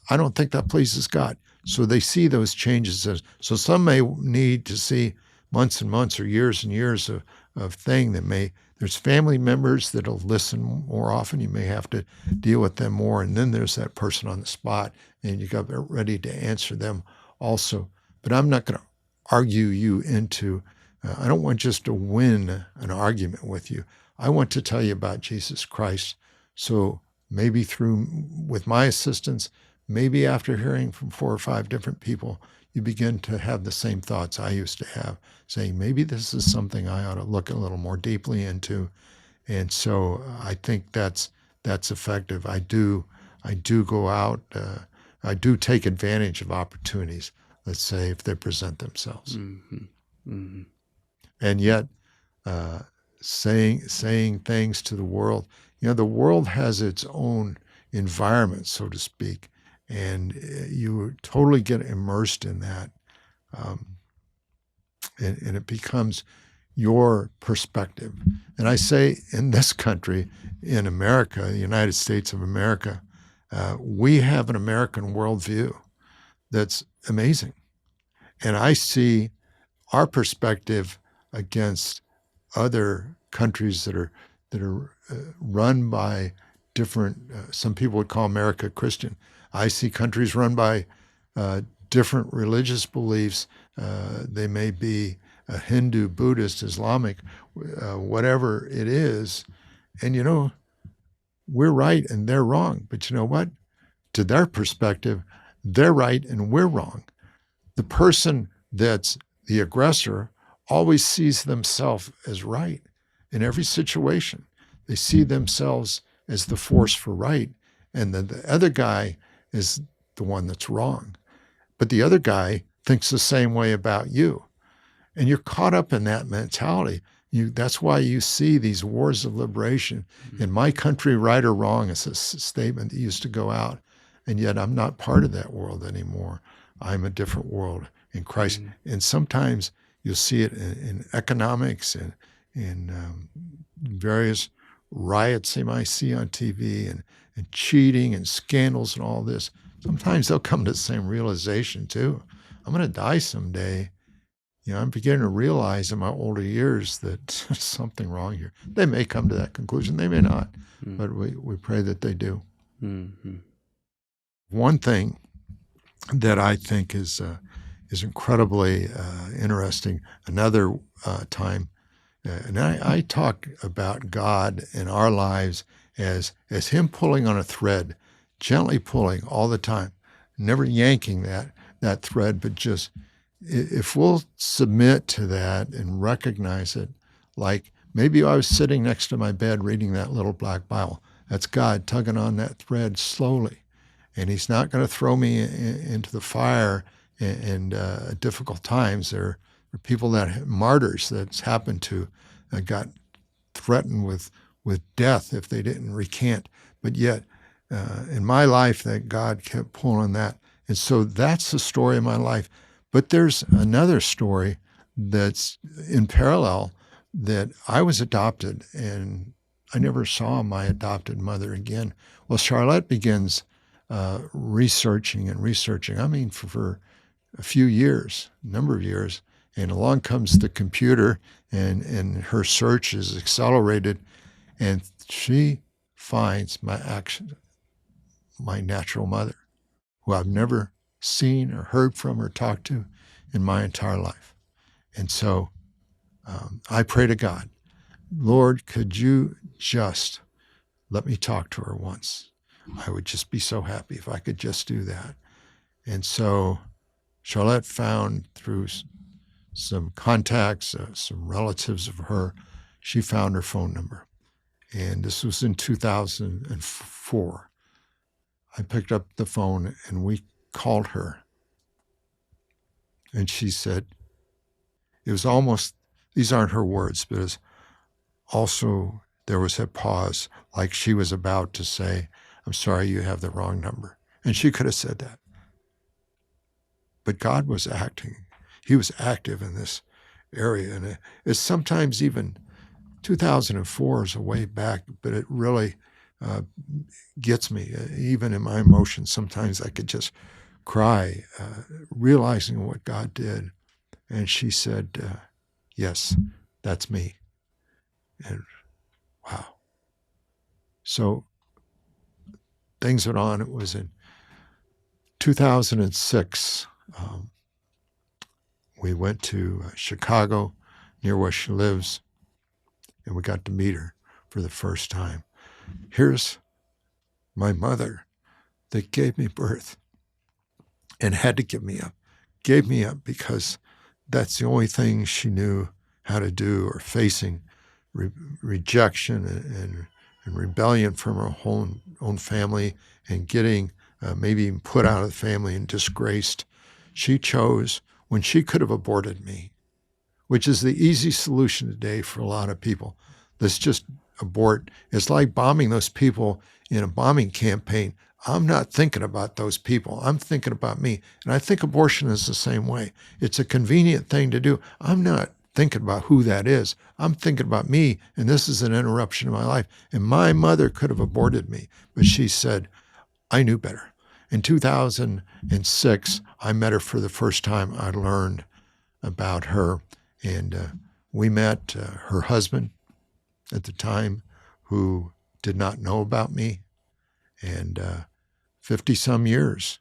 I don't think that pleases God. So they see those changes. So some may need to see months and months or years and years of thing that there's family members that'll listen more often. You may have to deal with them more. And then there's that person on the spot, and you got ready to answer them also. But I'm not going to argue you into, I don't want just to win an argument with you. I want to tell you about Jesus Christ. So maybe with my assistance, maybe after hearing from 4 or 5 different people, you begin to have the same thoughts I used to have, saying, maybe this is something I ought to look a little more deeply into. And so I think that's effective. I do go out. I do take advantage of opportunities, let's say, if they present themselves. Mm-hmm. Mm-hmm. And yet, saying things to the world, the world has its own environment, so to speak, and you totally get immersed in that, and it becomes your perspective. And I say, in this country, in America, the United States of America, we have an American worldview that's amazing. And I see our perspective against other countries that are run by different, some people would call America Christian. I see countries run by different religious beliefs. They may be a Hindu, Buddhist, Islamic, whatever it is. And, we're right and they're wrong. But you know what? To their perspective, they're right and we're wrong. The person that's the aggressor always sees themselves as right in every situation. They see themselves as the force for right, and then the other guy is the one that's wrong. But the other guy thinks the same way about you. And you're caught up in that mentality. That's why you see these wars of liberation. In my country, right or wrong is a statement that used to go out. And yet I'm not part of that world anymore. I'm a different world in Christ. And sometimes you'll see it in economics and in various riots they might see on TV and cheating and scandals and all this. Sometimes they'll come to the same realization too. I'm going to die someday. I'm beginning to realize in my older years that there's something wrong here. They may come to that conclusion. They may not, but we pray that they do. Mm-hmm. One thing that I think is incredibly interesting, another time, and I talk about God in our lives as him pulling on a thread, gently pulling all the time, never yanking that thread, but just if we'll submit to that and recognize it, like maybe I was sitting next to my bed reading that little black Bible. That's God tugging on that thread slowly. And he's not going to throw me into the fire in difficult times. There are people martyrs that's happened to, got threatened with death if they didn't recant. But yet, in my life, that God kept pulling that. And so that's the story of my life. But there's another story that's in parallel, that I was adopted and I never saw my adopted mother again. Well, Charlotte begins researching. I mean, for a few years, a number of years, and along comes the computer and her search is accelerated, and she finds my natural mother, who I've never seen or heard from or talked to in my entire life. And so I pray to God, Lord, could you just let me talk to her once? I would just be so happy if I could just do that. And so Charlotte found through some contacts, some relatives of her, she found her phone number. And this was in 2004. I picked up the phone and we called her. And she said, it was almost, these aren't her words, but it's also, there was a pause, like she was about to say, I'm sorry, you have the wrong number. And she could have said that. But God was acting. He was active in this area. And it's sometimes even 2004 is a way back, but it really gets me. Even in my emotions, sometimes I could just cry, realizing what God did. And she said, yes, that's me. And wow. So things went on. It was in 2006. We went to Chicago, near where she lives, and we got to meet her for the first time. Here's my mother that gave me birth and had to give me up. Gave me up because that's the only thing she knew how to do, or facing rejection and rebellion from her own family, and getting maybe even put out of the family and disgraced. She chose, when she could have aborted me, which is the easy solution today for a lot of people. Let's just abort. It's like bombing those people in a bombing campaign. I'm not thinking about those people. I'm thinking about me. And I think abortion is the same way. It's a convenient thing to do. I'm not thinking about who that is. I'm thinking about me, and this is an interruption in my life. And my mother could have aborted me, but she said, I knew better. In 2006, I met her for the first time. I learned about her, and we met her husband at the time, who did not know about me. And 50-some years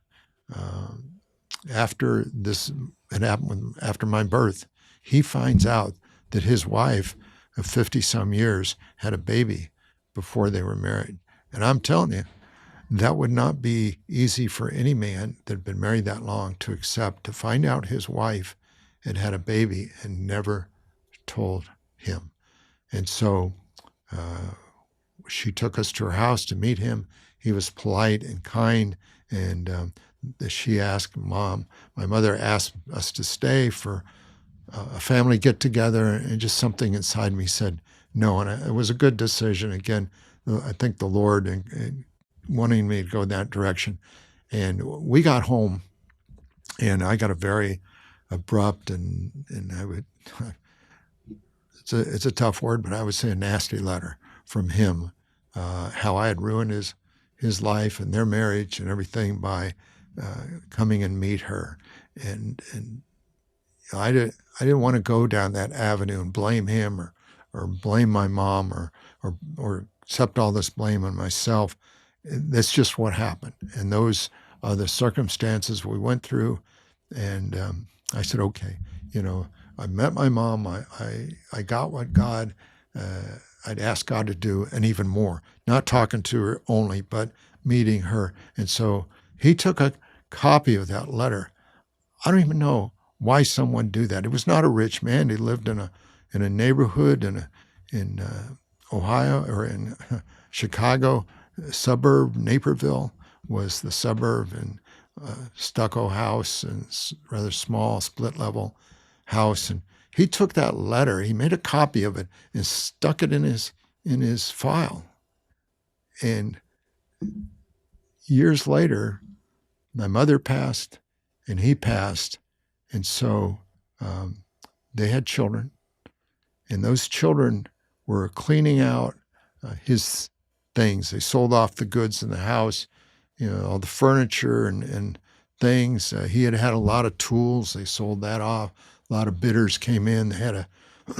after this had happened, after my birth, he finds out that his wife of 50-some years had a baby before they were married. And I'm telling you, that would not be easy for any man that had been married that long to accept, to find out his wife had had a baby and never told him. And so she took us to her house to meet him. He was polite and kind, and she asked my mother asked us to stay for a family get-together, and just something inside me said no, and it was a good decision. Again, I think the Lord and wanting me to go in that direction. And we got home, and I got a very abrupt and I would, it's a tough word, but I would say a nasty letter from him, how I had ruined his life and their marriage and everything by coming and meet her. And I didn't want to go down that avenue and blame him or blame my mom or accept all this blame on myself. That's just what happened. And those are the circumstances we went through. And I said, okay, I met my mom. I got what God, I'd asked God to do, and even more. Not talking to her only, but meeting her. And so he took a copy of that letter. I don't even know why someone do that. He was not a rich man. He lived in a neighborhood in Ohio or in Chicago, suburb. Naperville was the suburb, and stucco house and rather small split level house. And he took that letter, he made a copy of it and stuck it in his file. And years later, my mother passed and he passed. And so they had children, and those children were cleaning out his things. They sold off the goods in the house, all the furniture and things. He had a lot of tools. They sold that off. A lot of bidders came in. They had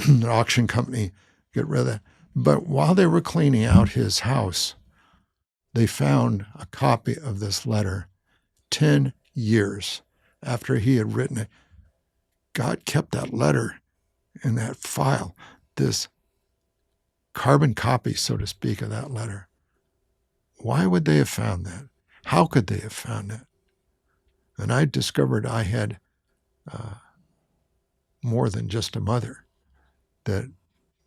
an auction company get rid of that. But while they were cleaning out his house, they found a copy of this letter 10 years after he had written it. God kept that letter in that file, this carbon copy, so to speak, of that letter. Why would they have found that? How could they have found that? And I discovered I had more than just a mother that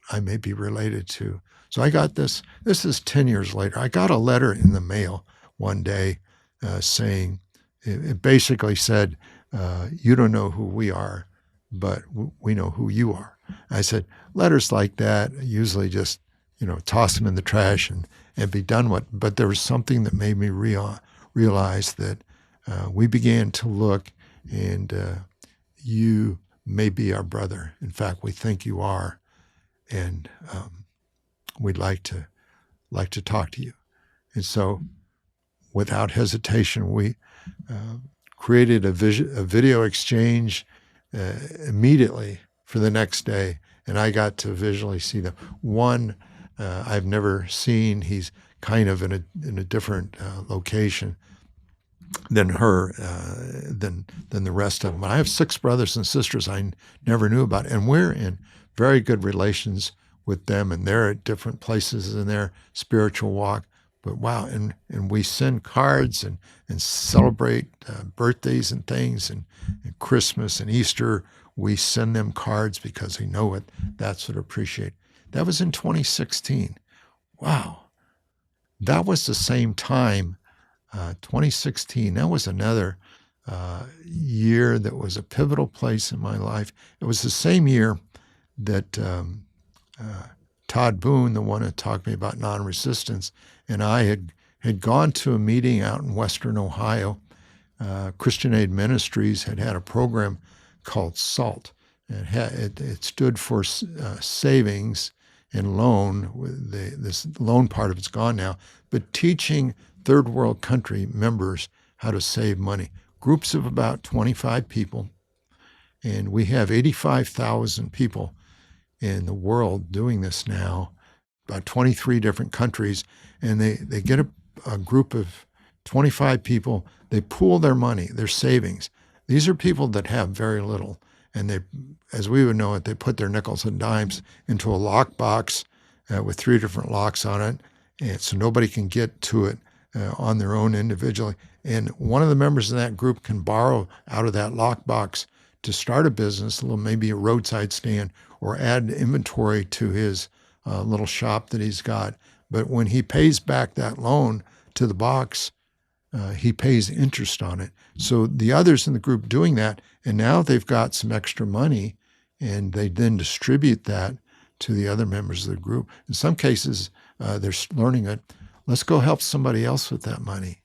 I may be related to. So I got this is 10 years later. I got a letter in the mail one day saying, it basically said, you don't know who we are, but we know who you are. I said, letters like that, usually just, toss them in the trash and be done with. But there was something that made me realize that we began to look, and you may be our brother. In fact, we think you are, and we'd like to talk to you. And so, without hesitation, we created a video exchange immediately for the next day, and I got to visually see them. One I've never seen. He's kind of in a different location than her, than the rest of them. I have 6 brothers and sisters I never knew about, and we're in very good relations with them, and they're at different places in their spiritual walk. But wow, and we send cards and celebrate birthdays and things, and Christmas and Easter. We send them cards because we know it. That's what I appreciate. That was in 2016. Wow. That was the same time, 2016. That was another year that was a pivotal place in my life. It was the same year that Todd Boone, the one that talked to me about nonresistance, and I had gone to a meeting out in Western Ohio. Christian Aid Ministries had a program called SALT. It stood for Savings and Loan. This loan part of it's gone now, but teaching third world country members how to save money. Groups of about 25 people, and we have 85,000 people in the world doing this now, about 23 different countries, and they get a group of 25 people, they pool their money, their savings. These are people that have very little, and they, as we would know it, they put their nickels and dimes into a lockbox with 3 different locks on it, and so nobody can get to it on their own individually. And one of the members in that group can borrow out of that lockbox to start a business, maybe a roadside stand, or add inventory to his little shop that he's got. But when he pays back that loan to the box, he pays interest on it. So the others in the group doing that, and now they've got some extra money, and they then distribute that to the other members of the group. In some cases, they're learning it. Let's go help somebody else with that money.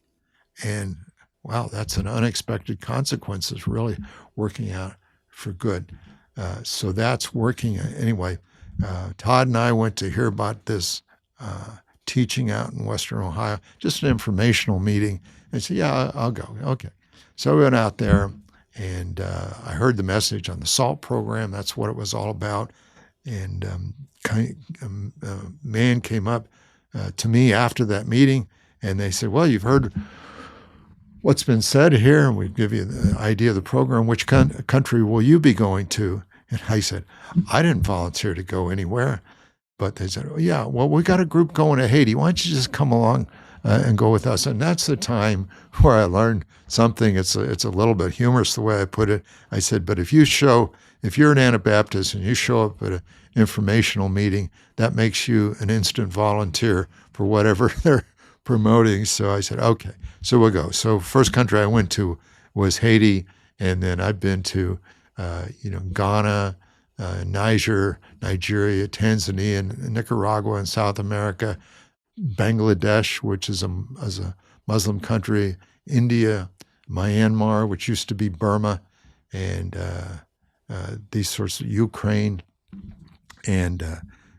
And wow, that's an unexpected consequence. It's really working out for good. So that's working. Anyway, Todd and I went to hear about this teaching out in Western Ohio, just an informational meeting. And I said, yeah, I'll go. Okay. So we went out there, and I heard the message on the SALT program. That's what it was all about. And a man came up to me after that meeting, and they said, well, you've heard what's been said here, and we give you the idea of the program. Which country will you be going to? And I said, I didn't volunteer to go anywhere. But they said, oh, yeah, well, we got a group going to Haiti. Why don't you just come along and go with us? And that's the time where I learned something. It's a little bit humorous the way I put it. I said, but if you're an Anabaptist and you show up at an informational meeting, that makes you an instant volunteer for whatever they're promoting. So I said, okay, so we'll go. So first country I went to was Haiti, and then I've been to Ghana, Nigeria, Tanzania, Nicaragua in South America, Bangladesh, which is a Muslim country, India, Myanmar, which used to be Burma, and these sorts of Ukraine, and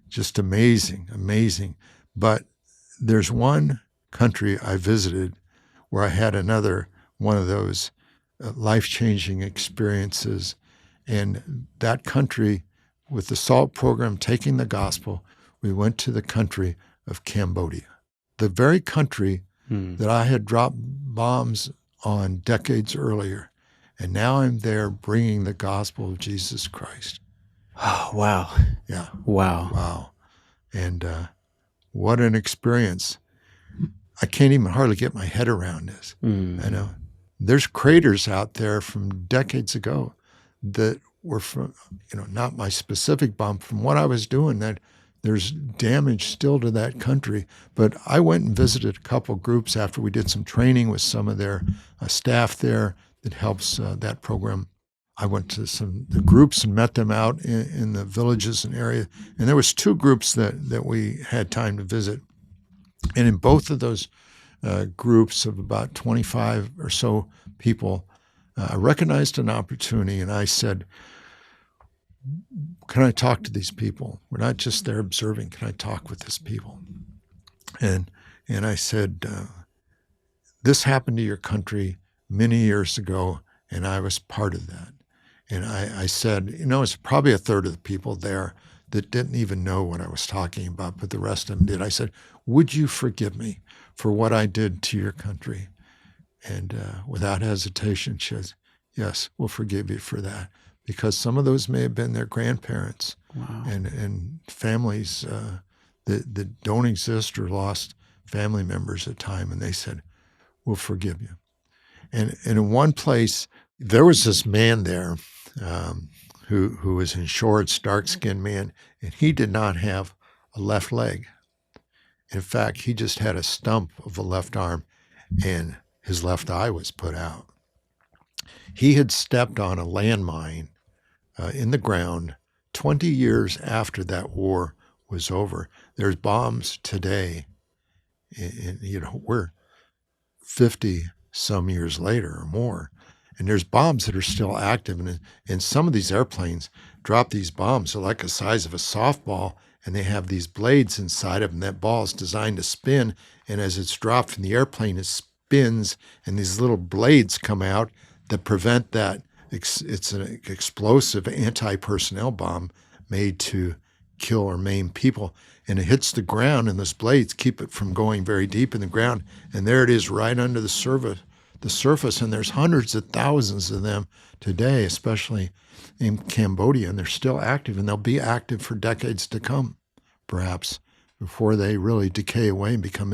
just amazing. But there's one country I visited where I had another one of those life-changing experiences. And that country, with the SALT program taking the gospel, we went to the country of Cambodia, the very country that I had dropped bombs on decades earlier. And now I'm there bringing the gospel of Jesus Christ. Oh, wow. Yeah. Wow. And what an experience. I can't even hardly get my head around this. I know. There's craters out there from decades ago that were from, not my specific bomb, from what I was doing, that there's damage still to that country. But I went and visited a couple groups after we did some training with some of their staff there that helps that program. I went to the groups and met them out in the villages and area. And there was two groups that we had time to visit. And in both of those groups of about 25 or so people, I recognized an opportunity, and I said, can I talk to these people? We're not just there observing. Can I talk with these people? And I said, this happened to your country many years ago, and I was part of that. And I said, it's probably a third of the people there that didn't even know what I was talking about, but the rest of them did. I said, would you forgive me for what I did to your country? And without hesitation, she says, yes, we'll forgive you for that. Because some of those may have been their grandparents. Wow. and families that don't exist or lost family members at time. And they said, we'll forgive you. And in one place, there was this man there who was in shorts, dark-skinned man, and he did not have a left leg. In fact, he just had a stump of a left arm, and his left eye was put out. He had stepped on a landmine in the ground 20 years after that war was over. There's bombs today, and we're 50 some years later or more, and there's bombs that are still active. And some of these airplanes drop these bombs. They're like the size of a softball, and they have these blades inside of them. That ball is designed to spin, and as it's dropped from the airplane, it spins, and these little blades come out that prevent that. It's an explosive anti-personnel bomb made to kill or maim people. And it hits the ground, and those blades keep it from going very deep in the ground. And there it is right under the surface. And there's hundreds of thousands of them today, especially in Cambodia. And they're still active, and they'll be active for decades to come, perhaps, before they really decay away and become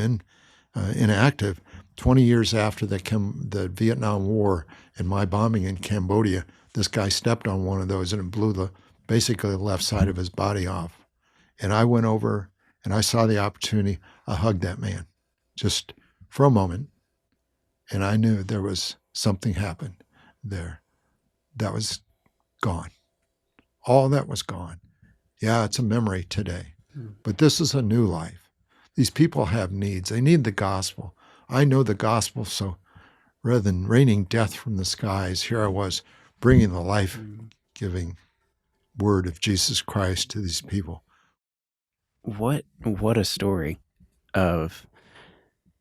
inactive. 20 years after the Vietnam War and my bombing in Cambodia, this guy stepped on one of those and it blew basically the left side of his body off. And I went over and I saw the opportunity. I hugged that man just for a moment. And I knew there was something happened there that was gone. All that was gone. Yeah, it's a memory today. But this is a new life. These people have needs. They need the gospel. I know the gospel, so rather than raining death from the skies, here I was bringing the life-giving word of Jesus Christ to these people. What a story of,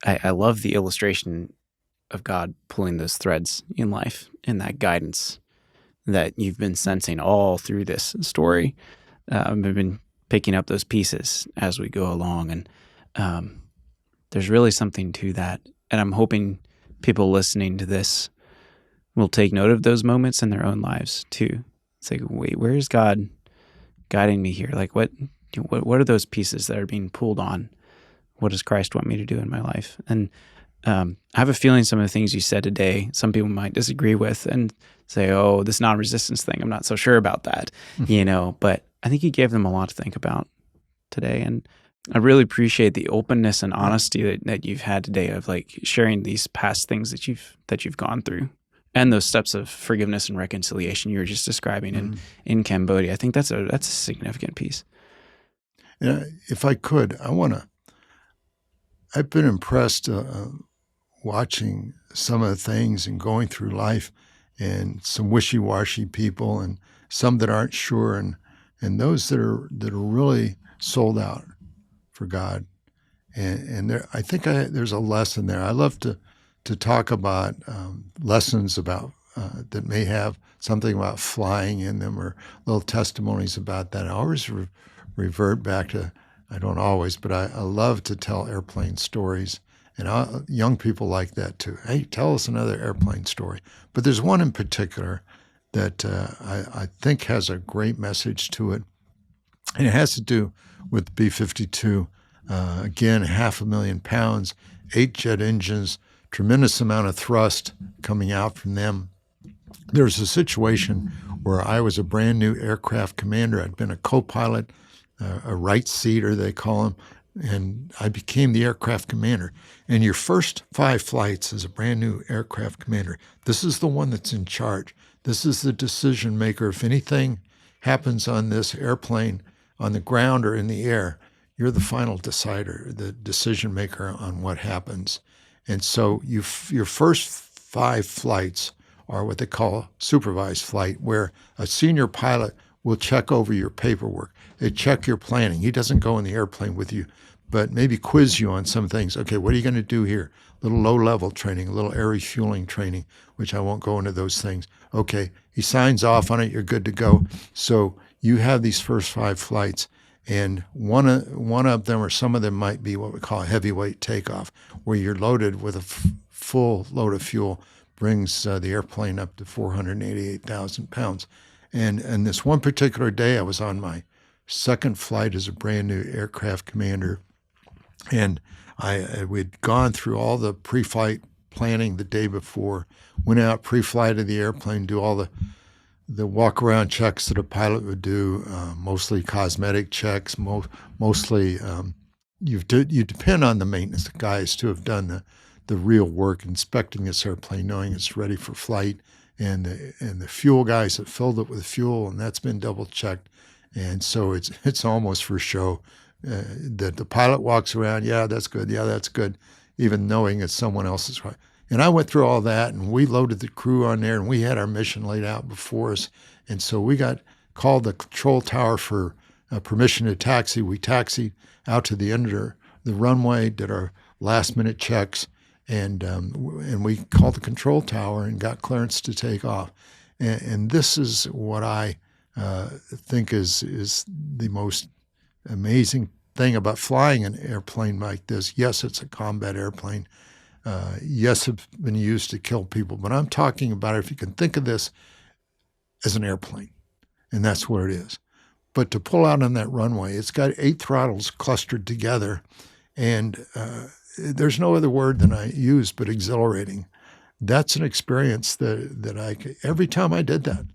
I love the illustration of God pulling those threads in life and that guidance that you've been sensing all through this story. I've been picking up those pieces as we go along, and there's really something to that. And I'm hoping people listening to this will take note of those moments in their own lives too. It's like, wait, where is God guiding me here? Like, what are those pieces that are being pulled on? What does Christ want me to do in my life? And I have a feeling some of the things you said today, some people might disagree with and say, oh, this non-resistance thing, I'm not so sure about that, but I think you gave them a lot to think about today. And I really appreciate the openness and honesty that you've had today of like sharing these past things that you've gone through and those steps of forgiveness and reconciliation you were just describing in Cambodia. I think that's a significant piece. If I could, I've been impressed watching some of the things and going through life, and some wishy-washy people and some that aren't sure, and those that are really sold out for God. And I think there's a lesson there. I love to talk about lessons about that may have something about flying in them or little testimonies about that. I always revert back to, I don't always, but I love to tell airplane stories. And young people like that too. Hey, tell us another airplane story. But there's one in particular that I think has a great message to it. And it has to do with B-52. Again, 500,000 pounds, 8 jet engines, tremendous amount of thrust coming out from them. There was a situation where I was a brand new aircraft commander. I'd been a co-pilot, a right seater, they call them, and I became the aircraft commander. And your first 5 flights as a brand new aircraft commander, this is the one that's in charge. This is the decision maker. If anything happens on this airplane, on the ground or in the air, you're the final decider, the decision maker on what happens. And so your first 5 flights are what they call supervised flight, where a senior pilot will check over your paperwork. They check your planning. He doesn't go in the airplane with you, but maybe quiz you on some things. Okay, what are you going to do here? A little low-level training, a little air refueling training, which I won't go into those things. Okay, he signs off on it. You're good to go. So you have these first 5 flights, and one of them or some of them might be what we call a heavyweight takeoff, where you're loaded with a full load of fuel, brings the airplane up to 488,000 pounds. And this one particular day, I was on my second flight as a brand new aircraft commander, and we'd gone through all the pre-flight planning the day before, went out pre-flight of the airplane, do all the walk-around checks that a pilot would do, mostly cosmetic checks, mostly you depend on the maintenance guys to have done the real work, inspecting this airplane, knowing it's ready for flight, and the fuel guys have filled it with fuel, and that's been double checked, and so it's almost for show. That the pilot walks around, yeah, that's good, even knowing it's someone else's right. And I went through all that, and we loaded the crew on there, and we had our mission laid out before us, and so we got called the control tower for permission to taxi. We taxied out to the end of the runway, did our last-minute checks, and we called the control tower and got clearance to take off. And this is what I think is the most amazing thing about flying an airplane like this. Yes, it's a combat airplane. Yes, it's been used to kill people, but I'm talking about if you can think of this as an airplane, and that's what it is. But to pull out on that runway, it's got 8 throttles clustered together, and there's no other word than I use but exhilarating. That's an experience that every time I did that,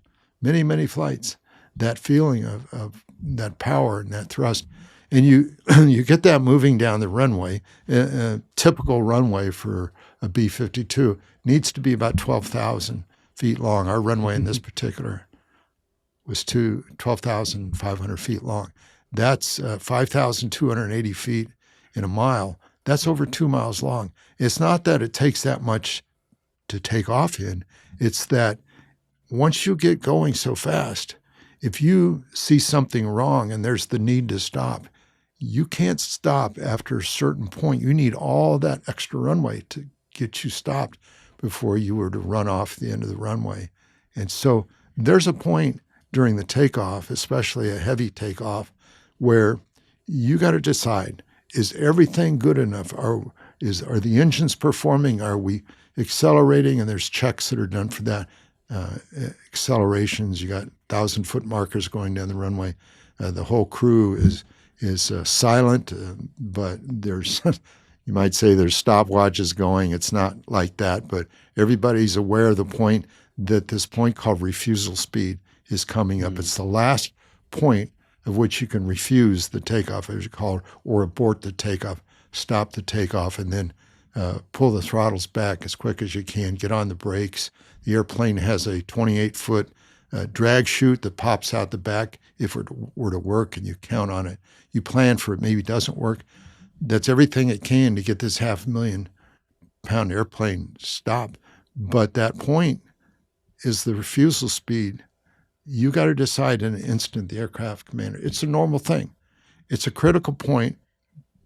many, many flights, that feeling of that power and that thrust. And you you get that moving down the runway. A typical runway for a B-52 needs to be about 12,000 feet long. Our runway in this particular was 12,500 feet long. That's 5,280 feet in a mile. That's over 2 miles long. It's not that it takes that much to take off in. It's that once you get going so fast, if you see something wrong and there's the need to stop, you can't stop after a certain point. You need all that extra runway to get you stopped before you were to run off the end of the runway. And so there's a point during the takeoff, especially a heavy takeoff, where you got to decide, is everything good enough? Are the engines performing? Are we accelerating? And there's checks that are done for that. Accelerations, you got 1,000-foot markers going down the runway. The whole crew is silent, but there's, you might say there's stopwatches going. It's not like that, but everybody's aware of the point that this point called refusal speed is coming up. It's the last point of which you can refuse the takeoff, as you call it, or abort the takeoff, stop the takeoff, and then pull the throttles back as quick as you can, get on the brakes. The airplane has a 28-foot drag chute that pops out the back if it were to work, and you count on it. You plan for it, maybe it doesn't work. That's everything it can to get this 500,000-pound airplane stopped. But that point is the refusal speed. You got to decide in an instant, the aircraft commander. It's a normal thing. It's a critical point,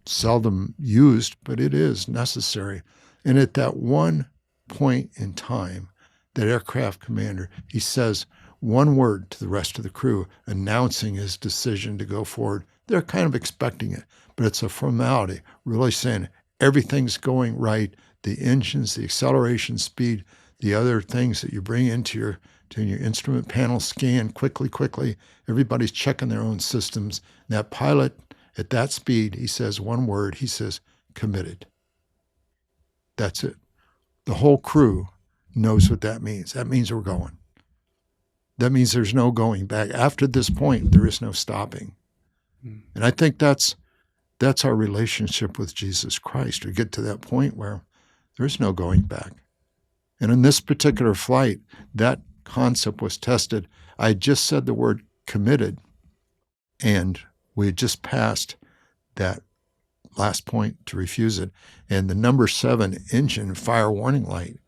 seldom used, but it is necessary. And at that one point in time, that aircraft commander, he says one word to the rest of the crew, announcing his decision to go forward. They're kind of expecting it, but it's a formality, really saying everything's going right. The engines, the acceleration speed, the other things that you bring into your instrument panel scan quickly. Everybody's checking their own systems. And that pilot, at that speed, he says one word. He says, committed. That's it. The whole crew knows what that means. That means we're going. That means there's no going back. After this point, there is no stopping. And I think that's our relationship with Jesus Christ. We get to that point where there's no going back. And in this particular flight, that concept was tested. I just said the word committed, and we had just passed that last point to refuse it. And the number 7 engine fire warning light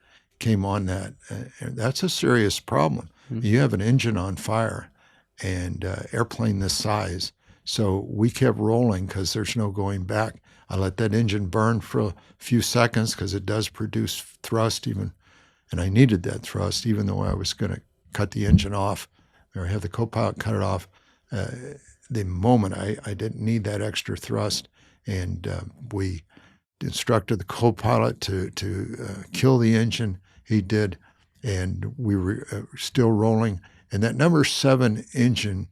came on that. That's a serious problem. You have an engine on fire and airplane this size. So we kept rolling because there's no going back. I let that engine burn for a few seconds because it does produce thrust even. And I needed that thrust, even though I was going to cut the engine off or have the co-pilot cut it off. The moment I didn't need that extra thrust, and we instructed the co-pilot to kill the engine. He did, and we were still rolling. And that number 7 engine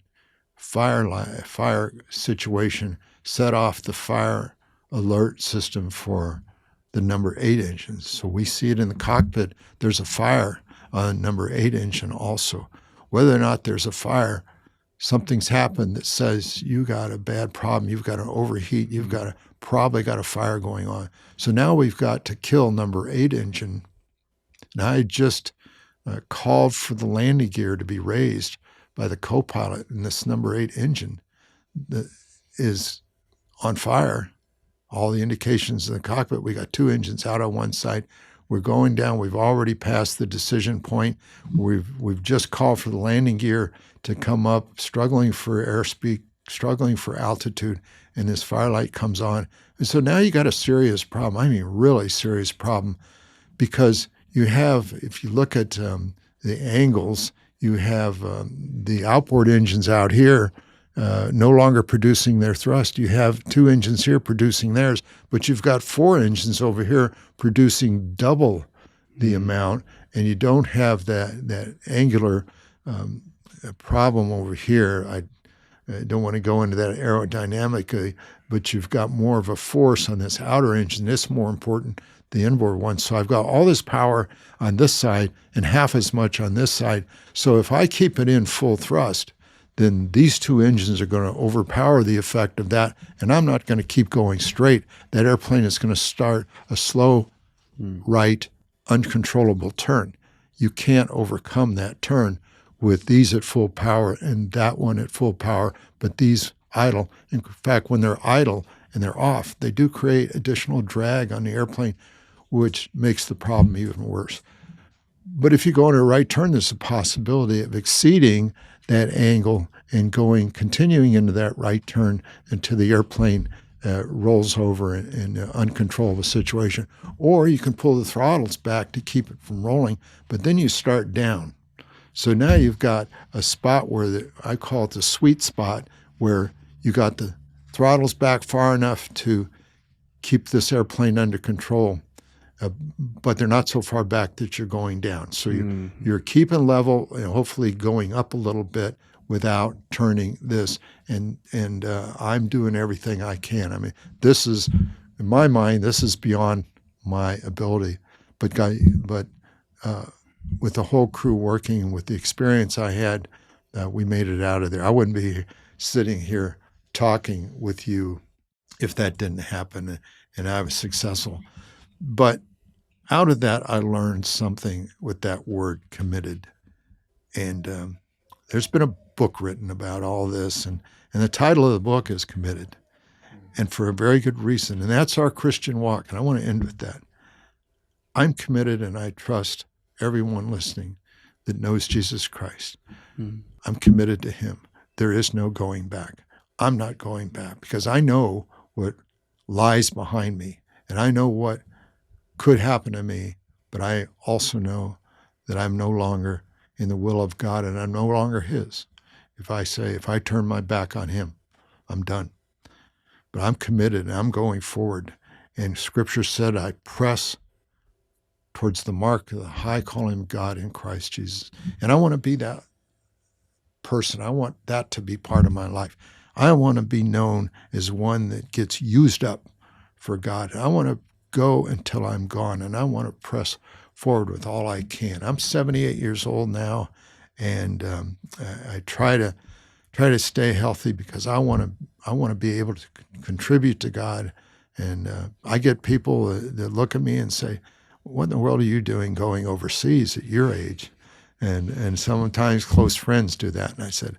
fire situation set off the fire alert system for the number 8 engines. So we see it in the cockpit. There's a fire on number 8 engine also. Whether or not there's a fire, something's happened that says you got a bad problem. You've got an overheat. You've probably got a fire going on. So now we've got to kill number 8 engine. And I just called for the landing gear to be raised by the co-pilot, and this number 8 engine that is on fire. All the indications in the cockpit, we got 2 engines out on one side. We're going down. We've already passed the decision point. We've just called for the landing gear to come up, struggling for airspeed, struggling for altitude, and this firelight comes on. And so now you got a serious problem. I mean, really serious problem, because you have, if you look at the angles, you have the outboard engines out here no longer producing their thrust. You have 2 engines here producing theirs, but you've got 4 engines over here producing double the amount, and you don't have that angular problem over here. I don't want to go into that aerodynamically, but you've got more of a force on this outer engine. It's more important, the inboard one. So I've got all this power on this side and half as much on this side. So if I keep it in full thrust, then these two engines are going to overpower the effect of that, and I'm not going to keep going straight. That airplane is going to start a slow, right, uncontrollable turn. You can't overcome that turn with these at full power and that one at full power, but these idle. In fact, when they're idle and they're off, they do create additional drag on the airplane, which makes the problem even worse. But if you go in a right turn, there's a possibility of exceeding that angle and continuing into that right turn until the airplane rolls over in an uncontrollable situation. Or you can pull the throttles back to keep it from rolling, but then you start down. So now you've got a spot where I call it the sweet spot, where you got the throttles back far enough to keep this airplane under control, but they're not so far back that you're going down. So you're keeping level, hopefully going up a little bit without turning this. And I'm doing everything I can. I mean, this is, in my mind, this is beyond my ability. But with the whole crew working, with the experience I had, we made it out of there. I wouldn't be sitting here talking with you if that didn't happen and I was successful. But out of that, I learned something with that word, committed. And there's been a book written about all this, and the title of the book is Committed, and for a very good reason. And that's our Christian walk, and I want to end with that. I'm committed, and I trust everyone listening that knows Jesus Christ. I'm committed to him. There is no going back. I'm not going back because I know what lies behind me, and I know what could happen to me, but I also know that I'm no longer in the will of God, and I'm no longer his. If I turn my back on him, I'm done. But I'm committed, and I'm going forward. And Scripture said, I press towards the mark of the high calling of God in Christ Jesus. And I want to be that person. I want that to be part of my life. I want to be known as one that gets used up for God. I want to go until I'm gone, and I want to press forward with all I can. I'm 78 years old now, and I try to stay healthy because I want to be able to contribute to God. And I get people that look at me and say, "What in the world are you doing going overseas at your age?" And sometimes close friends do that. And I said,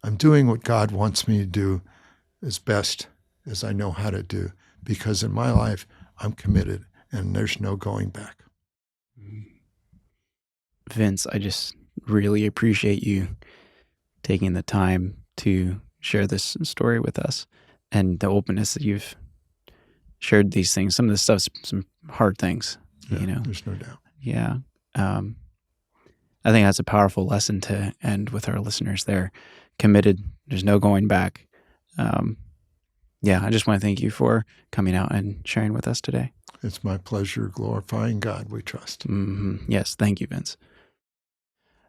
I'm doing what God wants me to do as best as I know how to do, because in my life, I'm committed and there's no going back. Vince, I just really appreciate you taking the time to share this story with us and the openness that you've shared these things. Some of this stuff's some hard things, There's no doubt. Yeah. I think that's a powerful lesson to end with our listeners there. Committed. There's no going back. I just want to thank you for coming out and sharing with us today. It's my pleasure, glorifying God we trust. Yes, thank you, Vince.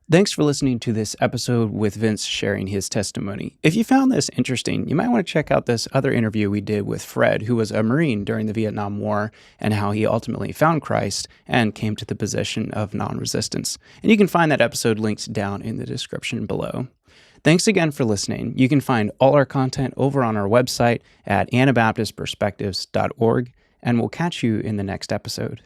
Thanks for listening to this episode with Vince sharing his testimony. If you found this interesting, you might want to check out this other interview we did with Fred, who was a Marine during the Vietnam War, and how he ultimately found Christ and came to the position of non-resistance. And you can find that episode linked down in the description below. Thanks again for listening. You can find all our content over on our website at anabaptistperspectives.org, and we'll catch you in the next episode.